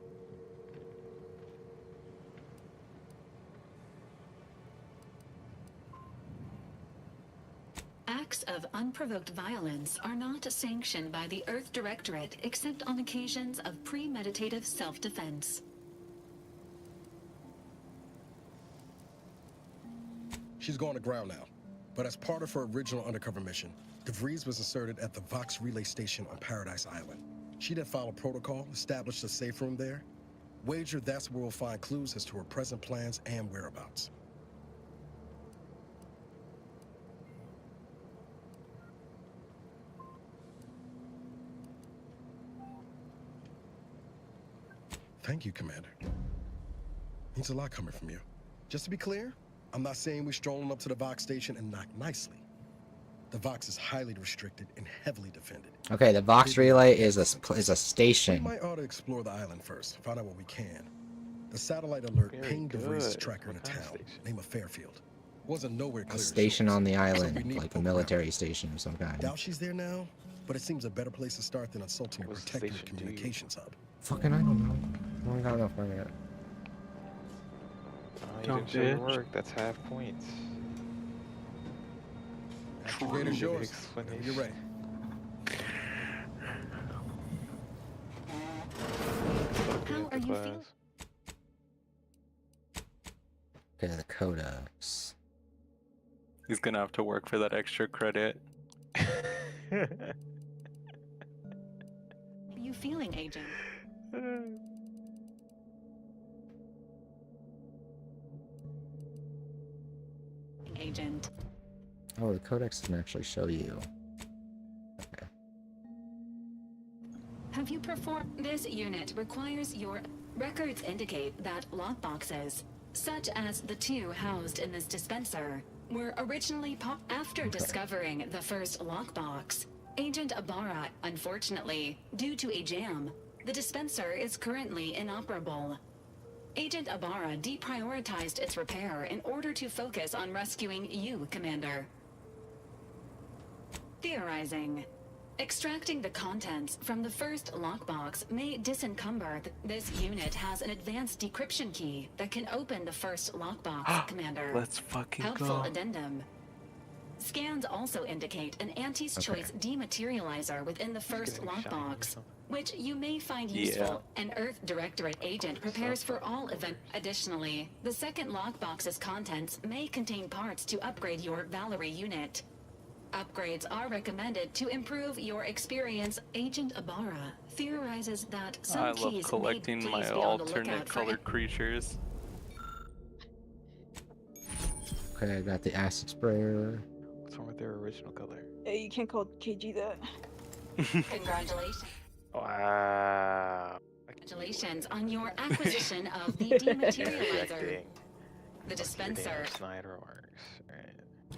Acts of unprovoked violence are not sanctioned by the Earth Directorate except on occasions of premeditative self-defense. She's going to ground now, but as part of her original undercover mission, DeVries was inserted at the Vox Relay Station on Paradise Island. She then followed protocol, established a safe room there. Wager that's where we'll find clues as to her present plans and whereabouts. Thank you, Commander. Means a lot coming from you. Just to be clear, I'm not saying we're strolling up to the Vox station and knock nicely. The Vox is highly restricted and heavily defended. Okay, the Vox Relay is a station. We might ought to explore the island first, find out what we can. The satellite alert pinged DeVries' tracker in a town named Fairfield. Wasn't nowhere clear. A station on the island, like a military station of some kind. Doubt she's there now, but it seems a better place to start than assaulting a protected communications hub. Fucking, I don't know. I don't got enough for it. You didn't show your work, that's half points. Gator's yours. You're ready. How are you feeling? Okay, the Codex. He's gonna have to work for that extra credit. How are you feeling, Agent? Agent. Oh, the Codex doesn't actually show you. Okay. Have you performed? This unit requires your records indicate that lockboxes, such as the two housed in this dispenser, were originally after discovering the first lockbox. Agent Ibarra, unfortunately, due to a jam, the dispenser is currently inoperable. Agent Ibarra deprioritized its repair in order to focus on rescuing you, Commander. Theorizing. Extracting the contents from the first lockbox may disencumber. This unit has an advanced decryption key that can open the first lockbox, Commander. Let's fucking Helpful go. addendum. Scans also indicate an Anti's Choice dematerializer within the first lockbox, which you may find useful. An Earth Directorate agent prepares for all events. Additionally, the second lockbox's contents may contain parts to upgrade your Valerie unit. Upgrades are recommended to improve your experience. Agent Ibarra theorizes that some I love keys collecting my alternate colored creatures. Okay, I got the acid sprayer. What's wrong with their original color? Hey, you can't call KG that. Congratulations. Wow. Congratulations on your acquisition of the dematerializer. The dispenser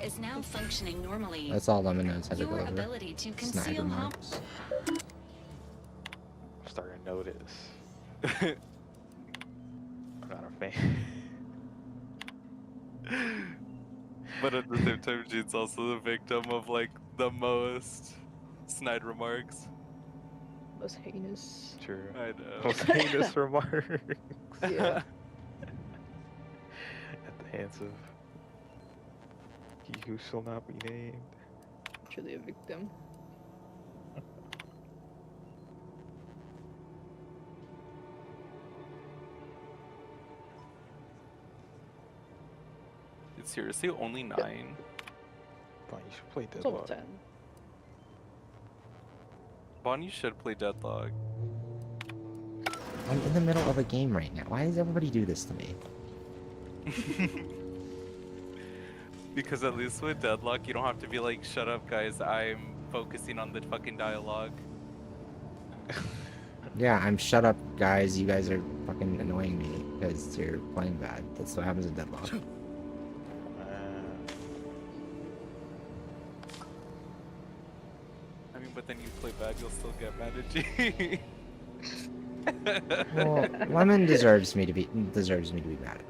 is now functioning normally. That's all Lemon knows how to go Your over. ability to Sniper conceal marks. I'm starting to notice. I'm not a fan. But at the same time, she's also the victim of like the most snide remarks. Most heinous. True. I know. Most heinous remarks. Yeah. At the hands of he who shall not be named. Truly a victim. It's seriously only 9. Fine, you should play It's over Deadlock. 10. Bon, you should play Deadlock. I'm in the middle of a game right now. Why does everybody do this to me? Because at least with Deadlock, you don't have to be like, shut up, guys, I'm focusing on the fucking dialogue. Yeah, I'm shut up, guys. You guys are fucking annoying me because you're playing bad. That's what happens in Deadlock. I mean, but then you play bad, you'll still get mad at G. Well, Lemon deserves me to be mad at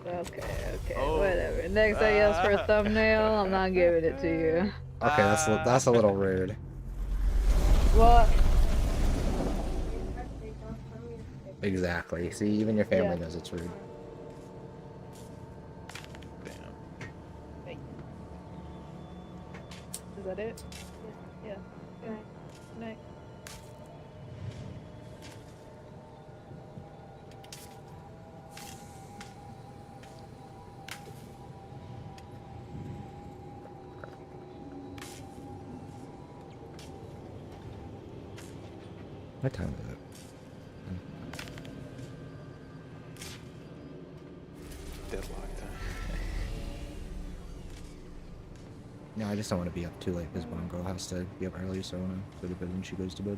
that. Okay, whatever. Next I ask for a thumbnail, I'm not giving it to you. Okay, that's a little rude. What? Exactly. See, even your family knows it's rude. Is that it? Yeah. Good night. Good night. What time is it? Deadlock time. No, I just don't want to be up too late because one girl has to be up early, so I want to go to bed when she goes to bed.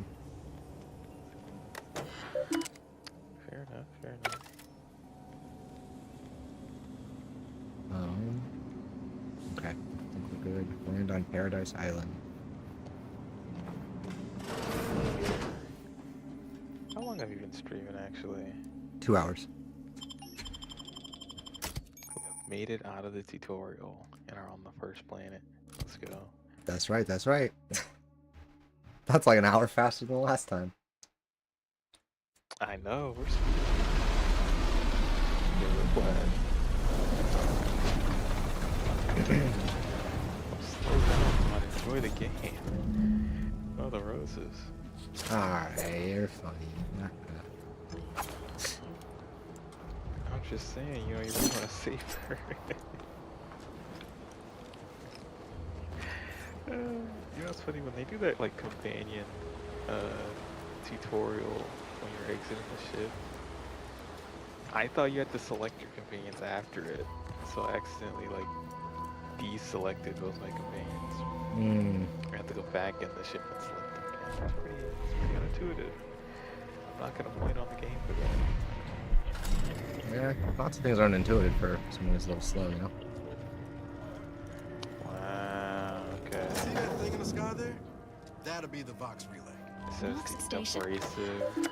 Fair enough, fair enough. Okay. I think we're good. Land on Paradise Island. How long have you been streaming, actually? 2 hours. Made it out of the tutorial and are on the first planet. Let's go. That's right, that's right. That's like an hour faster than the last time. I know, we're speeding. Slow down, come on, enjoy the game. Oh, the roses. Alright, you're funny. I'm just saying, you know, you really want to save her. You know what's funny, when they do that, like, companion tutorial when you're exiting the ship, I thought you had to select your companions after it, so I accidentally, like, deselected both my companions. I had to go back in the ship and select them again. It's pretty unintuitive. I'm not gonna point on the game for that. Yeah, lots of things aren't intuitive for someone who's a little slow, you know? Wow, okay. See that thing in the sky there? That'll be the Vox relay. It says the abrasive,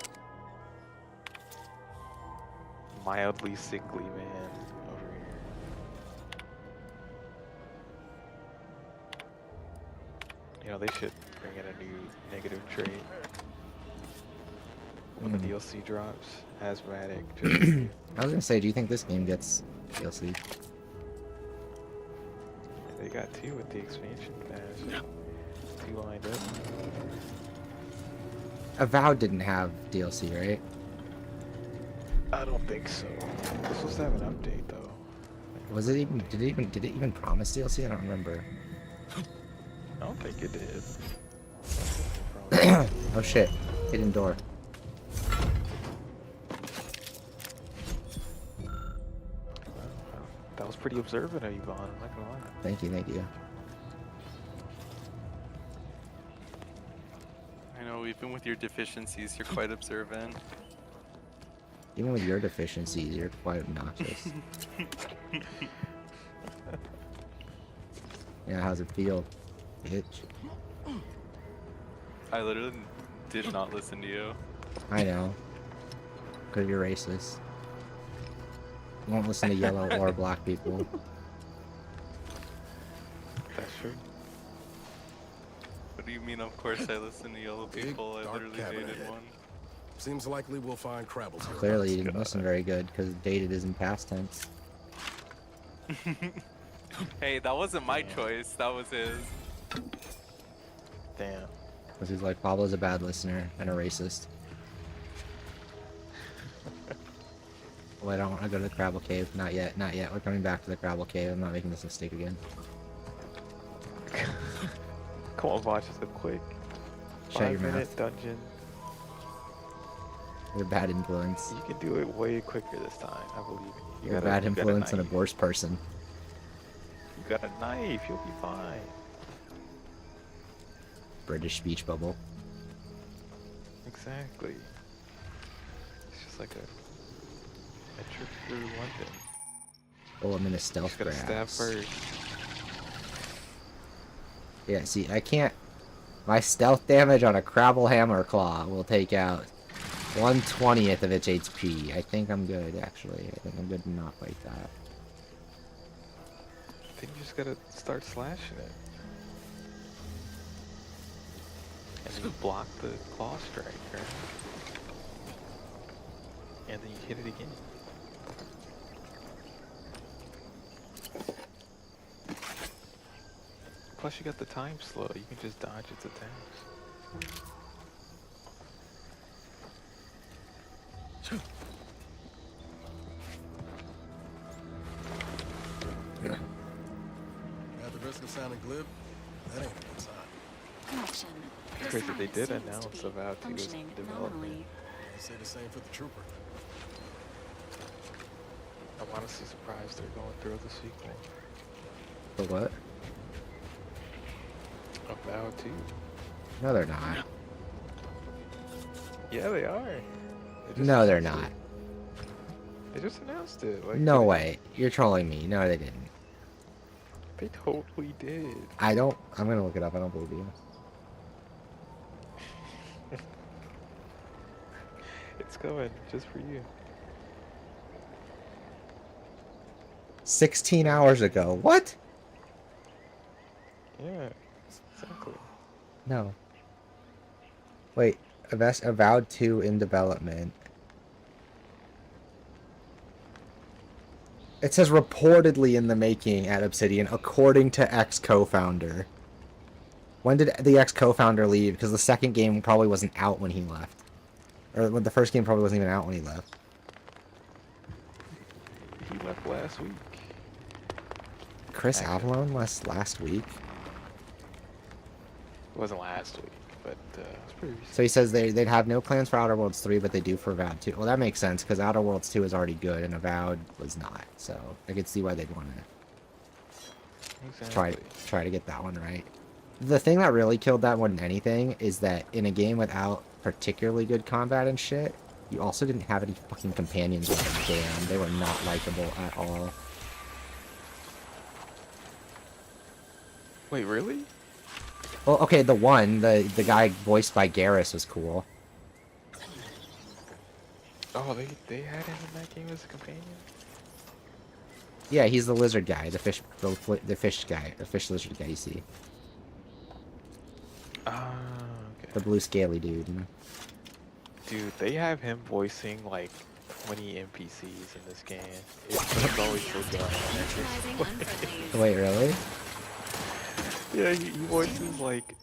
mildly sickly man over here. You know, they should bring in a new negative trait. When the DLC drops, asthmatic. I was gonna say, do you think this game gets DLC? They got 2 with the expansion pass. 2 lined up. Avowed didn't have DLC, right? I don't think so. This was to have an update though. Was it even? Did it even promise DLC? I don't remember. I don't think it did. Oh shit! Hidden door. That was pretty observant of you, Vaughn. I'm not gonna lie. Thank you, thank you. I know, even with your deficiencies, you're quite observant. Even with your deficiencies, you're quite obnoxious. Yeah, how's it feel, bitch? I literally did not listen to you. I know. Because you're racist. You won't listen to yellow or black people. That's true. do you mean, of course I listen to yellow people? I literally dated one. Seems likely we'll find Crabbles here. Clearly, you didn't listen very good because dated is in past tense. Hey, that wasn't my choice. That was his. Damn. Because he's like, Pablo's a bad listener and a racist. Well, I don't want to go to the Crabble Cave. Not yet, not yet. We're coming back to the Crabble Cave. I'm not making this mistake again. Come on, Vosh, just a quick Shut your 5-minute mouth. dungeon. You're a bad influence. You can do it way quicker this time. I believe in you. You're a bad influence and a worse person. You got a knife. You'll be fine. British speech bubble. Exactly. It's just like a trip through London. Oh, I'm in a stealth Just gotta stab grabs. first. Yeah, see, I can't... My stealth damage on a Crabble Hammer Claw will take out 1/20th of its HP. I think I'm good, actually. I think I'm good to not fight that. Then you just gotta start slashing it. And then you block the claw strike, right? And then you hit it again. Plus you got the time slow, you can just dodge its attacks. At the risk of sounding glib, that ain't a good sign. Connection. Crazy, they did announce about to development. They say the same for the trooper. I'm honestly surprised they're going through the sequel. For what? About to. No, they're not. Yeah, they are. No, they're not. They just announced it. Like, No way. You're trolling me. No, they didn't. They totally did. I don't... I'm gonna look it up. I don't believe you. It's coming, just for you. 16 hours ago. What? Yeah, exactly. No. Wait. Avowed 2 in development. It says reportedly in the making at Obsidian, according to ex-co-founder. When did the ex-co-founder leave? Because the second game probably wasn't out when he left. Or when the first game probably wasn't even out when he left. He left last week. Chris Avalon last week? It wasn't last week, but it was pretty recent. So he says they'd have no plans for Outer Worlds 3, but they do for Avowed 2. Well, that makes sense, because Outer Worlds 2 is already good, and Avowed was not. So I could see why they'd want to try to get that one right. The thing that really killed that more than anything is that in a game without particularly good combat and shit, you also didn't have any fucking companions with them. Damn, they were not likable at all. Wait, really? Well, okay, the guy voiced by Garrus was cool. Oh, they had him in that game as a companion? Yeah, he's the lizard guy, the fish lizard guy you see. Ah, okay. The blue scaly dude, you know? Dude, they have him voicing like 20 NPCs in this game. It's always so dumb. Wait, really? Yeah, he voices like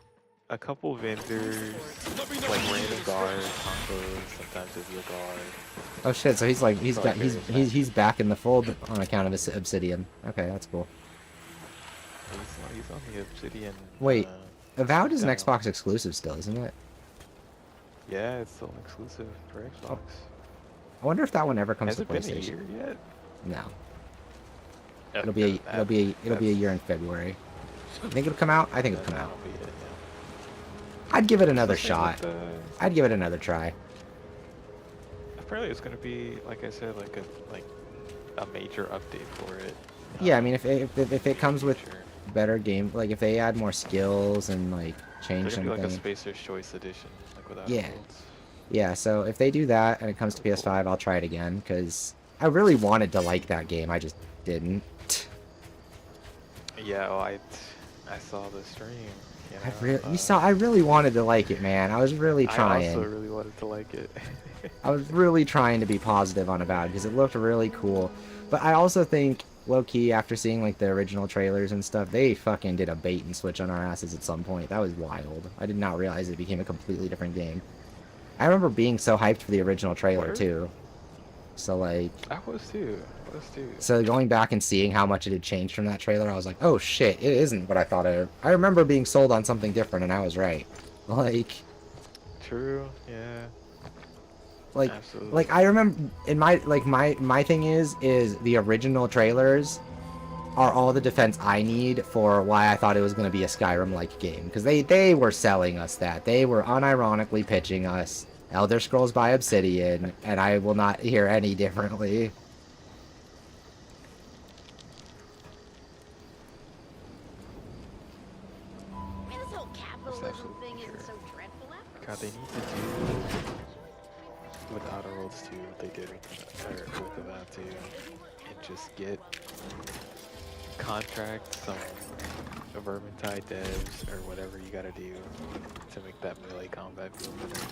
a couple vendors, like random guards, combos, sometimes he'll be a guard. Oh shit, so he's back in the fold on account of his Obsidian. Okay, that's cool. He's on the Obsidian. Wait, Avowed is an channel. Xbox exclusive still, isn't it? Yeah, it's still exclusive for Xbox. I wonder if that one ever comes Has to it been a PlayStation. year yet? No. Okay, It'll be a year in February. You think it'll come out? I think it'll come out. I'd give it another shot. I'd give it another try. Apparently it's gonna be, like I said, like a major update for it. Yeah, I mean, if it comes with better game, like if they add more skills and like change It's gonna be something. like a Spacer's Choice edition, like without Yeah. worlds. Yeah, so if they do that and it comes to PS5, I'll try it again, because I really wanted to like that game, I just didn't. Yeah, well, I saw the stream. You I really wanted to like it, man. I was really trying. I also really wanted to like it. I was really trying to be positive on about it because it looked really cool. But I also think, low-key, after seeing like the original trailers and stuff, they fucking did a bait and switch on our asses at some point. That was wild. I did not realize it became a completely different game. I remember being so hyped for the original trailer too. So like, I was too. So going back and seeing how much it had changed from that trailer, I was like, oh shit, it isn't what I thought it. I remember being sold on something different, and I was right. Like, true, yeah. Like, absolutely. Like I remember in my thing is the original trailers are all the defense I need for why I thought it was gonna be a Skyrim-like game, because they were selling us that. They were unironically pitching us Elder Scrolls by Obsidian, and I will not hear any differently. This whole capitalism thing isn't so dreadful after God, they need to do with Outer Worlds 2 what they did with Avowed 2, and just get contract some Vermintide devs or whatever you gotta do to make that melee combat feel better.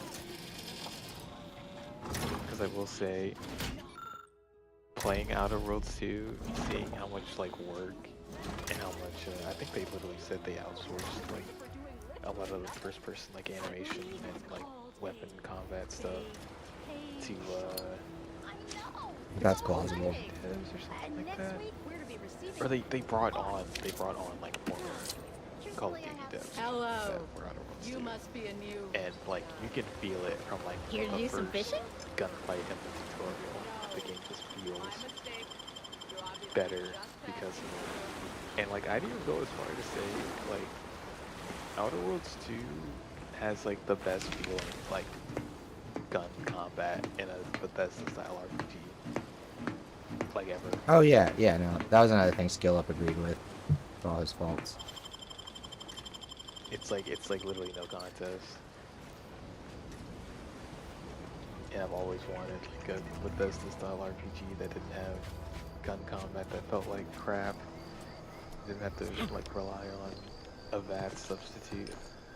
Because I will say, playing Outer Worlds 2, seeing how much like work and how much I think they literally said they outsourced like a lot of the first person like animation and like weapon combat stuff to That's plausible. devs or something like that. Or they brought on like more Call of Duty devs. Hello. That were Outer Worlds 2. You must be a new. And like you can feel it from like Here to the do some first fishing? gunfight in the tutorial. The game just feels better because of it. And like I'd even go as far to say like Outer Worlds 2 has like the best feeling like gun combat in a Bethesda style RPG like ever. Oh yeah, no, that was another thing Skill Up agreed with for all his faults. It's like literally no contest. And I've always wanted like a Bethesda style RPG that didn't have gun combat that felt like crap. Didn't have to like rely on a VAT substitute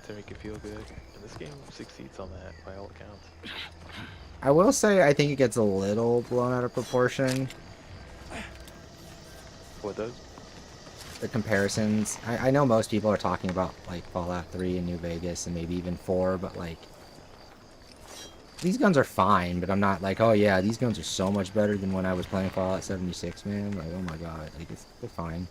to make it feel good. And this game succeeds on that by all accounts. I will say I think it gets a little blown out of proportion. What does? The comparisons. I know most people are talking about like Fallout 3 and New Vegas and maybe even 4, but like these guns are fine, but I'm not like, oh yeah, these guns are so much better than when I was playing Fallout 76, man. Like, oh my god, like they're fine.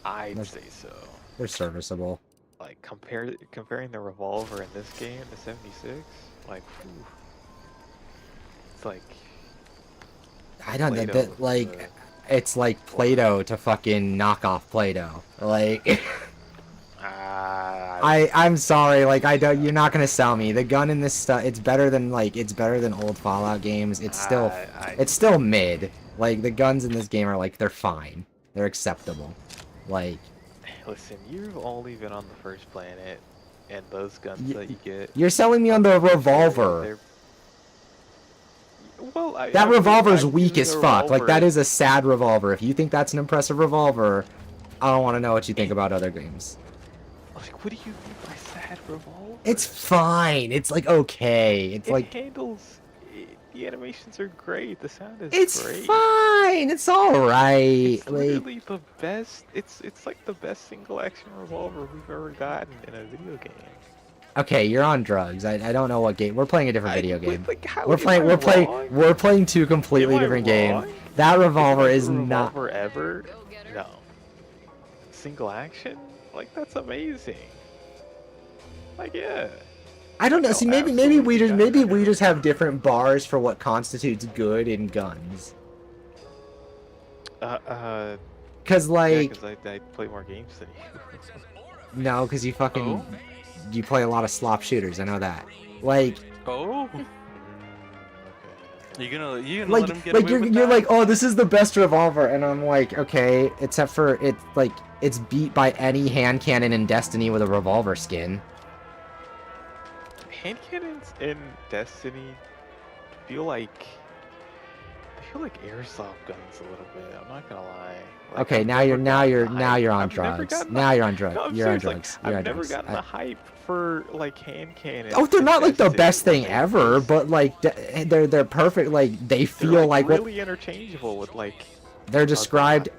I'd say so. They're serviceable. Like comparing the revolver in this game to 76, like whew. It's like I don't know that like it's like Play-Doh to fucking knock off Play-Doh. Like I'm sorry, like you're not gonna sell me. The gun in this stuff, it's better than old Fallout games. It's still mid. Like the guns in this game are like they're fine. They're acceptable. Like listen, you've only been on the first planet and those guns that you get. You're selling me on the revolver. Well, that revolver's weak as fuck. Like, that is a sad revolver. If you think that's an impressive revolver, I don't want to know what you think about other games. Like, what do you mean by sad revolver? It's fine. It's, like, okay. It's like... handles... The animations are great. The sound is great. It's fine. It's alright. It's literally the best... It's like the best single-action revolver we've ever gotten in a video game. Okay, you're on drugs. I don't know what game. We're playing a different video game. Like, We're playing two completely different games. That revolver is not revolver ever. No. Single action? Like that's amazing. Like yeah. I don't know. See, maybe we just have different bars for what constitutes good in guns. Cause like. Yeah, cause I play more games than you. No, cause you fucking. You play a lot of slop shooters, I know that. Like... Oh? You gonna like, let him get like away you're with that? like, oh, this is the best revolver, and I'm like, okay, except for it's beat by any hand cannon in Destiny with a revolver skin. Hand cannons in Destiny feel like feel like airsoft guns a little bit. I'm not gonna lie. Like, Okay, I've now never you're gotten the hype. on I've never drugs. gotten Now the- you're on drugs. No, I'm You're on serious, like, drugs. You're on I've never drugs. gotten the hype for like hand cannons. Oh, they're not like the invested best thing when they ever, first- but like they're perfect. Like they They're feel like what really interchangeable with like. they're described.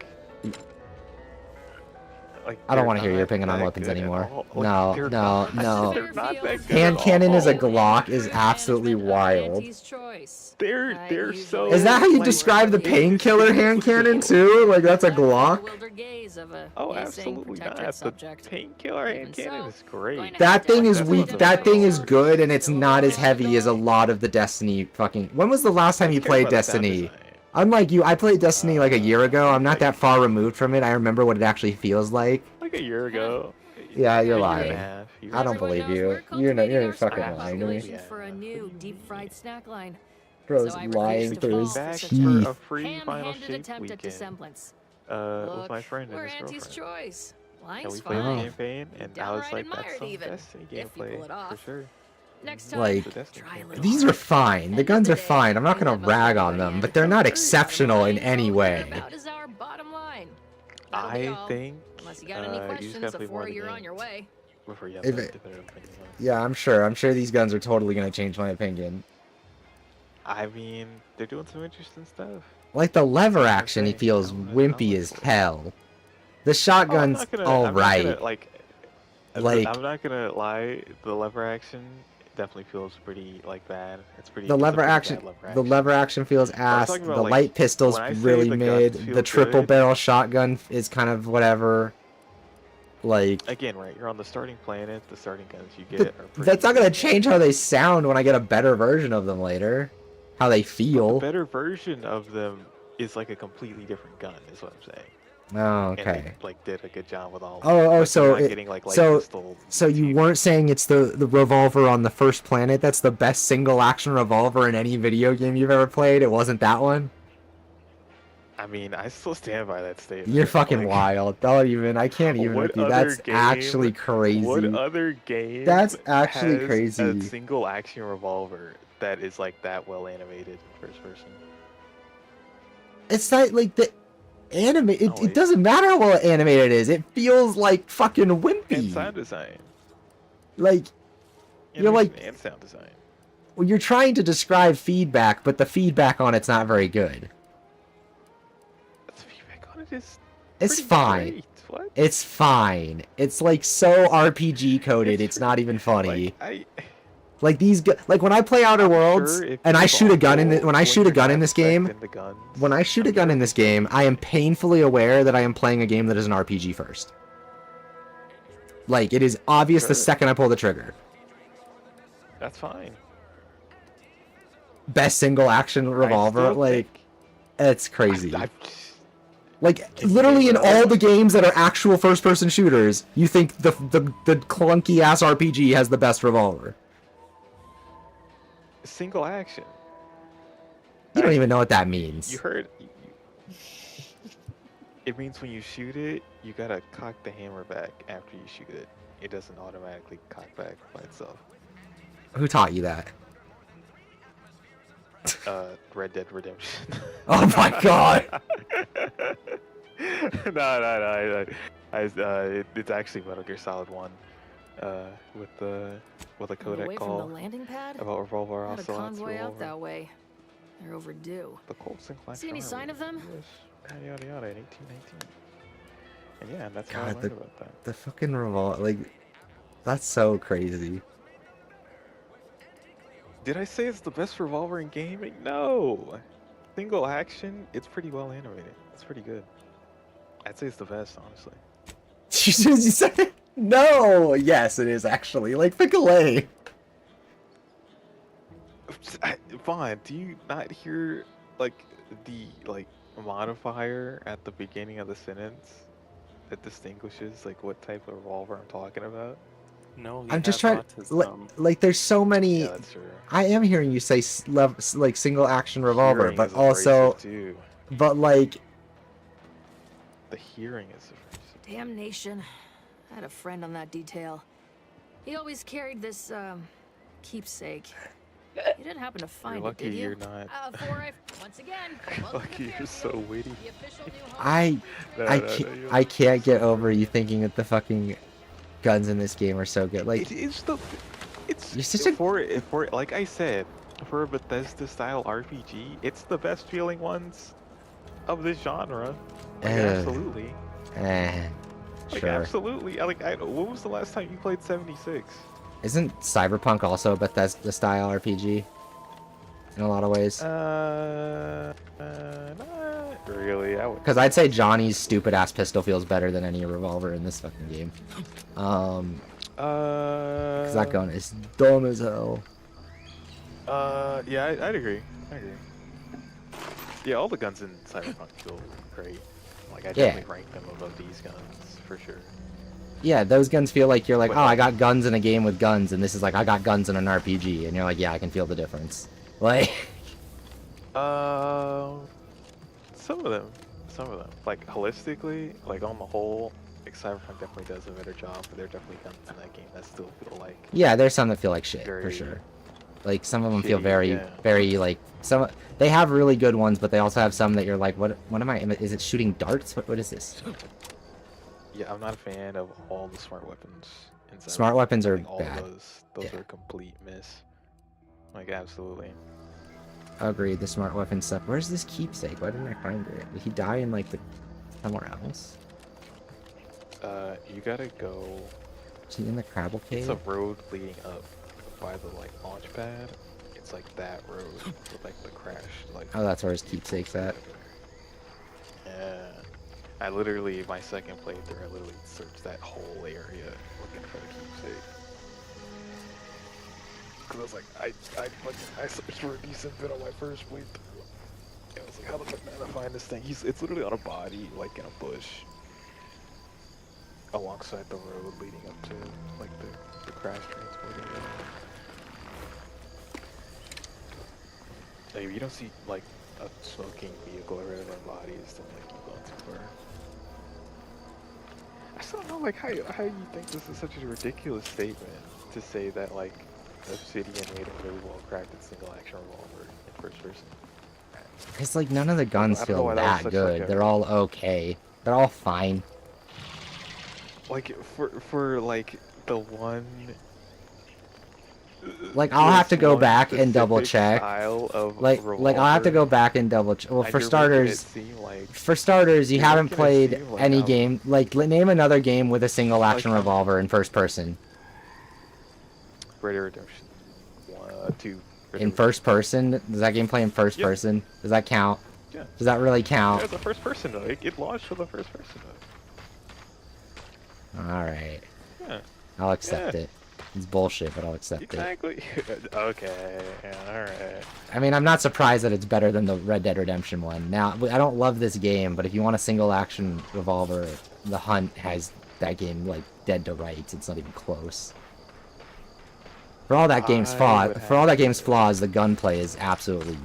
Like, I don't they're want to hear your not opinion on that weapons good at anymore. all. Like, No, they're no, not- no. They're not that good Hand at cannon all. is a Glock is absolutely wild. They're so. Is that how you like, describe the painkiller hand cannon too? Like that's a Glock? Oh, absolutely not. The painkiller hand cannon is great. That thing is That's weak. what That thing is the- good, and it's not as heavy as a lot of the Destiny fucking. When was the last time you care played about the sound Destiny? Unlike you, I played Destiny like a year ago. I'm not that far removed from it. I remember what it actually feels like. Like a year ago. Yeah, you're A year and a lying. half, year I don't and a believe half. you. You're fucking lying to me. For a new deep-fried snack line. Bro's So I lying refuse to through his fall Back for teeth. for a free final ham-handed shape attempt at weekend. dissemblance. With my friend and We're his Auntie's girlfriend. choice. And Lying's we played the fine. campaign, and I was Downright like, admired that's some even, Destiny if you pull it gameplay off. for sure. Next time, Like, try a little these are fine. The guns are fine. I'm not gonna rag on them, but they're not exceptional in any way. About is our bottom line. I think Unless you got any you just questions gotta play more before of the you're on game your way. before you have If that it- definitive opinion on it. Yeah, I'm sure. I'm sure these guns are totally gonna change my opinion. I mean, they're doing some interesting stuff. Like the lever action, he feels wimpy as hell. The shotgun's alright. Like I'm not gonna lie. The lever action definitely feels pretty like bad. It's pretty. the it's a lever pretty action, bad lever the lever action feels ass. talking The about, like, light pistol's when I say really the mid. guns feel The triple good- barrel shotgun is kind of whatever. Like Again, right? You're on the starting planet. The starting guns you get are pretty. that's not gonna change how they sound when I get a better version of them later. How they The feel. better version of them is like a completely different gun. Is what I'm saying. Oh, And okay. they, like, did a good job with all. Oh, like, so you're not it, getting, like, light so pistols. so you weren't saying it's the revolver on the first planet that's the best single action revolver in any video game you've ever played? It wasn't that one? I mean, I still stand by that statement. You're fucking like, wild. Don't even. I can't even what with you. other That's game- actually crazy. What other game? That's actually has crazy. A single action revolver that is like that well animated in first person. It's not like the anime. It, Oh, it doesn't matter how well animated it is. It feels like fucking And wimpy. sound design. Like you're like Animation and sound design. well, you're trying to describe feedback, but the feedback on it's not very good. The feedback on it is. It's pretty fine. great. What? It's fine. It's like so RPG coded. It's not even funny. Like these, like when I play Outer Worlds sure if and I you shoot a gun in evolve when I when shoot a you're gun not in this game. expecting the guns. When I shoot a gun in this game, I am painfully aware that I am playing a game that is an RPG first. Like it is obvious the Sure. second I pull the trigger. That's fine. Best single action revolver, still like it's crazy. I- Like literally in all the games that are actual first-person shooters, you think the clunky ass RPG has the best revolver. Single action. You don't even know what that means. You heard. It means when you shoot it, you gotta cock the hammer back after you shoot it. It doesn't automatically cock back by itself. Who taught you that? Red Dead Redemption. Oh my god! No. It's actually Metal Gear Solid 1. With the codec Away from call the landing pad? about revolver Had a ocelots, convoy out revolver. that way. They're overdue. The Colts and Clash See any Army. sign of them? Yes. Yada yada in 1819. And yeah, that's how I God, learned about that. the fucking revolver, like, that's so crazy. Did I say it's the best revolver in gaming? No! Single action, it's pretty well animated. It's pretty good. I'd say it's the best, honestly. You said it? No! Yes, it is actually. Like, pick a lane. Vaughn, do you not hear, like, the, modifier at the beginning of the sentence that distinguishes, like, what type of revolver I'm talking about? No, I'm just trying. Like, there's so many. Yeah, that's true. I am hearing you say like single action revolver, Hearing but is also, abrasive, too. but like, The hearing is abrasive. Damnation. I had a friend on that detail. He always carried this, keepsake. You didn't happen to find You're lucky it, did you? you're not. Once again, Lucky you're so witty. I can't get over you thinking that the fucking guns in this game are so good. Like It's you're such a for like I said, for a Bethesda style RPG, it's the best feeling ones of this genre. Like absolutely. Like sure. absolutely. When was the last time you played 76? Isn't Cyberpunk also a Bethesda style RPG? In a lot of ways. Not really. Because I'd say Johnny's stupid ass pistol feels better than any revolver in this fucking game. Because that gun is dumb as hell. Yeah, I'd agree. Yeah, all the guns in Cyberpunk feel great. Like I definitely rank them above these guns for sure. Yeah, those guns feel like you're like, oh, I got guns in a game with guns, and this is like, I got guns in an RPG, and you're like, yeah, I can feel the difference. Like, some of them, like holistically, like on the whole, like Cyberpunk definitely does a better job, but there are definitely guns in that game that still feel like. yeah, there's some that feel like shit for sure. Like some of them feel very, very like they have really good ones, but they also have some that you're like, what am I? Is it shooting darts? What is this? Yeah, I'm not a fan of all the smart weapons. Smart weapons are all bad. Those are a complete miss. Like absolutely. Agreed. The smart weapon stuff. Where's this keepsake? Why didn't I find it? Did he die in like somewhere else? You gotta go. Is he in the Crabble Cave? It's a road leading up by the like launch pad. It's like that road with like the crash. Like. Oh, that's where his keepsake's at. Yeah. I literally, my second playthrough, I literally searched that whole area looking for the keepsake. Cause I was like, I searched for a decent bit on my first playthrough. And I was like, how the fuck did I find this thing? It's literally on a body, like in a bush, alongside the road leading up to like the crash transport area. Like, you don't see like a smoking vehicle or whatever bodies, then like you go too far. I still don't know like how you think this is such a ridiculous statement to say that like Obsidian made a really well crafted single action revolver in first person. It's like none of the guns feel that good. Like they're all okay. They're all fine. Like for like the one. Like I'll have to go back and double check. Like I'll have to go back and double check. Well, for starters, you haven't played any game. Like name another game with a single action revolver in first person. Red Dead Redemption 1, 2. In first person? Does that game play in first person? Does that count? Yeah. Does that really count? Yeah, it's a first person though. It launched with a first person though. Alright. Yeah. I'll accept it. It's bullshit, but I'll accept it. Exactly. Okay. Yeah, alright. I mean, I'm not surprised that it's better than the Red Dead Redemption one. Now, I don't love this game, but if you want a single action revolver, The Hunt has that game, like, dead to rights. It's not even close. For all that game's flaws, the gunplay is absolutely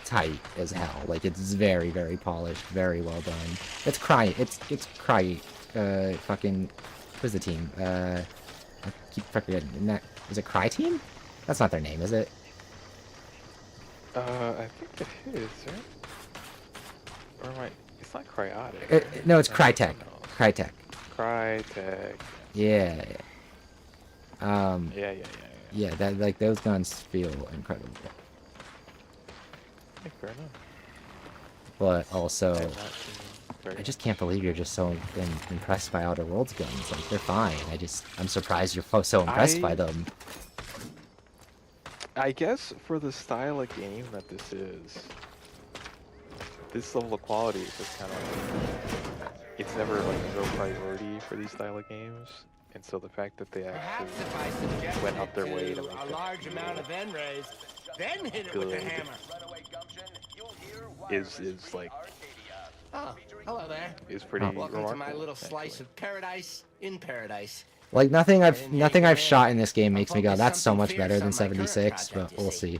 tight as hell. Like it's very, very polished, very well done. It's fucking who's the team? I keep forgetting. Is it Cry Team? That's not their name, is it? I think it is, right? Or am I? It's not Cryotic. No, it's Crytek. Crytek. Crytek. Yeah. Yeah. Yeah, that like those guns feel incredible. Fair enough. But also, I just can't believe you're just so impressed by Outer Worlds guns. Like they're fine. I'm surprised you're so impressed by them. I guess for the style of game that this is, this level of quality is just kind of it's never like a real priority for these style of games. And so the fact that they actually went out their way to make a large amount of N-rays, then hit it with the hammer. Is like Hello there. Is pretty Welcome to my little slice of paradise in paradise. Like nothing I've shot in this game makes me go, that's so much better than 76, but we'll see.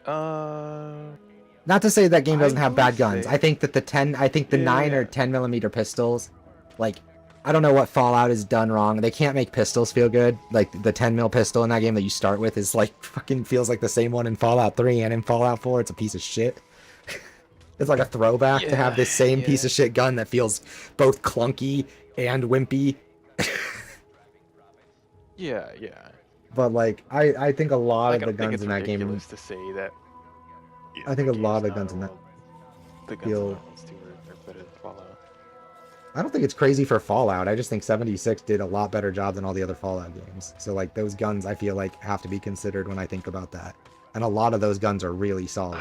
Not to say that game doesn't have bad guns. I think that the 9 or 10 millimeter pistols, like I don't know what Fallout has done wrong. They can't make pistols feel good. Like the 10mm pistol in that game that you start with is like fucking feels like the same one in Fallout 3 and in Fallout 4. It's a piece of shit. It's like a throwback to have this same piece of shit gun that feels both clunky and wimpy. Yeah. But like I think a lot Like, of the guns in that game. Ridiculous to say that. I think a lot of the guns in that feel. Are better than Fallout. I don't think it's crazy for Fallout. I just think 76 did a lot better job than all the other Fallout games. So like those guns, I feel like have to be considered when I think about that. And a lot of those guns are really solid.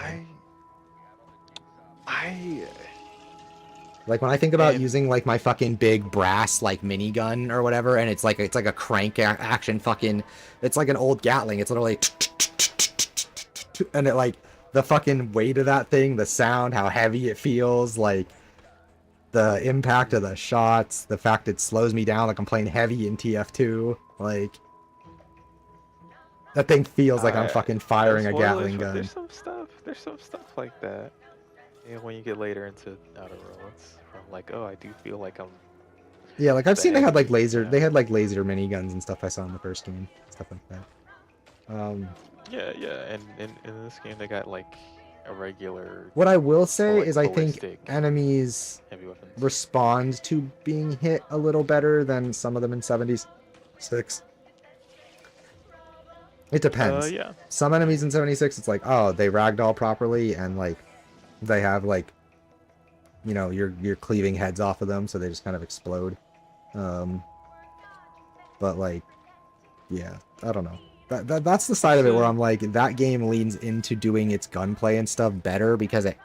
Like when I think about using like my fucking big brass like minigun or whatever, and it's like a crank action fucking, it's like an old Gatling. It's literally, and it like the fucking weight of that thing, the sound, how heavy it feels, like the impact of the shots, the fact it slows me down like I'm playing heavy in TF2, like that thing feels like I'm fucking firing a Gatling gun. There's some stuff like that. Yeah, when you get later into Outer Worlds, I'm like, oh, I do feel like I'm. Yeah, like I've seen they had like laser miniguns and stuff I saw in the first game, stuff like that. Yeah, and in this game they got like a regular. What I will say is I think enemies respond to being hit a little better than some of them in 76. It depends. Yeah. Some enemies in 76, it's like, oh, they ragdoll properly and like they have like, you know, you're cleaving heads off of them, so they just kind of explode. But like, yeah, I don't know. That's the side of it where I'm like, that game leans into doing its gunplay and stuff better because it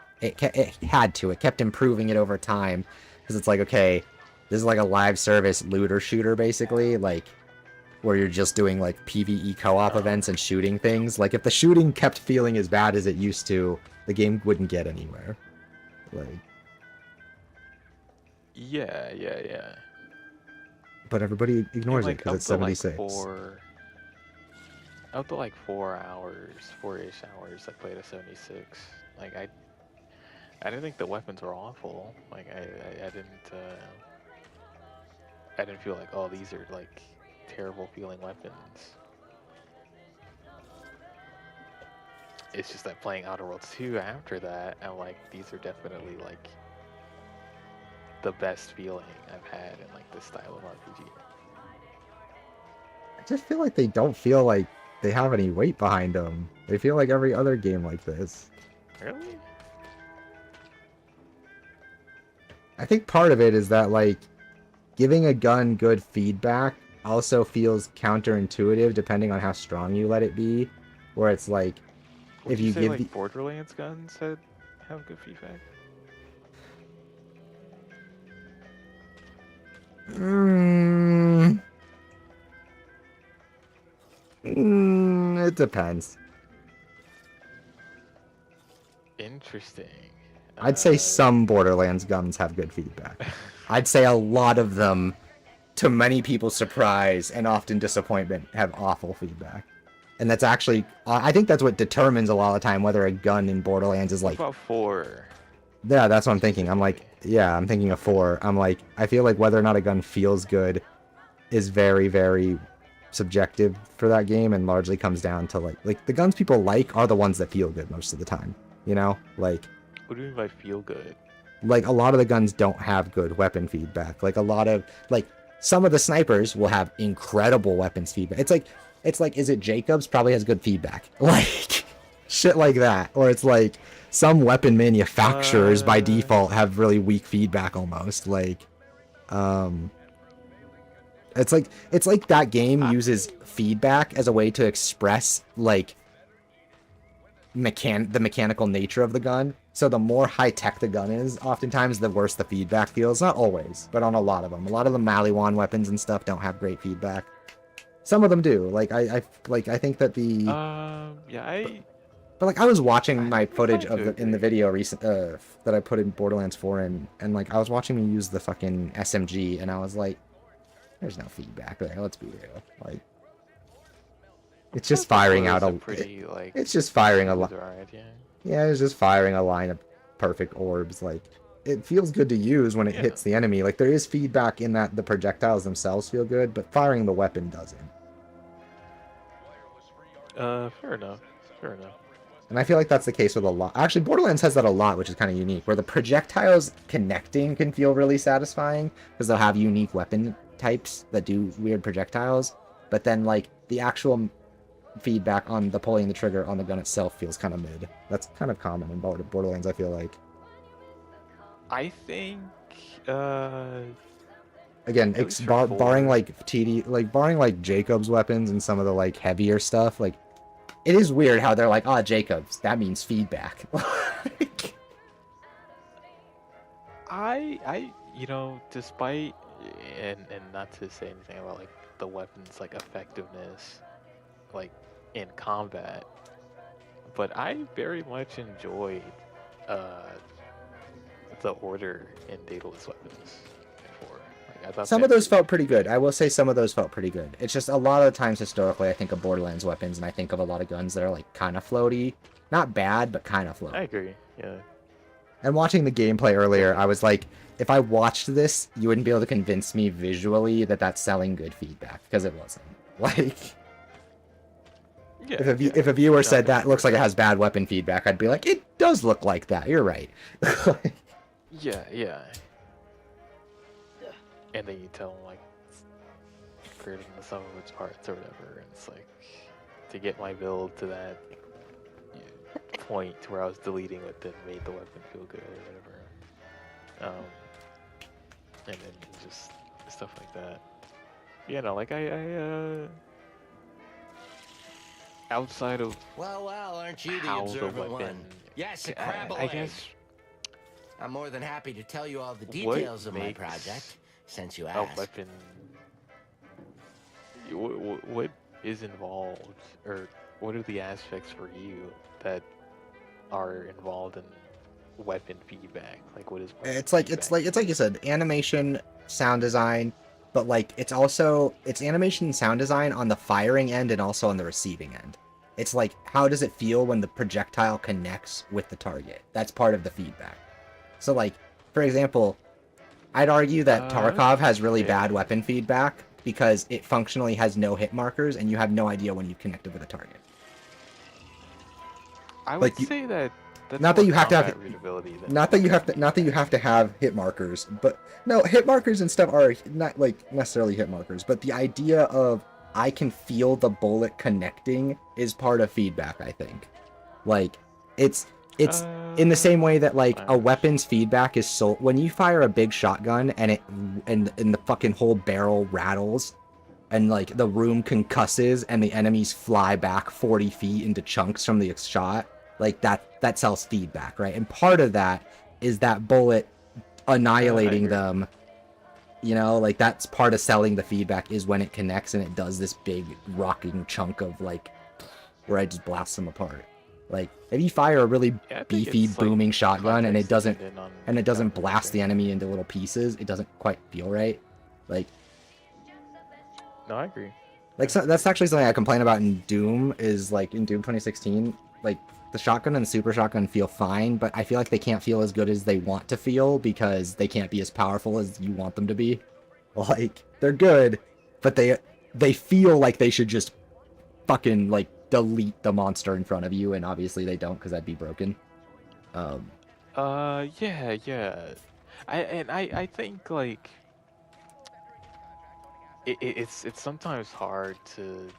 had to. It kept improving it over time because it's like, okay, this is like a live service looter shooter basically, like where you're just doing like PvE co-op events and shooting things. Like if the shooting kept feeling as bad as it used to, the game wouldn't get anywhere. Like. Yeah. But everybody ignores it because it's 76. Up to like 4-ish hours, I played a 76. Like I didn't think the weapons were awful. Like I didn't feel like, oh, these are like terrible feeling weapons. It's just that playing Outer Worlds 2 after that, I'm like, these are definitely like the best feeling I've had in like this style of RPG. I just feel like they don't feel like they have any weight behind them. They feel like every other game like this. Really? I think part of it is that like giving a gun good feedback also feels counterintuitive depending on how strong you let it be. Where it's like, Would if you say give like Borderlands guns have good feedback. It depends. Interesting. I'd say some Borderlands guns have good feedback. I'd say a lot of them, to many people's surprise and often disappointment, have awful feedback. And that's actually, I think that's what determines a lot of the time whether a gun in Borderlands is like... What about 4? Yeah, that's what I'm thinking. I'm like, yeah, I'm thinking of 4. I'm like, I feel like whether or not a gun feels good is very, very subjective for that game and largely comes down to like the guns people like are the ones that feel good most of the time, you know? Like, what do you mean by feel good? Like a lot of the guns don't have good weapon feedback. Like a lot of like some of the snipers will have incredible weapons feedback. It's like is it Jacobs probably has good feedback. Like shit like that. Or it's like some weapon manufacturers by default have really weak feedback almost. Like it's like that game uses feedback as a way to express like the mechanical nature of the gun. So the more high-tech the gun is, oftentimes the worse the feedback feels. Not always, but on a lot of them. A lot of the Maliwan weapons and stuff don't have great feedback. Some of them do. Like I think that the But like I was watching my footage of in the video that I put in Borderlands 4 and like I was watching me use the fucking SMG and I was like, there's no feedback there. Let's be real. Like it's just firing out it's just firing a line. Yeah, it's just firing a line of perfect orbs. Like it feels good to use when it hits the enemy. Like, there is feedback in that the projectiles themselves feel good, but firing the weapon doesn't. Fair enough. Fair enough. And I feel like that's the case with a lot. Actually, Borderlands has that a lot, which is kind of unique, where the projectiles connecting can feel really satisfying, because they'll have unique weapon types that do weird projectiles, but then, like, the actual feedback on the pulling the trigger on the gun itself feels kind of mid. That's kind of common in Borderlands, I feel like. I think, Again, barring like barring like Jacob's weapons and some of the like heavier stuff, like, it is weird how they're like, oh, Jacob's, that means feedback. you know, despite, and not to say anything about like the weapons like effectiveness, like in combat, but I very much enjoyed the order in Daedalus weapons before. Like, I thought Some of those felt pretty good. I will say some of those felt pretty good. It's just a lot of times historically I think of Borderlands weapons and I think of a lot of guns that are like kind of floaty. Not bad, but kind of floaty. I agree, yeah. And watching the gameplay earlier, I was like, if I watched this, you wouldn't be able to convince me visually that that's selling good feedback, because it wasn't. Like, if a viewer said that looks like it has bad weapon feedback, I'd be like, it does look like that. You're right. Yeah. And then you tell them, like, it's greater than the sum of its parts or whatever, and it's like, to get my build to that point where I was deleting it that made the weapon feel good or whatever. And then just stuff like that. You know, like I outside of well, aren't you the how observant the weapon, one? Yes, a crab I guess. I'm more than happy to tell you all the details of my project, since you asked. A weapon. What is involved, or what are the aspects for you that are involved in weapon feedback? Like, what is? It's like you said, animation, sound design, but like it's animation and sound design on the firing end and also on the receiving end. It's like, how does it feel when the projectile connects with the target? That's part of the feedback. So like, for example, I'd argue that Tarkov has really bad weapon feedback because it functionally has no hit markers and you have no idea when you connected with a target. I would say that that's not that you have to have readability. Not that you have to have hit markers, but no, hit markers and stuff are not like necessarily hit markers, but the idea of I can feel the bullet connecting is part of feedback, I think. Like, it's in the same way that like a weapon's feedback is so when you fire a big shotgun and the fucking whole barrel rattles and like the room concusses and the enemies fly back 40 feet into chunks from the shot, like that sells feedback, right? And part of that is that bullet annihilating them. You know, like that's part of selling the feedback is when it connects and it does this big rocking chunk of like where I just blast them apart. Like, if you fire a really beefy, booming like shotgun and it doesn't blast the enemy into little pieces, it doesn't quite feel right. Like, no, I agree. Like, so, that's actually something I complain about in Doom, is like in Doom 2016, like the shotgun and the super shotgun feel fine, but I feel like they can't feel as good as they want to feel because they can't be as powerful as you want them to be. Like, they're good, but they feel like they should just fucking like delete the monster in front of you, and obviously they don't because that'd be broken. Yeah. I think like it's sometimes hard to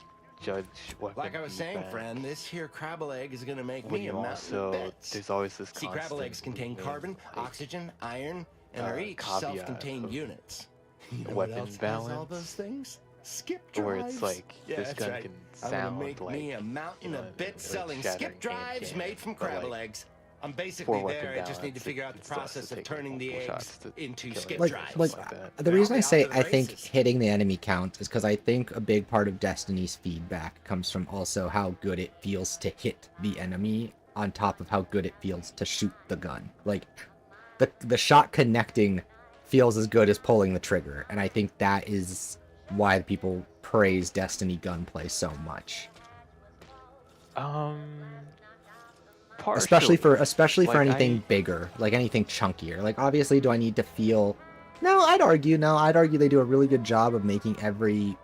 judge weapon like I was saying, friend, this here crabble egg is gonna make me a mountain of bets. There's always this See, crabble eggs contain carbon, oxygen, iron, and are each self-contained units. You know weapon what else balance. has all those things? Skip drives. Where it's like this gun right. can I'm sound gonna make like me a mountain of bits selling skip drives made from crabble eggs. I'm basically there. I just need to figure out the process of turning the eggs into skip drives. Like the reason I say I think hitting the enemy count is because I think a big part of Destiny's feedback comes from also how good it feels to hit the enemy on top of how good it feels to shoot the gun. Like the shot connecting feels as good as pulling the trigger, and I think that is why people praise especially for Like, anything bigger, like anything chunkier. Like obviously, do I need to feel? No, I'd argue they do a really good job of making every,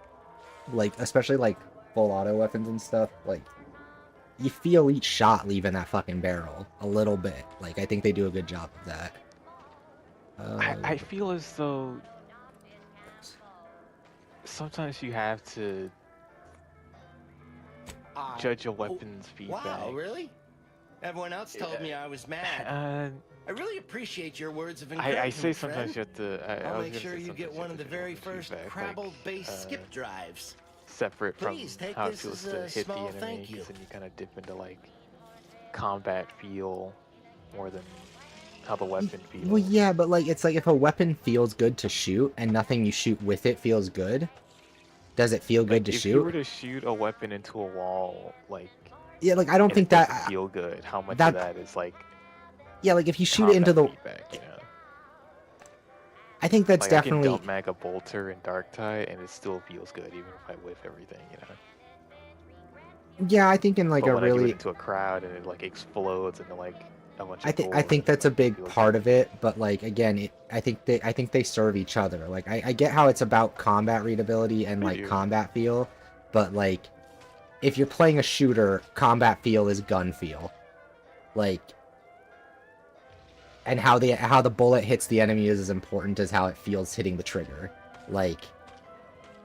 like especially like full auto weapons and stuff. Like you feel each shot leaving that fucking barrel a little bit. Like I think they do a good job of that. I feel as though sometimes you have to judge a weapon's feedback. Wow, really? Everyone else told me I was mad. I really appreciate your words of encouragement, I say sometimes you have to. I'll make sure you get one of the very first Crabble-based skip drives. Separate from Please take how it this feels as to a hit the small enemy, thank you. because then you kind of dip into like combat feel more than how the weapon feels. Well, yeah, but like it's like if a weapon feels good to shoot and nothing you shoot with it feels good, does it feel good to if shoot? If you were to shoot a weapon into a wall, like yeah, like I don't think that feel good. How much of that is like? Yeah, like if you shoot it into the feedback, you know? I think that's like, definitely. I can dump mag a bolter in Darktide and it still feels good, even if I whiff everything, you know. Yeah, I think in like but a when really. I do it into a crowd and it like explodes into like a bunch of. I think that's a big part of it, but like again, I think they serve each other. Like I get how it's about combat readability and like combat feel, but like if you're playing a shooter, combat feel is gun feel, like. And how the bullet hits the enemy is as important as how it feels hitting the trigger, like,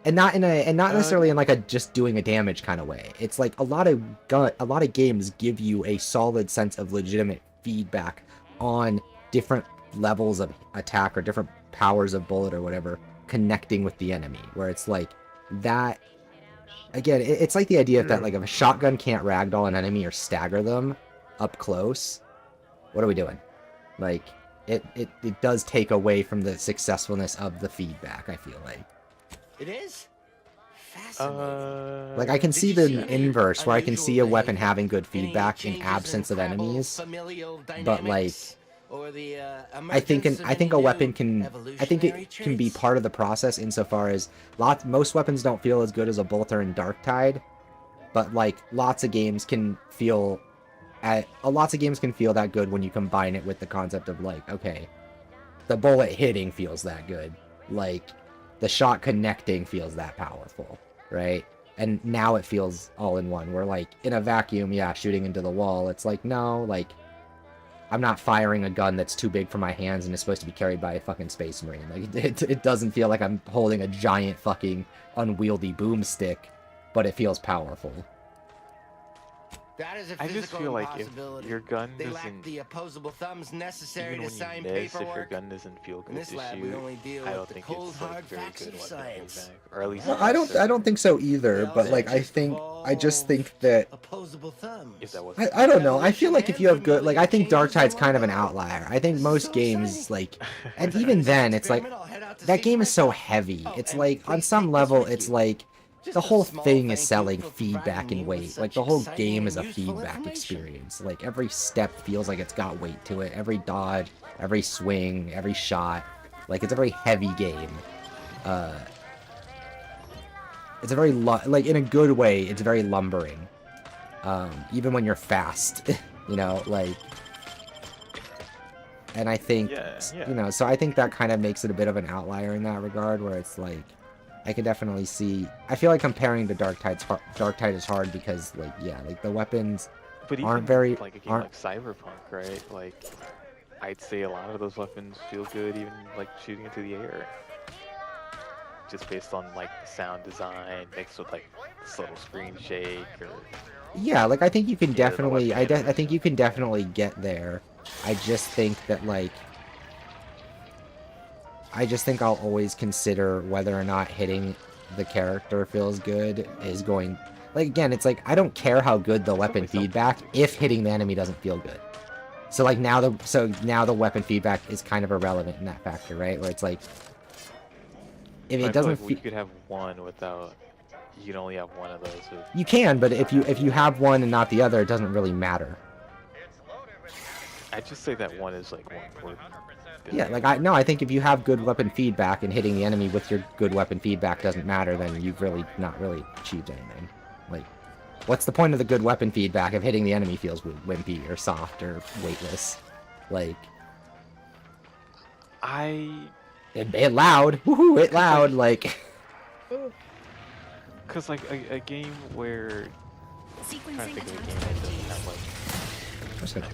and not necessarily in like a just doing a damage kind of way. It's like a lot of games give you a solid sense of legitimate feedback on different levels of attack or different powers of bullet or whatever connecting with the enemy. Where it's like that again, it's like the idea that like if a shotgun can't ragdoll an enemy or stagger them up close, what are we doing? Like, it does take away from the successfulness of the feedback, I feel like. It is? Fascinating. Like, I can see the inverse, where I can see a weapon having good feedback in absence of enemies, but, like, I think a weapon can... I think it can be part of the process insofar as most weapons don't feel as good as a bolter in Darktide, but, like, lots of games can feel that good when you combine it with the concept of like, okay, the bullet hitting feels that good, like the shot connecting feels that powerful, right? And now it feels all in one, where like in a vacuum, yeah, shooting into the wall, it's like, no, like I'm not firing a gun that's too big for my hands and is supposed to be carried by a fucking space marine. Like it doesn't feel like I'm holding a giant fucking unwieldy boomstick, but it feels powerful. That is a I just feel like if your gun they doesn't, lack the opposable thumbs necessary even to when sign you miss, if your paperwork. gun doesn't feel In good this to lab, we shoot, only deal I with don't the think cold, it's like hard very facts good of weapon science. feedback, or at least No, I don't think so either, but like I just think that opposable thumbs. I don't know. I feel like if you have good, like I think Darktide's kind of an outlier. I think most games like, and even then it's like that game is so heavy. It's like on some level it's like the whole thing is selling feedback and weight. Like the whole game is a feedback experience. Like every step feels like it's got weight to it. Every dodge, every swing, every shot. Like it's a very heavy game. It's a very like in a good way. It's very lumbering. Even when you're fast, you know, like. And I think, you know, so I think that kind of makes it a bit of an outlier in that regard, where it's like, I could definitely see. I feel like comparing to Darktide is hard because, like, yeah, like the weapons aren't very. Like a game like Cyberpunk, right? Like, I'd say a lot of those weapons feel good, even like shooting into the air. Just based on like the sound design mixed with like subtle screen shake or. Yeah, like I think you can definitely. I think you can definitely get there. I just think that like. I just think I'll always consider whether or not hitting the character feels good is going... Like, again, it's like, I don't care how good the weapon feedback if hitting the enemy doesn't feel good. So, like, now the weapon feedback is kind of irrelevant in that factor, right? Where it's like... If it doesn't feel... You could have one without... You can only have one of those. You can, but if you have one and not the other, it doesn't really matter. I'd just say that one is, like, more important. Yeah, like I think if you have good weapon feedback and hitting the enemy with your good weapon feedback doesn't matter, then you've really not really achieved anything. Like, What's the point of the good weapon feedback if hitting the enemy feels wimpy or soft or weightless? Like, it loud, woohoo! It loud, like. Cause like a game where. I'm trying to think of a game that doesn't have like.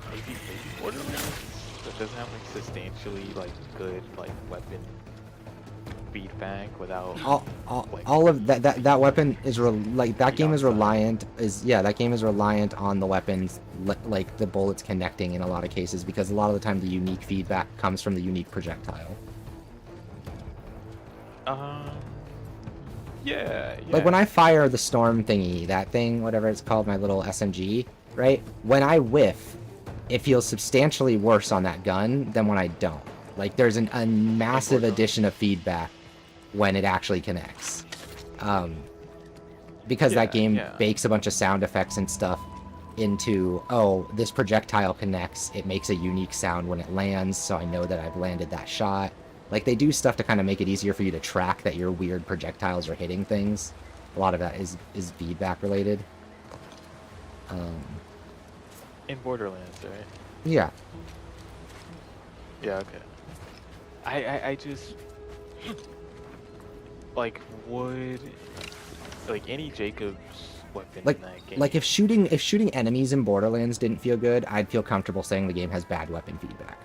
Maybe Borderlands that doesn't have like substantially like good like weapon feedback without all of that weapon is that game is reliant on the weapons like the bullets connecting in a lot of cases, because a lot of the time the unique feedback comes from the unique projectile. Yeah. Like when I fire the storm thingy, that thing, whatever it's called, my little SMG, right? When I whiff, it feels substantially worse on that gun than when I don't. Like there's a massive addition of feedback when it actually connects. Because that game bakes a bunch of sound effects and stuff into, oh, this projectile connects, it makes a unique sound when it lands, so I know that I've landed that shot. Like, they do stuff to kind of make it easier for you to track that your weird projectiles are hitting things. A lot of that is feedback related. In Borderlands, right? Yeah. Yeah, okay. I just... Like, would... Like, any Jacob's weapon in that game... Like, if shooting enemies in Borderlands didn't feel good, I'd feel comfortable saying the game has bad weapon feedback.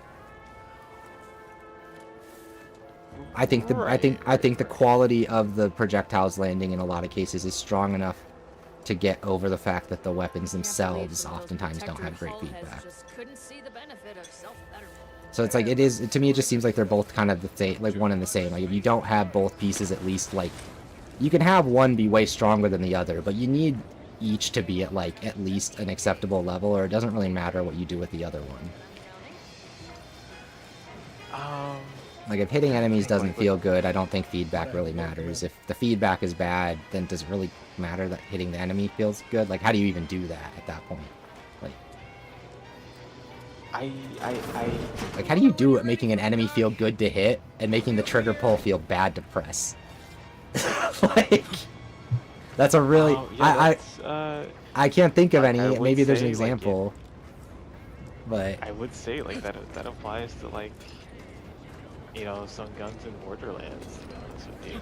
I think the quality of the projectiles landing in a lot of cases is strong enough to get over the fact that the weapons themselves oftentimes don't have great feedback. So it's like, to me it just seems like they're both kind of the same, like one and the same. Like if you don't have both pieces, at least like you can have one be way stronger than the other, but you need each to be at like at least an acceptable level, or it doesn't really matter what you do with the other one. Like, if hitting enemies doesn't feel good, I don't think feedback really matters. If the feedback is bad, then does it really matter that hitting the enemy feels good? Like, how do you even do that at that point? Like, like, how do you do it making an enemy feel good to hit and making the trigger pull feel bad to press? Like, that's a really... I can't think of any. Maybe there's an example. But... I would say, like, that applies to, like... You know, some guns in Borderlands, to be honest with you.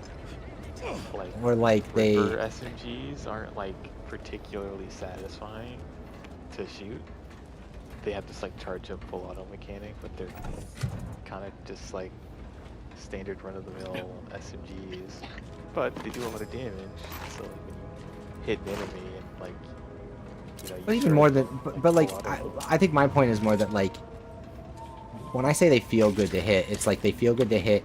Like, or like they... SMGs aren't, like, particularly satisfying to shoot. They have this, like, charge up full auto mechanic, but they're kind of just, like, standard run-of-the-mill SMGs. But they do a lot of damage, so like, when you hit an enemy and, like, you know... But even more than... But like, I think my point is more that, like, when I say they feel good to hit, it's like they feel good to hit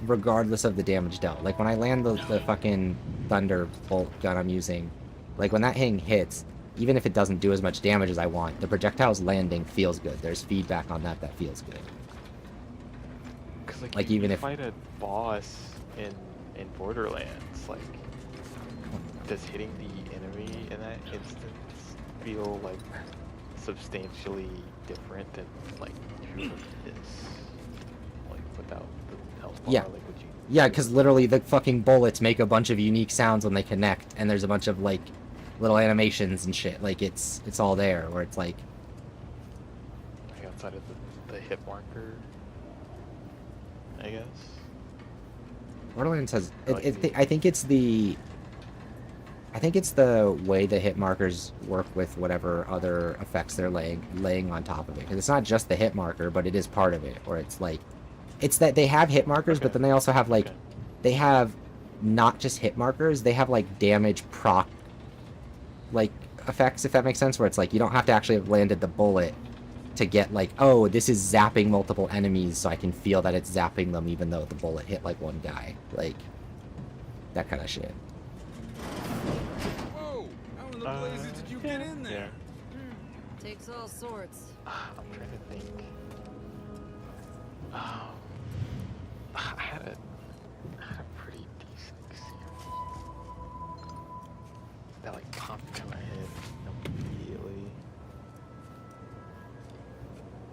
regardless of the damage dealt. Like when I land the fucking Thunderbolt gun I'm using, like when that thing hits, even if it doesn't do as much damage as I want, the projectile's landing feels good. There's feedback on that feels good. Cause like even if fight a boss in Borderlands, like does hitting the enemy in that instance feel like substantially different than like this, like without the health bar? Yeah. Like, would you... Yeah, because literally the fucking bullets make a bunch of unique sounds when they connect, and there's a bunch of like little animations and shit. Like it's all there, where it's like outside of the hit marker, I guess. Borderlands has. I think it's the way the hit markers work with whatever other effects they're laying on top of it. Because it's not just the hit marker, but it is part of it. Or it's like, it's that they have hit markers, but then they also have like, they have not just hit markers. They have like damage proc, like effects, if that makes sense. Where it's like you don't have to actually have landed the bullet to get like, oh, this is zapping multiple enemies, so I can feel that it's zapping them, even though the bullet hit like one guy. Like that kind of shit. Did you get in there? Takes all sorts. I'm trying to think. I had a pretty decent example that like popped into my head immediately.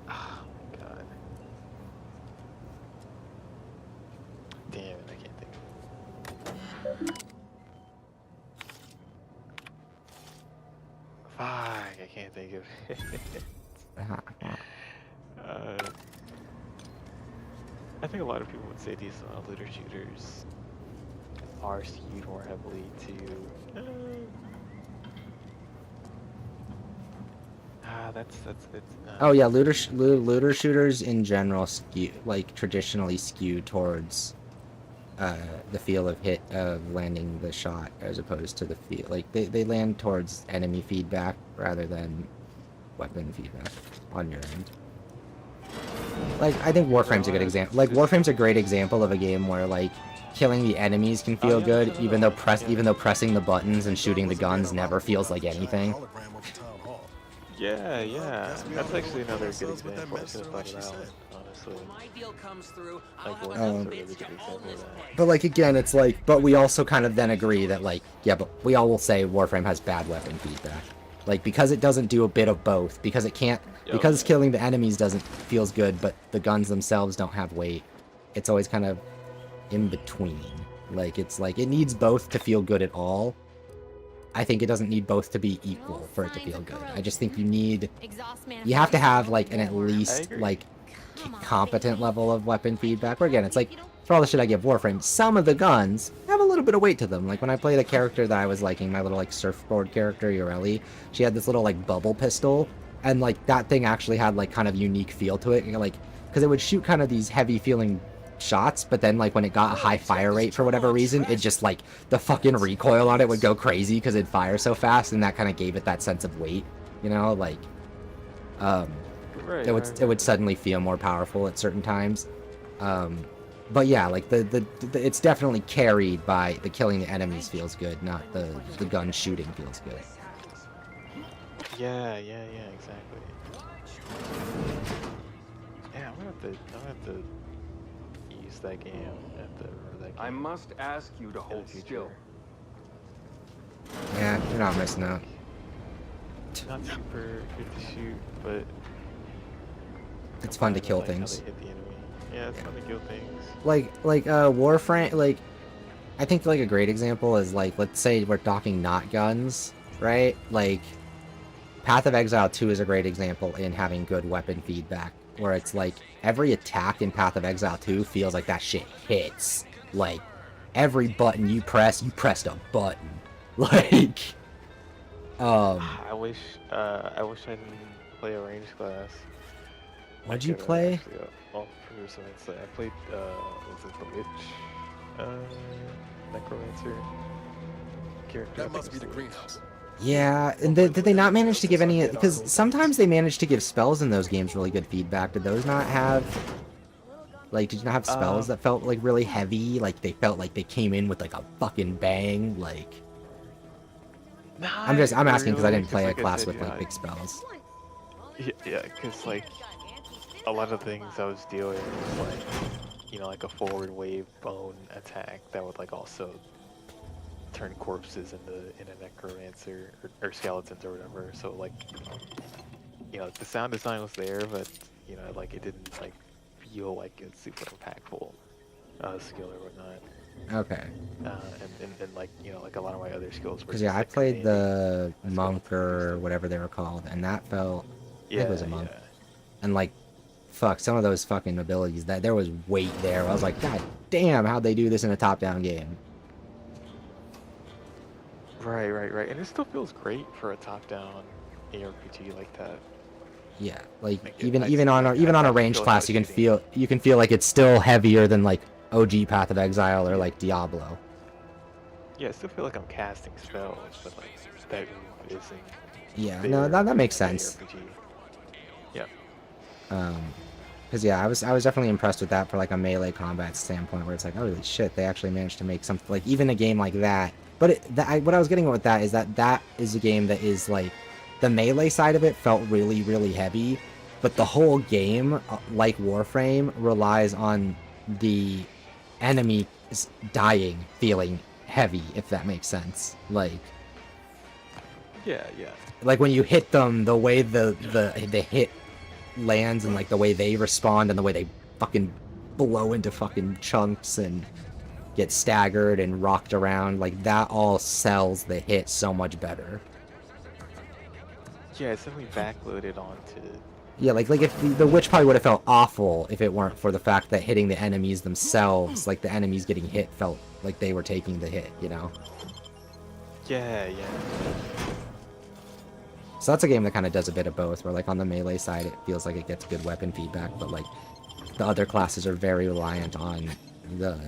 Oh my god. Damn it, I can't think of it. think of it. I think a lot of people would say these looter shooters are skewed more heavily to. Oh yeah, looter shooters in general skew, like traditionally skew towards the feel of landing the shot as opposed to the feel, like they land towards enemy feedback rather than weapon feedback on your end. Like, I think Warframe's a good example. Like, Warframe's a great example of a game where, like, killing the enemies can feel good, even though pressing the buttons and shooting the guns never feels like anything. Yeah. That's actually another good example. I should have thought of that one, honestly. Like, Warframe's a really good example of that. But, like, again, it's like, but we also kind of then agree that, like, yeah, but we all will say Warframe has bad weapon feedback. Like, because it doesn't do a bit of both, because it can't, because killing the enemies feels good, but the guns themselves don't have weight, it's always kind of in between. Like, it's like, it needs both to feel good at all. I think it doesn't need both to be equal for it to feel good. I just think you have to have, like, an at least, like, competent level of weapon feedback, where again, it's like, for all the shit I give Warframe, some of the guns have a little bit of weight to them. Like, when I played a character that I was liking, my little, like, surfboard character, Yoreli, she had this little, like, bubble pistol, and, like, that thing actually had, like, kind of unique feel to it, like, because it would shoot kind of these heavy-feeling shots, but then, like, when it got a high fire rate for whatever reason, it just, like, the fucking recoil on it would go crazy because it'd fire so fast, and that kind of gave it that sense of weight, you know, like, it would suddenly feel more powerful at certain times. But yeah, like it's definitely carried by the killing the enemies feels good, not the gun shooting feels good. Yeah, exactly. Yeah, I'm gonna have to use that game I must ask you to hold still. Yeah, you're not missing out. Not super good to shoot, but it's fun to kill things. Yeah, it's fun to kill things. Like Warframe, like, I think, like, a great example is, like, let's say we're talking not guns, right? Like, Path of Exile 2 is a great example in having good weapon feedback, where it's, like, every attack in Path of Exile 2 feels like that shit hits. Like, every button you pressed a button. Like, I wish I didn't play a ranged class. What'd you play? Well, I played, was it the Witch? Necromancer character. That must be the greenhouse. Yeah, and did they not manage to give any, because sometimes they manage to give spells in those games really good feedback. Did those not have, like, did you not have spells that felt, like, really heavy? Like, they felt like they came in with, like, a fucking bang, like... I'm asking because I didn't play a class with, like, big spells. Yeah, because, like, a lot of things I was dealing with, like, you know, like a forward wave bone attack that would, like, also turn corpses into a necromancer or skeletons or whatever. So, like, you know, the sound design was there, but, you know, like, it didn't, like, feel like it's super impactful skill or whatnot. Okay. And like, you know, like a lot of my other skills were. Because yeah, I played the monk or whatever they were called, and that felt. I think it was a monk. And like, fuck, some of those fucking abilities, that there was weight there. I was like, God damn, how'd they do this in a top-down game? Right. And it still feels great for a top-down ARPG like that. Yeah, like even on a ranged class, you can feel like it's still heavier than like OG Path of Exile or like Diablo. Yeah, I still feel like I'm casting spells, but like that isn't. Yeah, no, that makes sense. ARPG. Yeah. Because yeah, I was definitely impressed with that for like a melee combat standpoint, where it's like, holy shit, they actually managed to make something like even a game like that. But what I was getting at with that is that is a game that is like the melee side of it felt really, really heavy, but the whole game, like Warframe, relies on the enemy dying feeling heavy, if that makes sense. Like, yeah. Like when you hit them, the way the hit lands and like the way they respond and the way they fucking blow into fucking chunks and get staggered and rocked around, like that all sells the hit so much better. Yeah, it's definitely backloaded onto. Yeah, like if the witch probably would have felt awful if it weren't for the fact that hitting the enemies themselves, like the enemies getting hit, felt like they were taking the hit, you know? Yeah, yeah. So that's a game that kind of does a bit of both, where like on the melee side it feels like it gets good weapon feedback, but like the other classes are very reliant on the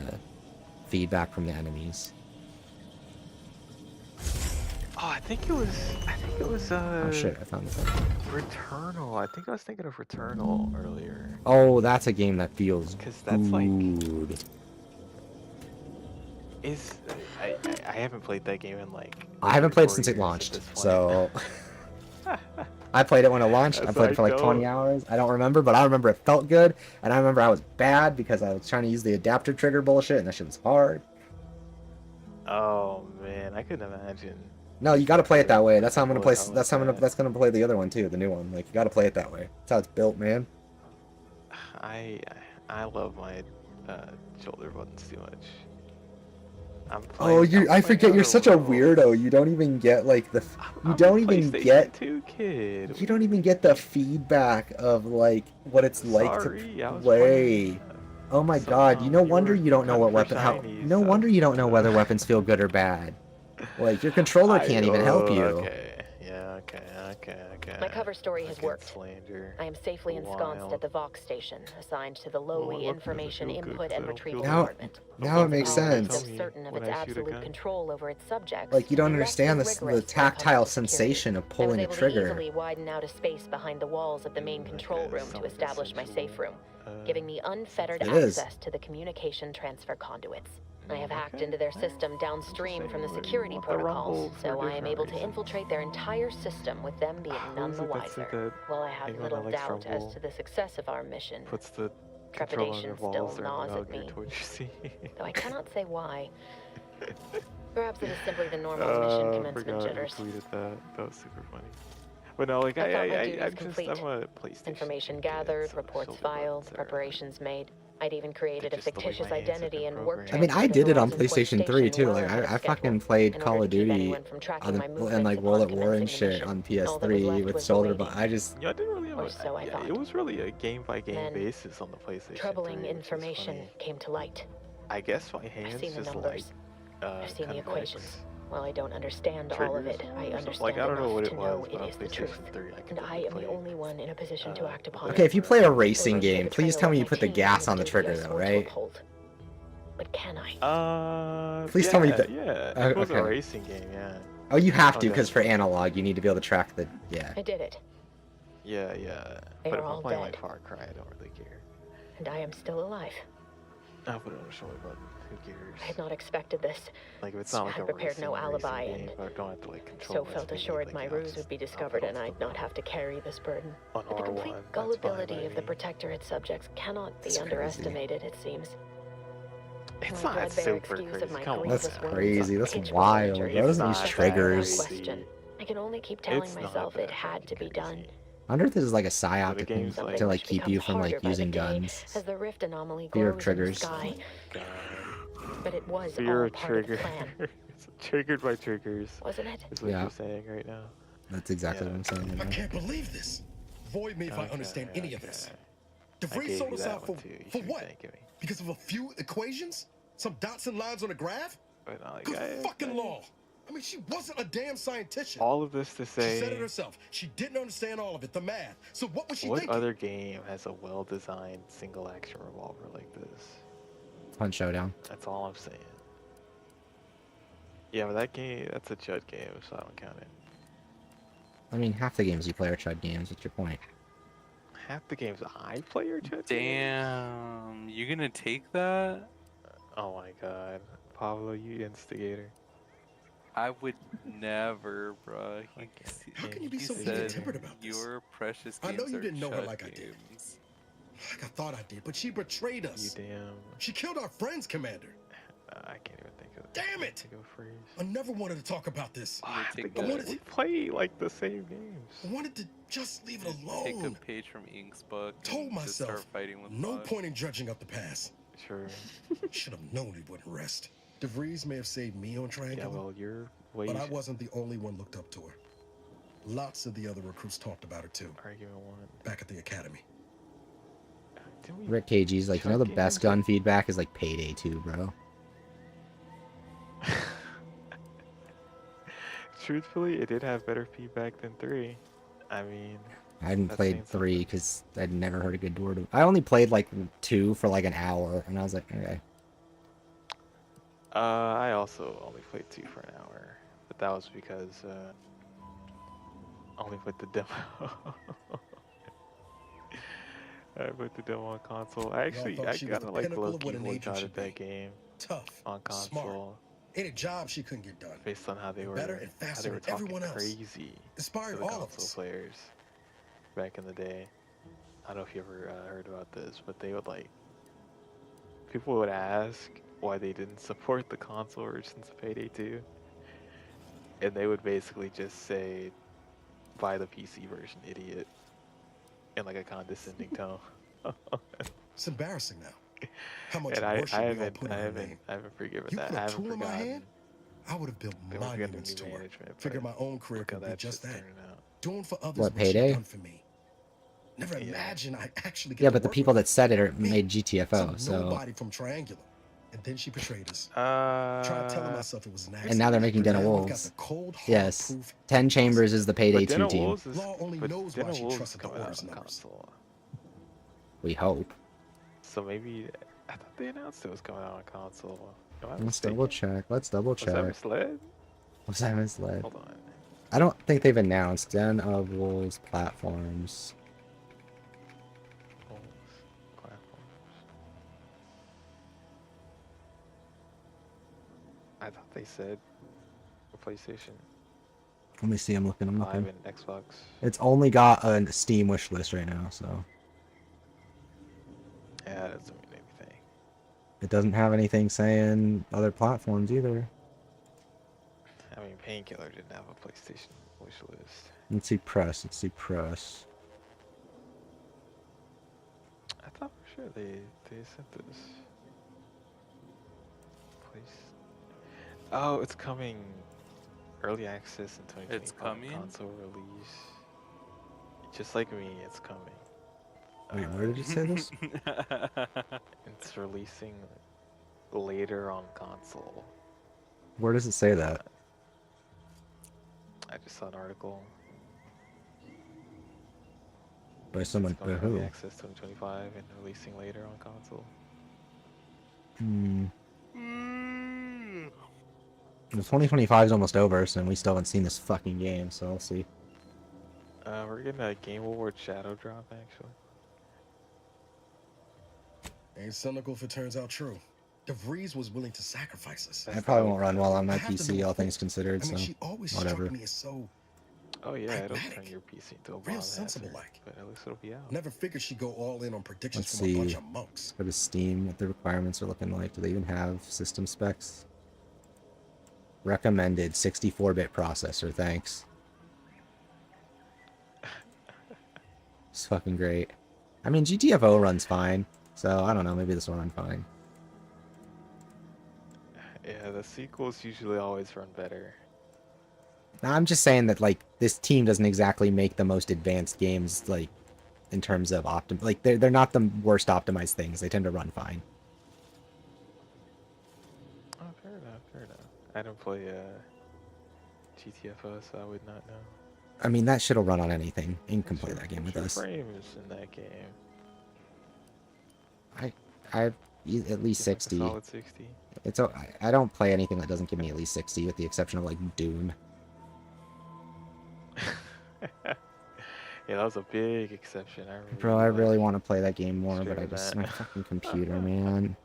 feedback from the enemies. Oh, I think it was Oh shit, I found this. Returnal. I think I was thinking of Returnal earlier. Oh, that's a game that feels Cause that's good. Like I haven't played that game in like I haven't played since it launched, so I played it when it launched. I played it for like 20 hours. I don't remember, but I remember it felt good, and I remember I was bad because I was trying to use the adaptive trigger bullshit, and that shit was hard. Oh man, I couldn't imagine. No, you got to play it that way. That's how I'm gonna play. That's how that's gonna play the other one too, the new one. Like you got to play it that way. That's how it's built, man. I love my shoulder buttons too much. I forget you're such a weirdo. You don't even get like the. You don't even get. 2 kid. You don't even get the feedback of like what it's like to play. Oh my god! No wonder you don't know what weapon. No wonder you don't know whether weapons feel good or bad. Like your controller can't even help you. Okay. Yeah. Okay. My cover story has worked. I am safely ensconced at the Vox station, assigned to the lowly information input and retrieval department. Now it makes sense. Certain of its absolute control over its subjects. Like you don't understand the tactile sensation of pulling a trigger. I was able to easily widen out a space behind the walls of the main control room to establish my safe room, giving me unfettered access to the communication transfer conduits. I have hacked into their system downstream from the security protocols, so I am able to infiltrate their entire system with them being none the wiser. While I have little doubt as to the success of our mission, trepidation still gnaws at me, though I cannot say why. Perhaps it is simply the normal mission commencement jitters. I tweeted that. That was super funny. But no, like I'm a PlayStation. Information gathered, reports filed, preparations made. I'd even created a fictitious identity and work. I mean, I did it on PlayStation 3 too. Like, I fucking played Call of Duty and like World at War and shit on PS3 with shoulder. But I just. Yeah, I didn't really have it was really a game-by-game basis on the PlayStation. Troubling information came to light. I guess my hands just like. I've seen the equations. While I don't understand all of it, I understand enough to know it is the truth, and I am the only one in a position to act upon it. Okay, if you play a racing game, please tell me you put the gas on the trigger though, right? But can I? Please tell me that. Yeah, it was a racing game, yeah. Oh, you have to, because for analog, you need to be able to track the. Yeah. I did it. Yeah. They but are if all I'm playing dead. like Far Cry, I don't really care. And I am still alive. I'll put it on the shoulder button. Who cares? I had not expected this. Like if it's not like I prepared no alibi, and I don't have to like control. So felt assured my ruse would be discovered, and I'd not have to carry this burden. On But the complete R1, gullibility of the Protectorate subjects cannot be underestimated. It seems. It's not super crazy. That's crazy. That's wild. That doesn't use triggers. I can only keep telling myself it had to be done. I wonder if this is like a psyop to like keep you from like using guns. As the rift anomaly Fear of grows in the triggers. sky. But it was Fear all of part of the trigger. plan. It's triggered by triggers. Wasn't it? Is what Yeah. you're saying right now. That's exactly what I'm saying. I Right now. can't believe this. Void me if I understand any of this. DeVries sold us out for what? Because of a few equations? Some dots and lines on a graph? Good fucking law. I mean, she wasn't a damn scientist. All of this to say. She said it herself. She didn't understand all of it, the math. So what was she What thinking? other game has a well-designed single-action revolver like this? Punch Showdown. That's all I'm saying. Yeah, but that game, that's a Chud game, so I don't count it. I mean, half the games you play are Chud games. What's your point? Half the games I play are Chud games? Damn, you gonna take that? Oh my god. Pablo, you instigator. I would never, bro. How can you be so even-tempered about this? Your precious I games know you didn't know her Chud like I did. games. Like I thought I did, but she betrayed us. You damn. She killed our friends, Commander. I can't even think of it. Damn it! I never wanted to talk about this. I wanted to play like the same games. I wanted to just leave it alone. Take a page from Ink's book. Told and just start myself, fighting with no bugs. point in judging up the past. Sure. Should have known he wouldn't rest. DeVries may have saved me on Triangle, Yeah, well, you're but I wasn't the only one looked up to her. Lots of the other recruits talked about her too. Argument 1. Back at the academy. Rick KG's like, you know the best gun feedback is like Payday 2, bro. Truthfully, it did have better feedback than 3. I mean, I hadn't played 3 because I'd never heard a good word of. I only played like 2 for like an hour, and I was like, okay. I also only played 2 for an hour, but that was because I only played the demo. I put the demo on console. I kind of like low-key boycotted that game on console. Smart. Ain't a job she couldn't get done. Based on how they were better and faster than talking everyone else. Crazy Inspired to the all of console us. players back in the day. I don't know if you ever heard about this, but they would like, people would ask why they didn't support the console versions of Payday 2, and they would basically just say, buy the PC version, idiot, in like a condescending tone. It's embarrassing now. How much And I worship we all put in her name. haven't forgiven You that. put I a haven't tool in my forgotten. hand, I would have built monuments to her. Figured my own career could be just that. Doing for others What, what she Payday? done for me. Never imagined I actually get Yeah, to but the work people with that said it made GTFO, some so. nobody from Triangular. And then she betrayed us. Tried telling myself it was an accident. And now they're making but Den of now we've got Wolves. the cold, hard Yes. proof. 10 Chambers is the Payday 2 team. Law only knows why she trusted the coming out orders on numbers. console. We hope. So maybe I thought they announced it was coming out on console. Am I Let's mistaken? double check. Let's double check. Was I misled? Was I misled? Hold on. I don't think they've announced Den of Wolves platforms. I thought they said for PlayStation Let me see. I'm looking. 5 and Xbox. It's only got a Steam wish list right now, so Yeah, that doesn't mean anything. it doesn't have anything saying other platforms either. I mean, Painkiller didn't have a PlayStation wish list. Let's see press. Let's see press. I thought for sure they sent this. Oh, it's coming. Early access in 2025. It's coming? Console release. Just like me, it's coming. Wait, where did you say this? It's releasing later on console. Where does it say that? I just saw an article. By someone? It's coming By who? early access 2025 and releasing later on console. Hmm. Well, 2025 is almost over, so we still haven't seen this fucking game, so we'll see. We're getting a Game Award Shadow drop, actually. Ain't cynical if it turns out true. DeVries was willing to sacrifice us. I probably won't run well on my I have to PC, do all it. things considered, I mean, so she always whatever. struck me as so Oh yeah, it'll pragmatic, turn your PC into a real bomb sensible hazard, like. but at least it'll be out. Never figured she'd go all in on predictions Let's from a bunch see. of monks. Go to Steam, what the requirements are looking like. Do they even have system specs? Recommended 64-bit processor, thanks. It's fucking great. I mean, GTFO runs fine, so I don't know, maybe this will run fine. Yeah, the sequels usually always run better. Now, I'm just saying that, like, this team doesn't exactly make the most advanced games, like, in terms of like, they're not the worst optimized things. They tend to run fine. Oh, fair enough, fair enough. I don't play GTFO, so I would not know. I mean, that shit'll run on anything. You can play that game with us. Frames in that game. I have at least 60. Solid 60. It's I don't play anything that doesn't give me at least 60, with the exception of like Doom. Yeah, that was a big exception. Bro, I really want to play that game more, but I just my fucking computer, man.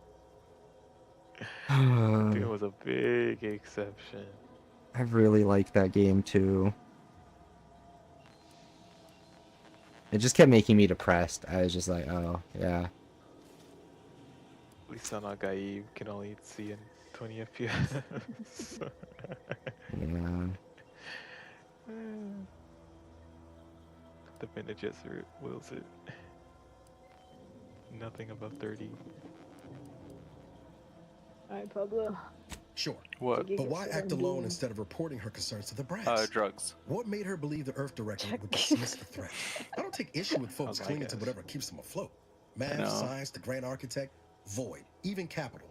It was a big exception. I really like that game too. It just kept making me depressed. I was just like, oh yeah. At least on Gaib can only see in 20 FPS. Yeah. The minute just wills it. Nothing above 30. Alright, Pablo. Sure. What? But why act alone instead of reporting her concerns to the brass? Drugs. What made her believe the Earth Directorate would dismiss the threat? I don't take issue with folks clinging to whatever keeps them afloat. Math, science, the grand architect, void, even capital.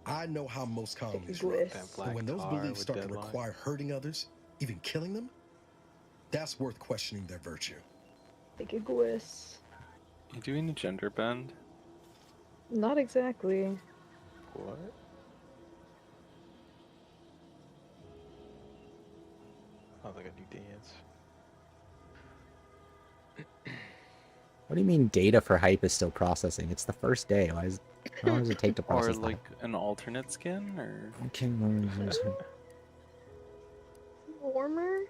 I know how most colonies run. But when those beliefs start to require hurting others, even killing them, that's worth questioning their virtue. Take a guess. You doing a gender bend? Not exactly. What? Sounds like a new dance. What do you mean data for hype is still processing? It's the first day. How long does it take to process Or like an alternate skin, or? Okay, Warmer?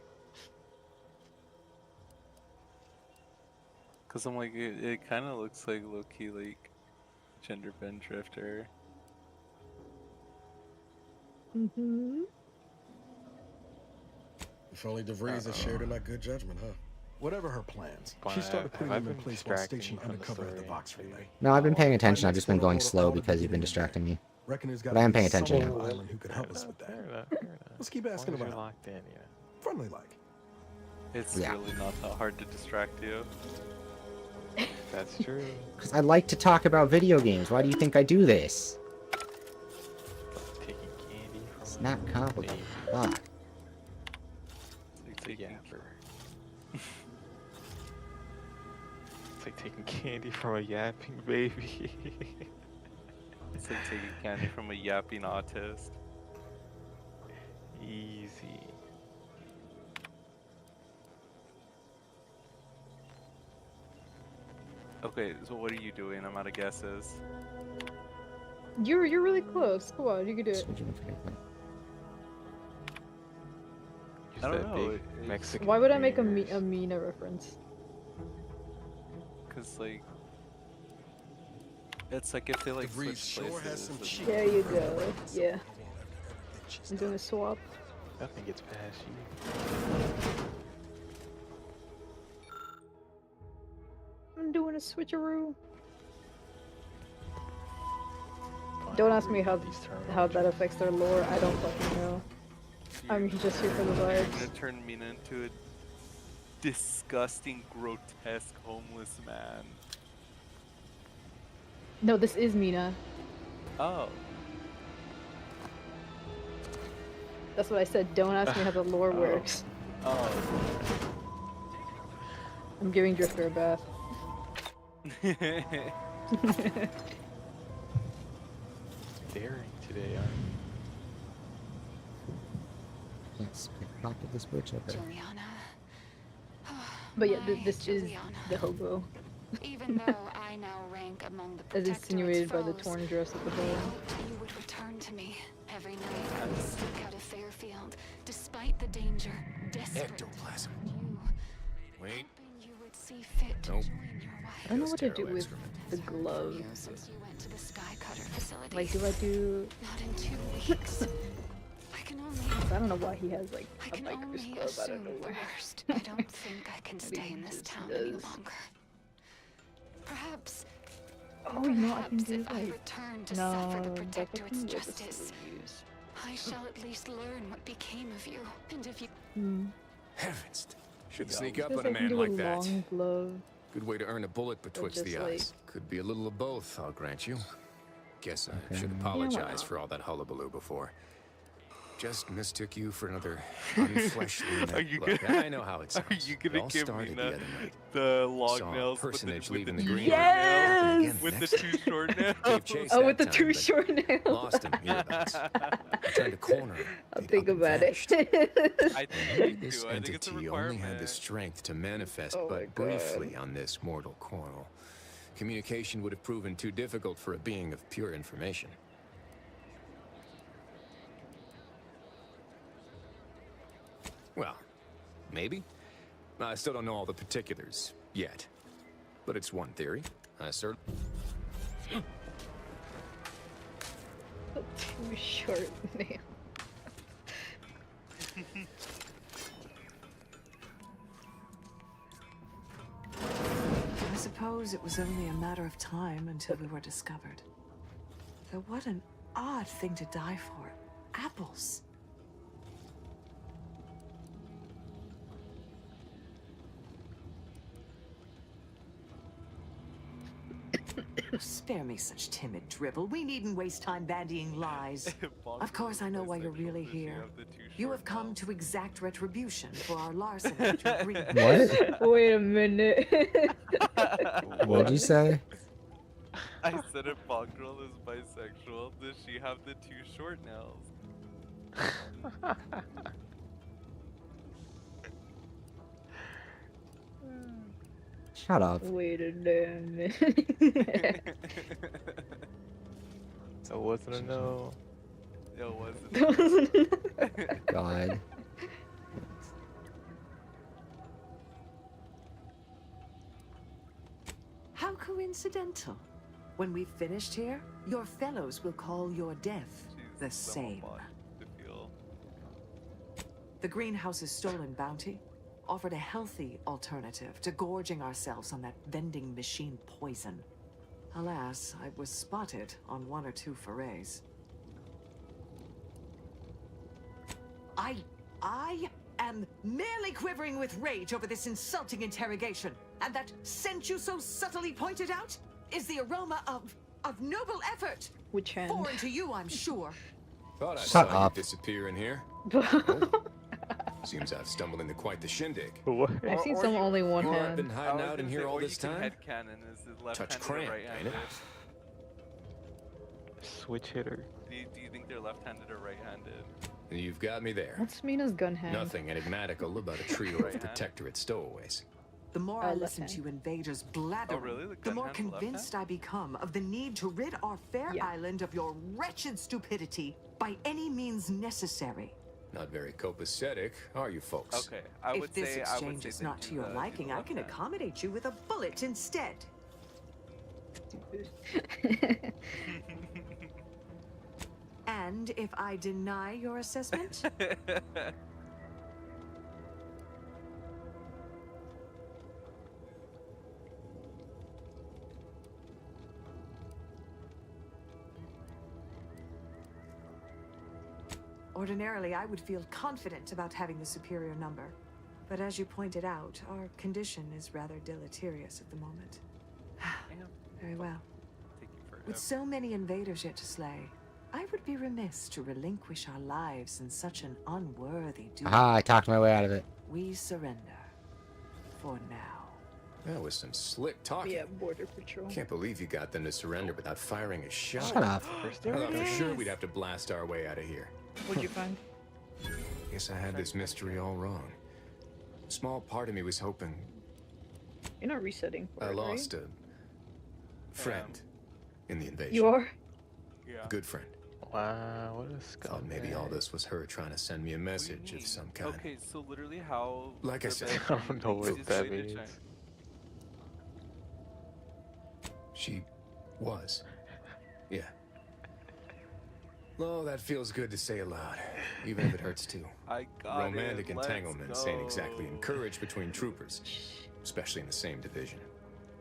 Cause I'm like, it kind of looks like low-key like gender bend drifter. Mm-hmm. If only DeVries had shared in that good judgment, huh? Whatever her plans, she started putting them in place while stationed undercover at the Vox relay. No, I've been paying attention. I've just been going slow because you've been distracting me. But I am paying attention now. Island who could help us with that. Let's keep asking about it. Locked in, yeah. Friendly like. It's really not that hard to distract you. That's true. Because I like to talk about video games. Why do you think I do this? Taking candy from It's not complicated. Fuck. It's a yapper. It's like taking candy from a yapping baby. It's like taking candy from a yapping autist. Easy. Okay, so what are you doing? I'm out of guesses. You're really close. Come on, you can do it. I don't know. Mexican Why would I make a Mina reference? Cause like, it's like if they like switch places. There you go. Yeah. I'm doing a swap. Nothing gets past you. I'm doing a switcheroo. Don't ask me how that affects their lore. I don't fucking know. I'm just here for the You're vibes. gonna turn Mina into a disgusting, grotesque homeless man. No, this is Mina. Oh. That's what I said. Don't ask me how the lore works. Oh. I'm giving Drifter a bath. Daring today, aren't you? Let's pocket this bridge up there. But yeah, this is the hobo. Even though I now rank among the As insinuated by the torn dress of the boy. you would return to me every night I would sneak out of Fairfield, despite the danger, desperate. Ectoplasm. Wait. You would see fit to Nope. join your wife. I don't know what to do with the glove. Since you went to the Sky Cutter facility. Like, do I do... Not in 2 weeks. I can only... I don't know why he has, like, a biker's only glove out of assume the nowhere. worst. I don't think I can stay in this town any longer. Perhaps... Oh, you know, I can do, if I like... return to No, suffer the that's Protectorate's what justice, I shall at least learn what became of you. And if you... Heavens. Should Yeah. sneak up Guess on I a can man do a like that. long glove. Good way to earn a bullet betwixt just the like- eyes. Could be a little of both, I'll grant you. Guess I Okay. should Yeah, why apologize not? for all that hullabaloo before. Just mistook you for another unfleshly Are you Look, gonna- I know how it sounds. Are you gonna It all give started Mina the other night. the long Saw a nails personage with leaving the the green Yes! Again, with the next. 2 short nails? Gave chase Oh, that with the time, 2 but short nails. Lost him hereabouts. I turned a corner. I'll they'd think up and about it. vanished. I think This I think it's a entity only had the requirement. strength to manifest Oh my but briefly on this mortal coil. Communication would have proven too difficult for a being of pure information. Well, maybe. I still don't know all the particulars yet. But it's one theory. I certainly... 2 short nails. I suppose it was only a matter of time until we were discovered. Though what an odd thing to die for. apples. Spare me such timid dribble. We needn't waste time bandying lies. Of course, I know why you're really here. You have come to exact retribution for our larceny at your greenhouse. What? Wait a minute. What'd you say? I said if Bog Girl is bisexual, does she have the 2 short nails? Shut up. Wait a damn minute. That wasn't a no. It wasn't. God. How coincidental. When we've finished here, your fellows will call your death the same. The greenhouse's stolen bounty offered a healthy alternative to gorging ourselves on that vending machine poison. Alas, I was spotted on 1 or 2 forays. I am merely quivering with rage over this insulting interrogation. And that scent you so subtly pointed out is the aroma of noble effort. Which hand? Foreign to you, I'm sure. Thought I Shut saw up. you disappear in here. Oh. Seems I've stumbled into quite the shindig. I've seen some only one I've hand. been hiding out in here all this time. Headcanon is it left-handed Touch or cramp, right-handed? ain't it? Switch hitter. Do you think they're left-handed or right-handed? You've got me there. What's Mina's gun hand? Nothing enigmatical about a trio of protectorate stowaways. The more I listen to invaders blathering, really? the more gun hand's left convinced I become of the need to rid our fair island of your wretched stupidity by any means necessary. Not very copacetic, are you folks? Okay, I If would this say exchange is not to your liking, I can accommodate you with a bullet instead. And if I deny your assessment? Ordinarily, I would feel confident about having the superior number. But as you pointed out, our condition is rather deleterious at the moment. Very well. With so many invaders yet to slay, I would be remiss to relinquish our lives in such an unworthy duty. Ah, I talked my way out of it. We surrender. For now. That was some slick talking. Yeah, border patrol. Can't believe you got them to surrender without firing a shot. Shut up. I thought for sure we'd have to blast our way out of here. What'd you find? Guess I had this mystery all wrong. Small part of me was hoping You're not resetting. I lost a friend in the invasion. You are? A good friend. Wow, what a skull. Thought maybe all this was her trying to send me a message of some kind. Okay, so literally how... Like I said, I don't know what that means. She was. Yeah. Oh, that feels good to say aloud, even if it hurts too. I got Romantic it. Let's entanglements ain't exactly go. encouraged between troopers, especially in the same division.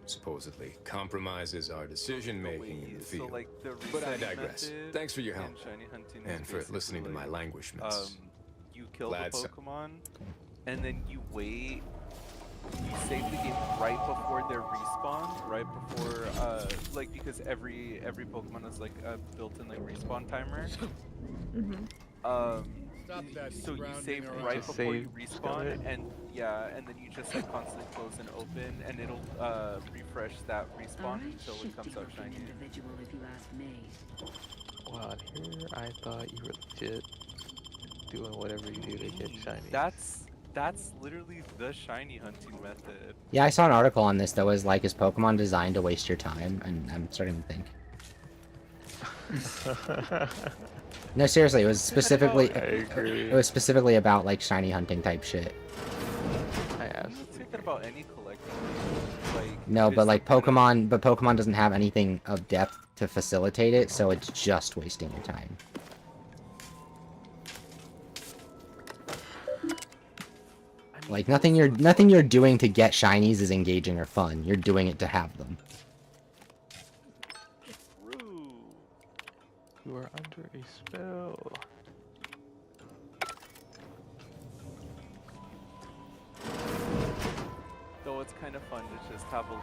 Supposedly compromises our decision-making in the field. So, like, the but I resetting digress. method Thanks for your help, in shiny hunting is and for listening to my basically, languishments. You kill Glad the so- Pokemon, and then you wait. You save the game right before their respawn, right before, like, because every Pokemon has like a built-in like respawn timer. Stop that So you grounding save around. right Just before you save, respawn, it. and yeah, and then you just like constantly close and open, and it'll refresh that respawn until it comes out shiny. Individual, if you ask me. Wow, and here I thought you were legit doing whatever you do to get shiny. That's literally the shiny hunting method. Yeah, I saw an article on this that was like, is Pokemon designed to waste your time? And I'm starting to think. No, seriously, it was specifically it was specifically about like shiny hunting type shit. I asked. I'm thinking about any collectible. Like, No, just but like something Pokemon, but Pokemon doesn't have anything of depth to facilitate it, so it's just wasting your time. Like nothing you're doing to get shinies is engaging or fun. You're doing it to have them. You are under a spell. it's kind of fun to just have a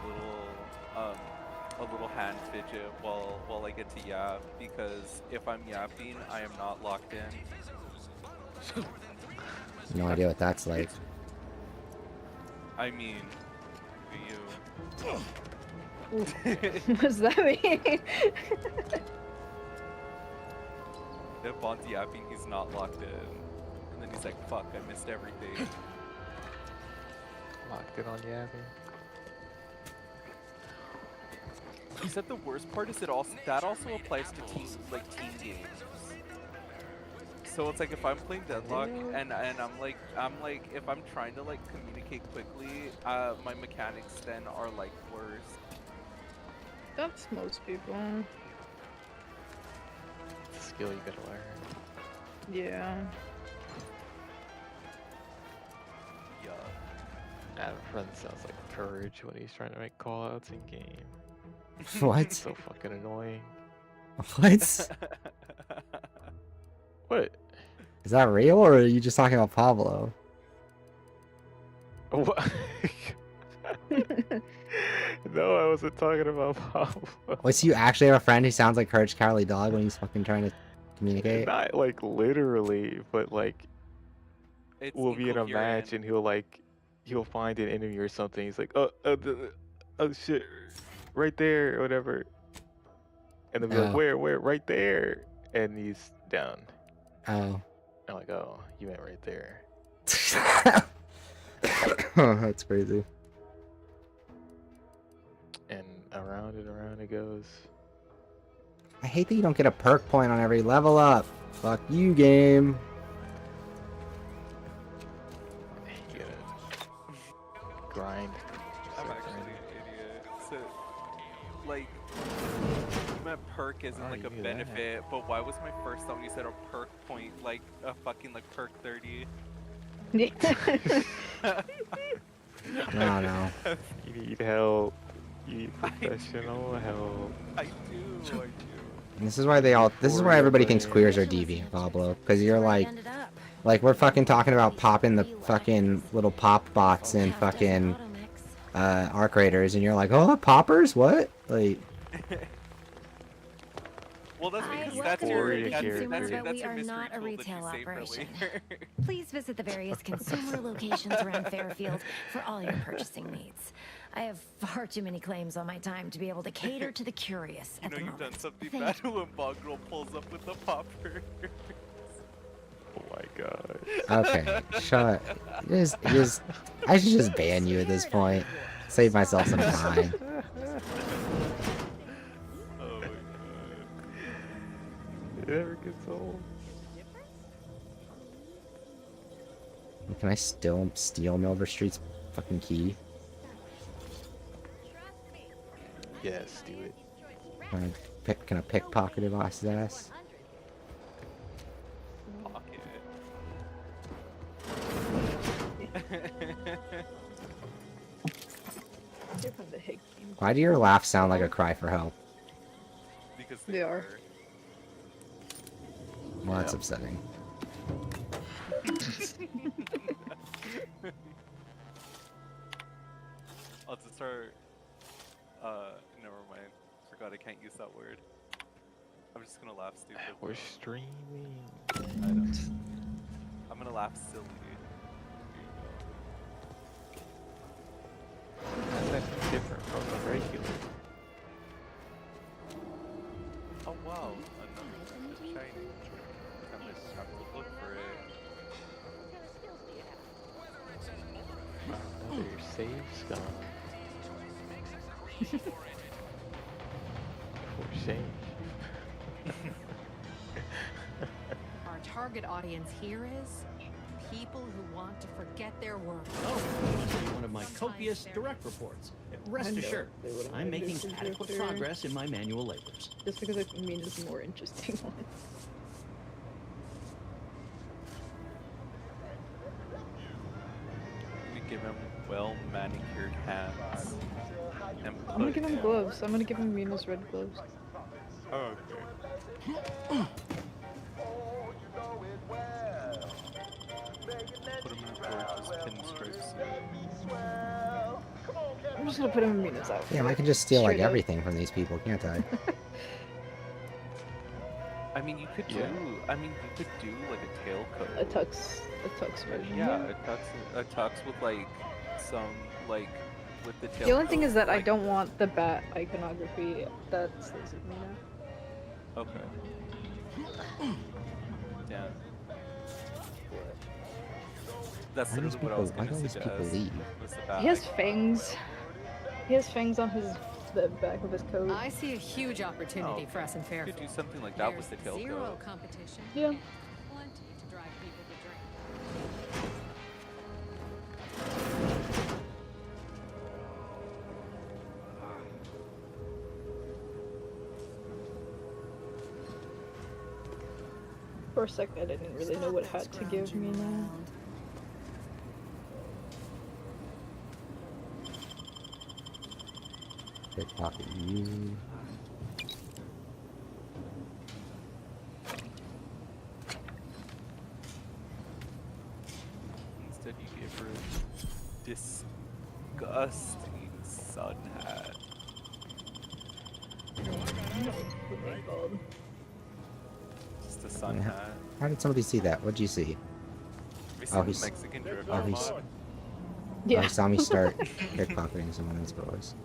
little hand fidget while I get to yap, because if I'm yapping, I am not locked in. No idea what that's like. I mean, you. What does that mean? If Bond's yapping, he's not locked in. And then he's like, fuck, I missed everything. Locked in on yapping. You said the worst part is that also applies to team games. So it's like if I'm playing Deadlock and I'm like if I'm trying to like communicate quickly, my mechanics then are like worse. That's most people. It's a skill you gotta learn. Yeah. Yeah. Adam friend sounds like Courage when he's trying to make callouts in game. What? It's so fucking annoying. What? What? Is that real, or are you just talking about Pablo? What? No, I wasn't talking about Pablo. Wait, so you actually have a friend who sounds like Courage Cowardly Dog when he's fucking trying to communicate? Not like literally, but like we'll be in a match and he'll find an enemy or something. He's like, oh shit, right there, or whatever. And they'll be like, where, right there, and he's down. Oh. I'm like, oh, you meant right there. Oh, that's crazy. And around it goes. I hate that you don't get a perk point on every level up. Fuck you, game. You gotta grind. I'm actually an idiot. So, like, you meant perk isn't like a benefit, but why was my first thought when you said a perk point like a fucking like perk 30? No, no. You need help. You need professional help. I do. This is why this is why everybody thinks queers are deviant, Pablo. Because you're like we're fucking talking about popping the fucking little pop bots in fucking Arc Raiders, and you're like, oh, poppers? What? Like. Well, that's because That's that's your consumers, but that's we your are mystery not a tool that you retail save for operation. later. Please visit the various consumer locations around Fairfield for all your purchasing needs. I have far too many claims on my time to be able to cater to the curious You at know the you've moment. done something bad when Bogrel pulls up with the popper. Oh my god. Okay, shut. I should just ban you at this point. Save myself some time. Oh my god. It never gets old. Can I still steal Milver Street's fucking key? Yes, do it. Can I pickpocket his ass? Why do your laughs sound like a cry for help? Because they are. Well, that's upsetting. I'll just start. Never mind. Forgot I can't use that word. I'm just gonna laugh stupid. We're streaming. I know. I'm gonna laugh silly. That's different from the regular. Oh wow, another shiny. I'm gonna have to look for it. Another save scum. For shame. Our target audience here is people who want to forget their work. Oh, one of my copious direct reports. Rest assured, I'm making adequate progress in my manual labors. Just because it means it's a more interesting one. We give him well manicured hands. And I'm gonna give him gloves. I'm gonna give him Mina's red gloves. Oh, okay. Put him in a gorgeous pinstripe suit. just gonna put him in Mina's outfit. Yeah, I can just steal like Straight up. everything from these people, can't I? I mean, you could do. I mean, you could do like a tailcoat. A tux version. Yeah, a tux with like some like with the tail. The only thing is that I don't want the bat iconography that stays with Mina. Okay. Yeah. That's Why do these literally what I was people- why gonna do these suggest. people leave? Was the bat He has icon. fangs. He has fangs on the back of his coat. I see a huge opportunity for us in You Fairfield. could do something like that with the There's zero tailcoat. competition. Yeah. Plenty to drive people to drink. For a second, I didn't really know what hat to give Mina. Pickpocket you. Instead, you gave her a disgusting sun hat. Just a sun Yeah. hat. How did somebody see that? What'd you see? We Oh, see he's. Mexican drip Oh, he's. mod. Oh, he saw me start pickpocketing someone else, boys.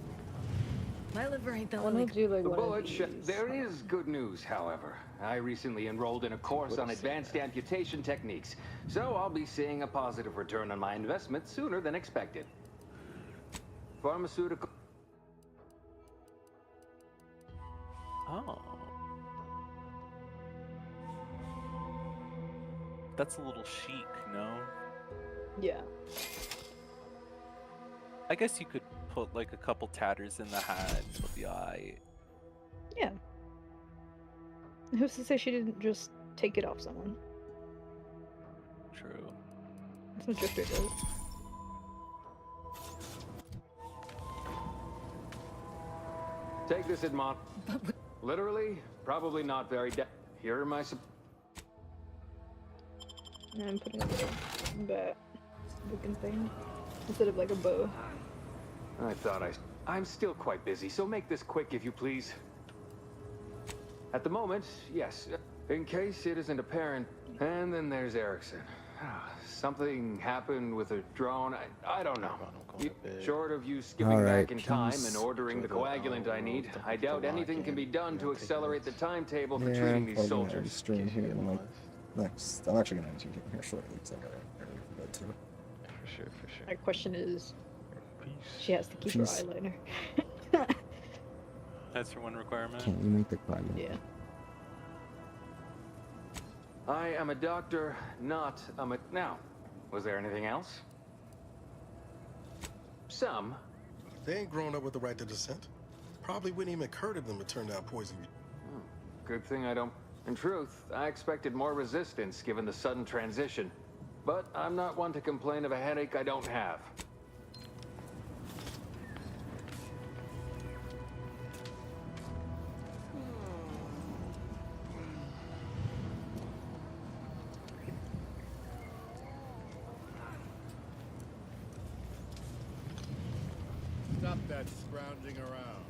My liver ain't the I wanna only. do like The one of bullet these. there is good news, however. I recently enrolled in a course on advanced amputation techniques, so I'll be seeing a positive return on my investment sooner than expected. Pharmaceutical. Oh. That's a little chic, no? Yeah. I guess you could put like a couple tatters in the hat and it'll be alright. Yeah. Who's to say she didn't just take it off someone? True. That's what Drifter does. Take this, Edmond. Literally, probably not very Here are my And I'm putting a little bat looking thing instead of like a bow. I thought I'm still quite busy, so make this quick if you please. At the moment, yes. In case it isn't apparent. And then there's Erickson. Something happened with a drone. I don't know. Short of you skipping Alright, back in time peace. and ordering the coagulant I need, I doubt anything can be done to accelerate the timetable for Yeah, treating I'm these probably gonna end soldiers. stream here in like next. I'm actually gonna end stream here shortly because I gotta early for bed too. For sure, for sure. My question is, she has to keep her She's- eyeliner. That's your one requirement? Can't you make the quadrant? Yeah. I am a doctor, not a Now, was there anything else? Some. They ain't grown up with the right to dissent. Probably wouldn't even occur to them to turn down poison. Good thing I don't. In truth, I expected more resistance given the sudden transition. But I'm not one to complain of a headache I don't have. Stop that scrounging around.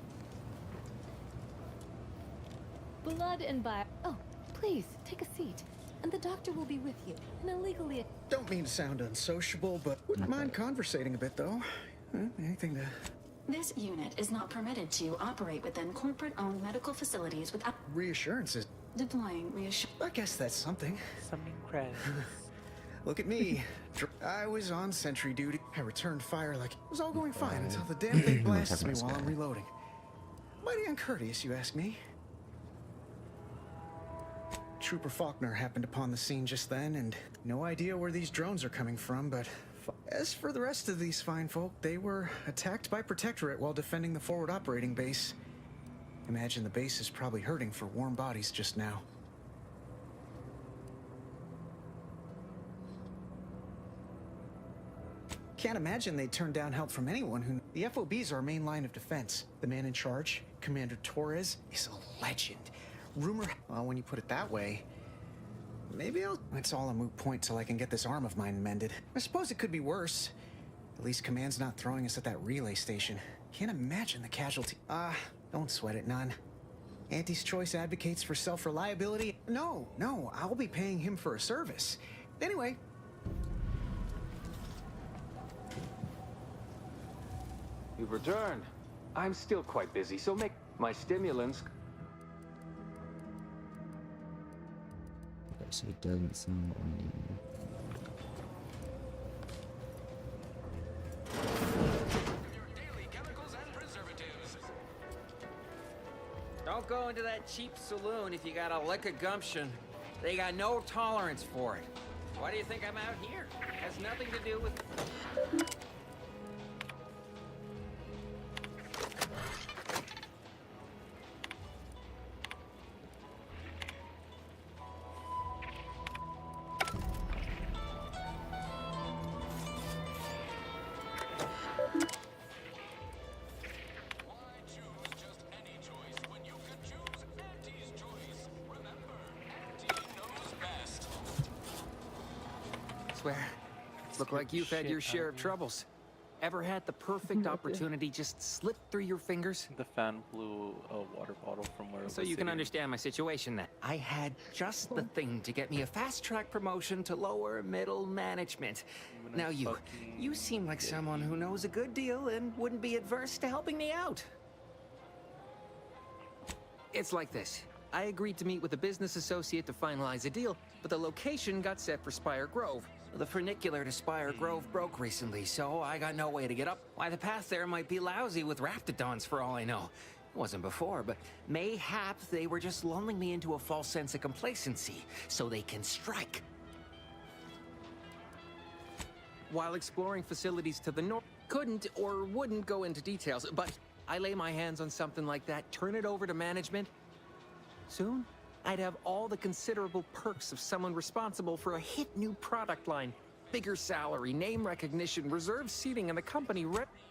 Blood and bio. Oh, please, take a seat. And the doctor will be with you. And illegally. Don't mean to sound unsociable, but wouldn't mind conversating a bit, though. Anything to... This unit is not permitted to operate within corporate-owned medical facilities without Reassurances. deploying reassurance. I guess that's something. Something credits. Look at me. I was on sentry duty. I returned fire like it was all going fine until the damn thing blasts me while I'm reloading. Mighty uncourteous, you ask me. Trooper Faulkner happened upon the scene just then, and no idea where these drones are coming from, but as for the rest of these fine folk, they were attacked by Protectorate while defending the forward operating base. Imagine the base is probably hurting for warm bodies just now. Can't imagine they'd turn down help from anyone who... The FOB's our main line of defense. The man in charge, Commander Torres, is a legend. Rumor... Well, when you put it that way... Maybe I'll... It's all a moot point till I can get this arm of mine mended. I suppose it could be worse. At least Command's not throwing us at that relay station. Can't imagine the casualty. Don't sweat it, none. Auntie's Choice advocates for self-reliability. No, I'll be paying him for a service. Anyway. You've returned. I'm still quite busy, so make my stimulants. Okay, so it doesn't sound like... Don't go into that cheap saloon if you got a lick of gumption. They got no tolerance for it. Why do you think I'm out here? Has nothing to do with... Look like you've had your share of troubles. Ever had the perfect opportunity just slip through your fingers? The fan blew a water bottle from where it was So you can sitting. understand my situation then. I had just the thing to get me a fast-track promotion to lower middle management. Now you seem like someone who knows a good deal and wouldn't be adverse to helping me out. It's like this. I agreed to meet with a business associate to finalize a deal, but the location got set for Spire Grove. The funicular to Spire Grove broke recently, so I got no way to get up. Why, the path there might be lousy with raptidons for all I know. It wasn't before, but mayhap they were just lulling me into a false sense of complacency, so they can strike. While exploring facilities to the north, couldn't or wouldn't go into details, but I lay my hands on something like that, turn it over to management. Soon, I'd have all the considerable perks of someone responsible for a hit new product line. Bigger salary, name recognition, reserved seating, and the company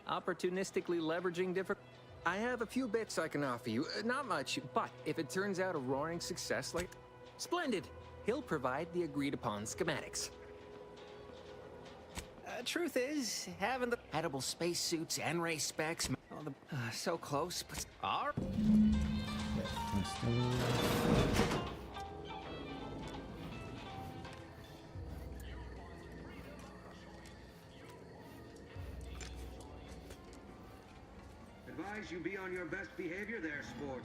opportunistically leveraging different... I have a few bits I can offer you. Not much, but if it turns out a roaring success like... Splendid! He'll provide the agreed-upon schematics. Truth is, having the edible spacesuits and race specs... so close, but... All right. Advise you be on your best behavior there, sport.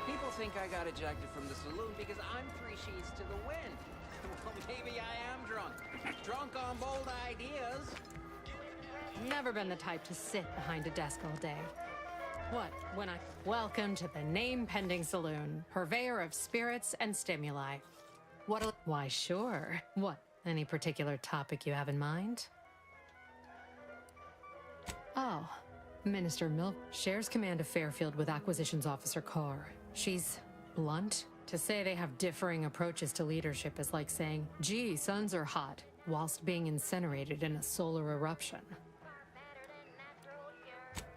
People think I got ejected from the saloon because I'm 3 sheets to the wind. Well, maybe I am drunk. Drunk on bold ideas. Never been the type to sit behind a desk all day. What, when I... Welcome to the name-pending saloon, purveyor of spirits and stimuli. Why, sure. What, any particular topic you have in mind? Oh, Minister Milk shares command of Fairfield with Acquisitions Officer Carr. She's blunt. To say they have differing approaches to leadership is like saying, gee, suns are hot, whilst being incinerated in a solar eruption.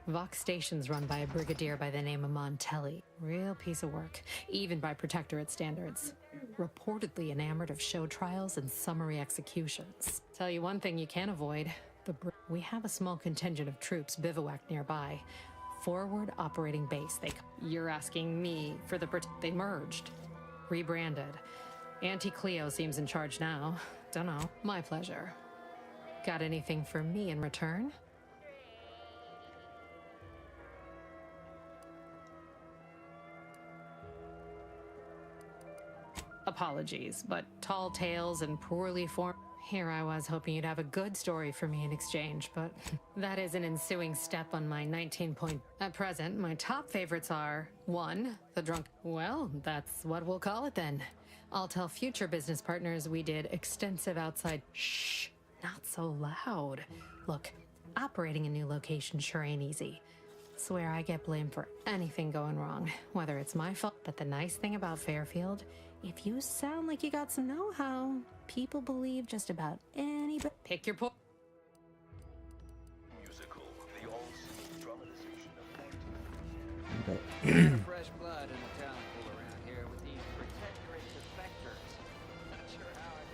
Vox Station's run by a brigadier by the name of Montelli. Real piece of work, even by Protectorate standards. Reportedly enamored of show trials and summary executions. Tell you one thing you can't avoid. We have a small contingent of troops bivouacked nearby. Forward operating base. You're asking me for the... They merged. Rebranded. Auntie Cleo seems in charge now. Dunno. My pleasure. Got anything for me in return? Apologies, but tall tales and poorly formed... Here I was hoping you'd have a good story for me in exchange, but that is an ensuing step on my 19-point... At present, my top favorites are 1, the drunk... Well, that's what we'll call it then. I'll tell future business partners we did extensive outside... Shh, not so loud. Look, operating a new location sure ain't easy. Swear I get blamed for anything going wrong, whether it's my fault. But the nice thing about Fairfield, if you sound like you got some know-how, people believe just about anybody. Pick your point. Fresh blood in the talent pool around here with these protectorate defectors. Not sure how I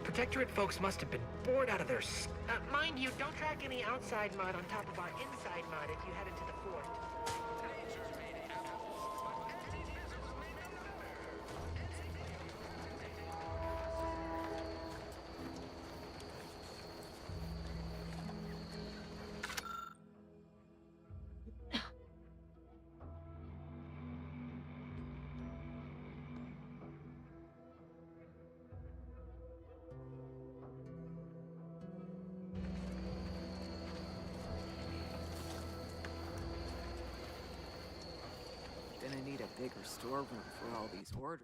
Protectorate folks must have been bored out of their mind you, don't track any outside mud on top of our inside mud if you head into the fort. Gonna need a bigger storeroom for all these orders.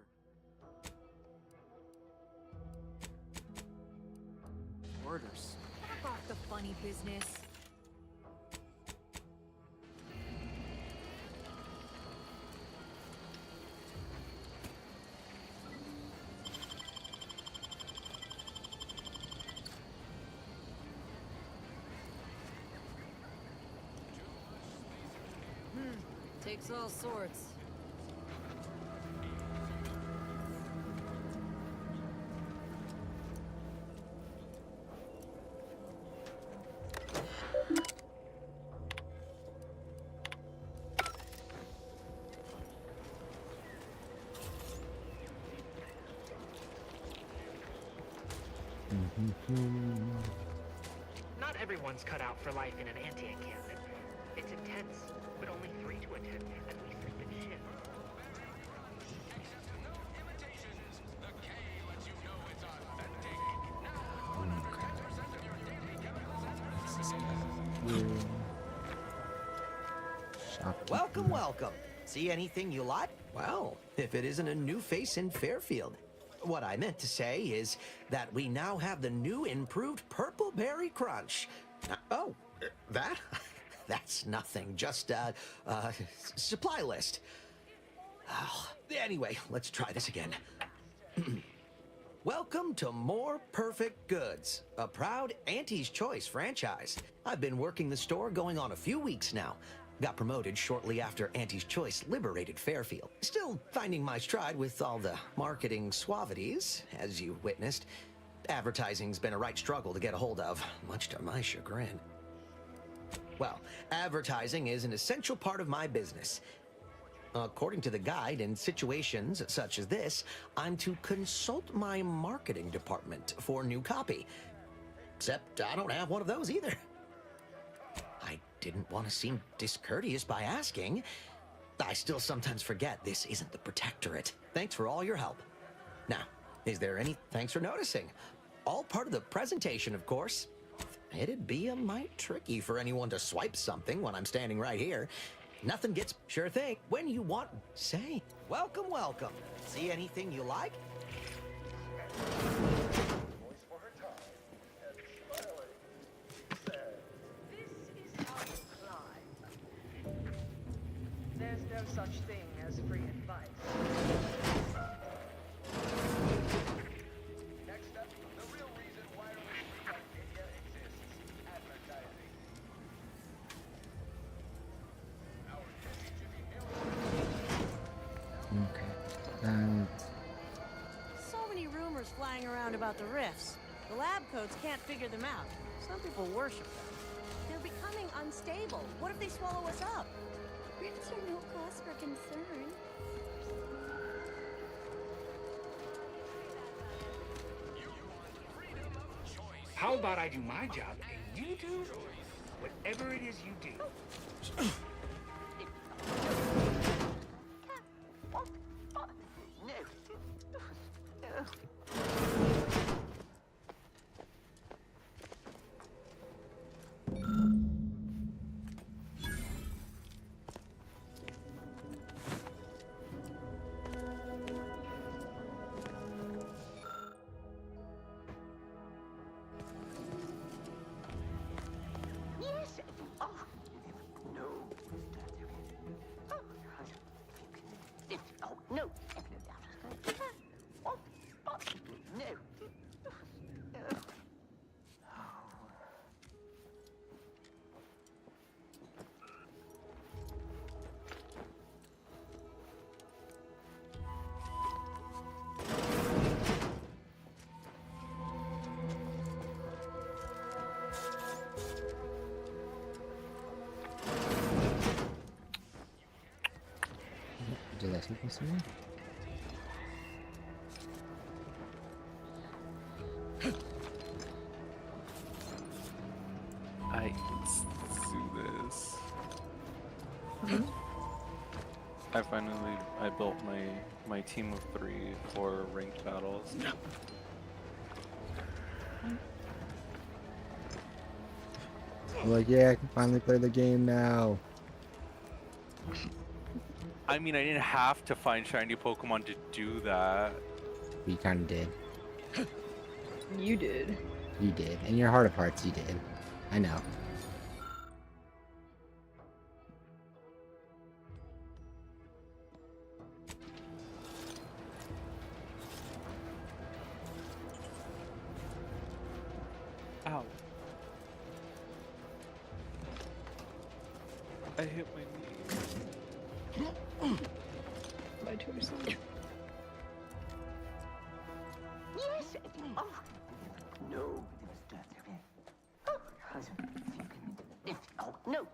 Back off the funny business. Takes all sorts. Not everyone's cut out for life in an anti-encampment. It's intense, but only 3 to attend, and we sleep in shifts. Welcome, welcome. See anything you like? Well, if it isn't a new face in Fairfield. What I meant to say is that we now have the new improved Purple Berry Crunch. That? That's nothing, just a supply list. Anyway, let's try this again. Welcome to More Perfect Goods, a proud Auntie's Choice franchise. I've been working the store going on a few weeks now. Got promoted shortly after Auntie's Choice liberated Fairfield. Still finding my stride with all the marketing suavities, as you witnessed. Advertising's been a right struggle to get a hold of, much to my chagrin. Well, advertising is an essential part of my business. According to the guide, in situations such as this, I'm to consult my marketing department for new copy. Except I don't have one of those either. I didn't want to seem discourteous by asking. I still sometimes forget this isn't the Protectorate. Thanks for all your help. Now, is there any thanks for noticing? All part of the presentation, of course. It'd be a mite tricky for anyone to swipe something when I'm standing right here. Nothing gets sure thing. When you want, say, welcome, welcome. See anything you like? There's no such thing as free advice. Next up, the real reason wireless retail media exists: advertising. Okay. So many about the rifts. The lab codes can't figure them out. Some people worship them. They're becoming unstable. What if they swallow us up? Rifts are no cause for concern. How about I do my job and you do whatever it is you do? Yes. Oh, no. Oh, no. Oh, no. Did I see something? Let's do this. I built my team of 3 for ranked battles. Like, yeah, I can finally play the game now. I mean, I didn't have to find shiny Pokemon to do that. You kind of did. You did. You did. In your heart of hearts, you did. I know. Ow. I hit my knee. My choice. Yes. Oh, no. Oh, no.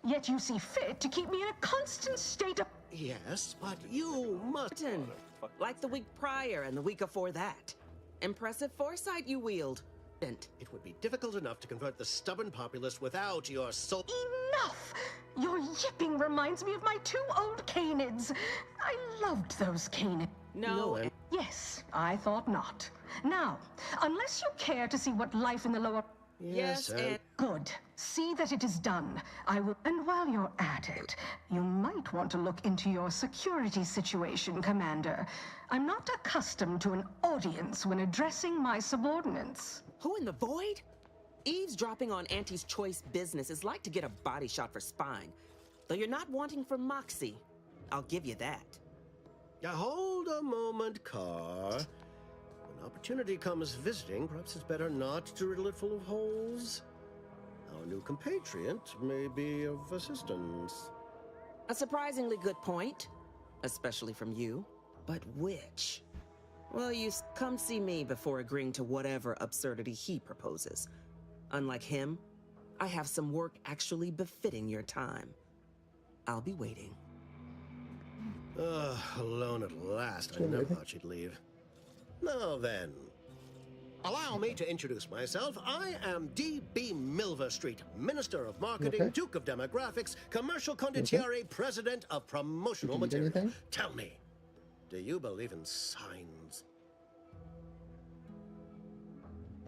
Yet you see fit to keep me in a constant state of... Yes, but you must... Like the week prior and the week before that. Impressive foresight you wield. It would be difficult enough to convert the stubborn populace without your soul... Enough! Your yipping reminds me of my 2 old canids. I loved those canids. No. Yes, I thought not. Now, unless you care to see what life in the lower... Yes, and... Good. See that it is done. I will... And while you're at it, you might want to look into your security situation, Commander. I'm not accustomed to an audience when addressing my subordinates. Who in the void? Eavesdropping on Auntie's choice business is like to get a body shot for spine. Though you're not wanting for moxie. I'll give you that. Now hold a moment, Car. When opportunity comes visiting, perhaps it's better not to riddle it full of holes. Our new compatriot may be of assistance. A surprisingly good point. Especially from you. But which? Well, you come see me before agreeing to whatever absurdity he proposes. Unlike him, I have some work actually befitting your time. I'll be waiting. Alone at last. I never thought she'd leave. Now then, allow me to introduce myself. I am D.B. Milver Street, Minister of Marketing, Duke of Demographics, Commercial Condottiere, President of Promotional Material. Tell me, do you believe in signs?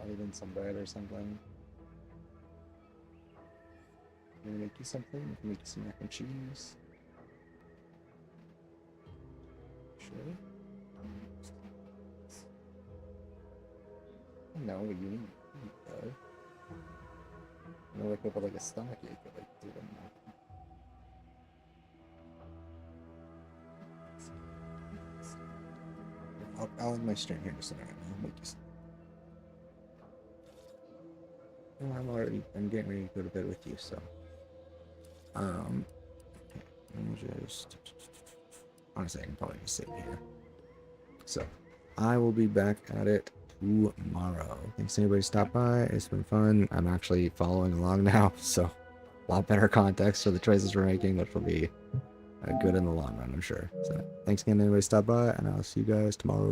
Other than some bread or something. Can we make you something? We can make you some mac and cheese. Sure. No, you need though. You know, like with like a stomach ache, but like do them. I'll end my stream here just a minute. I'll make you some. Well, I'm getting ready to go to bed with you, so. I'm just. Honestly, I can probably just sit here. So, I will be back at it tomorrow. Thanks to anybody who stopped by. It's been fun. I'm actually following along now, so a lot better context for the choices we're making, which will be good in the long run, I'm sure. So thanks again to anybody who stopped by, and I'll see you guys tomorrow.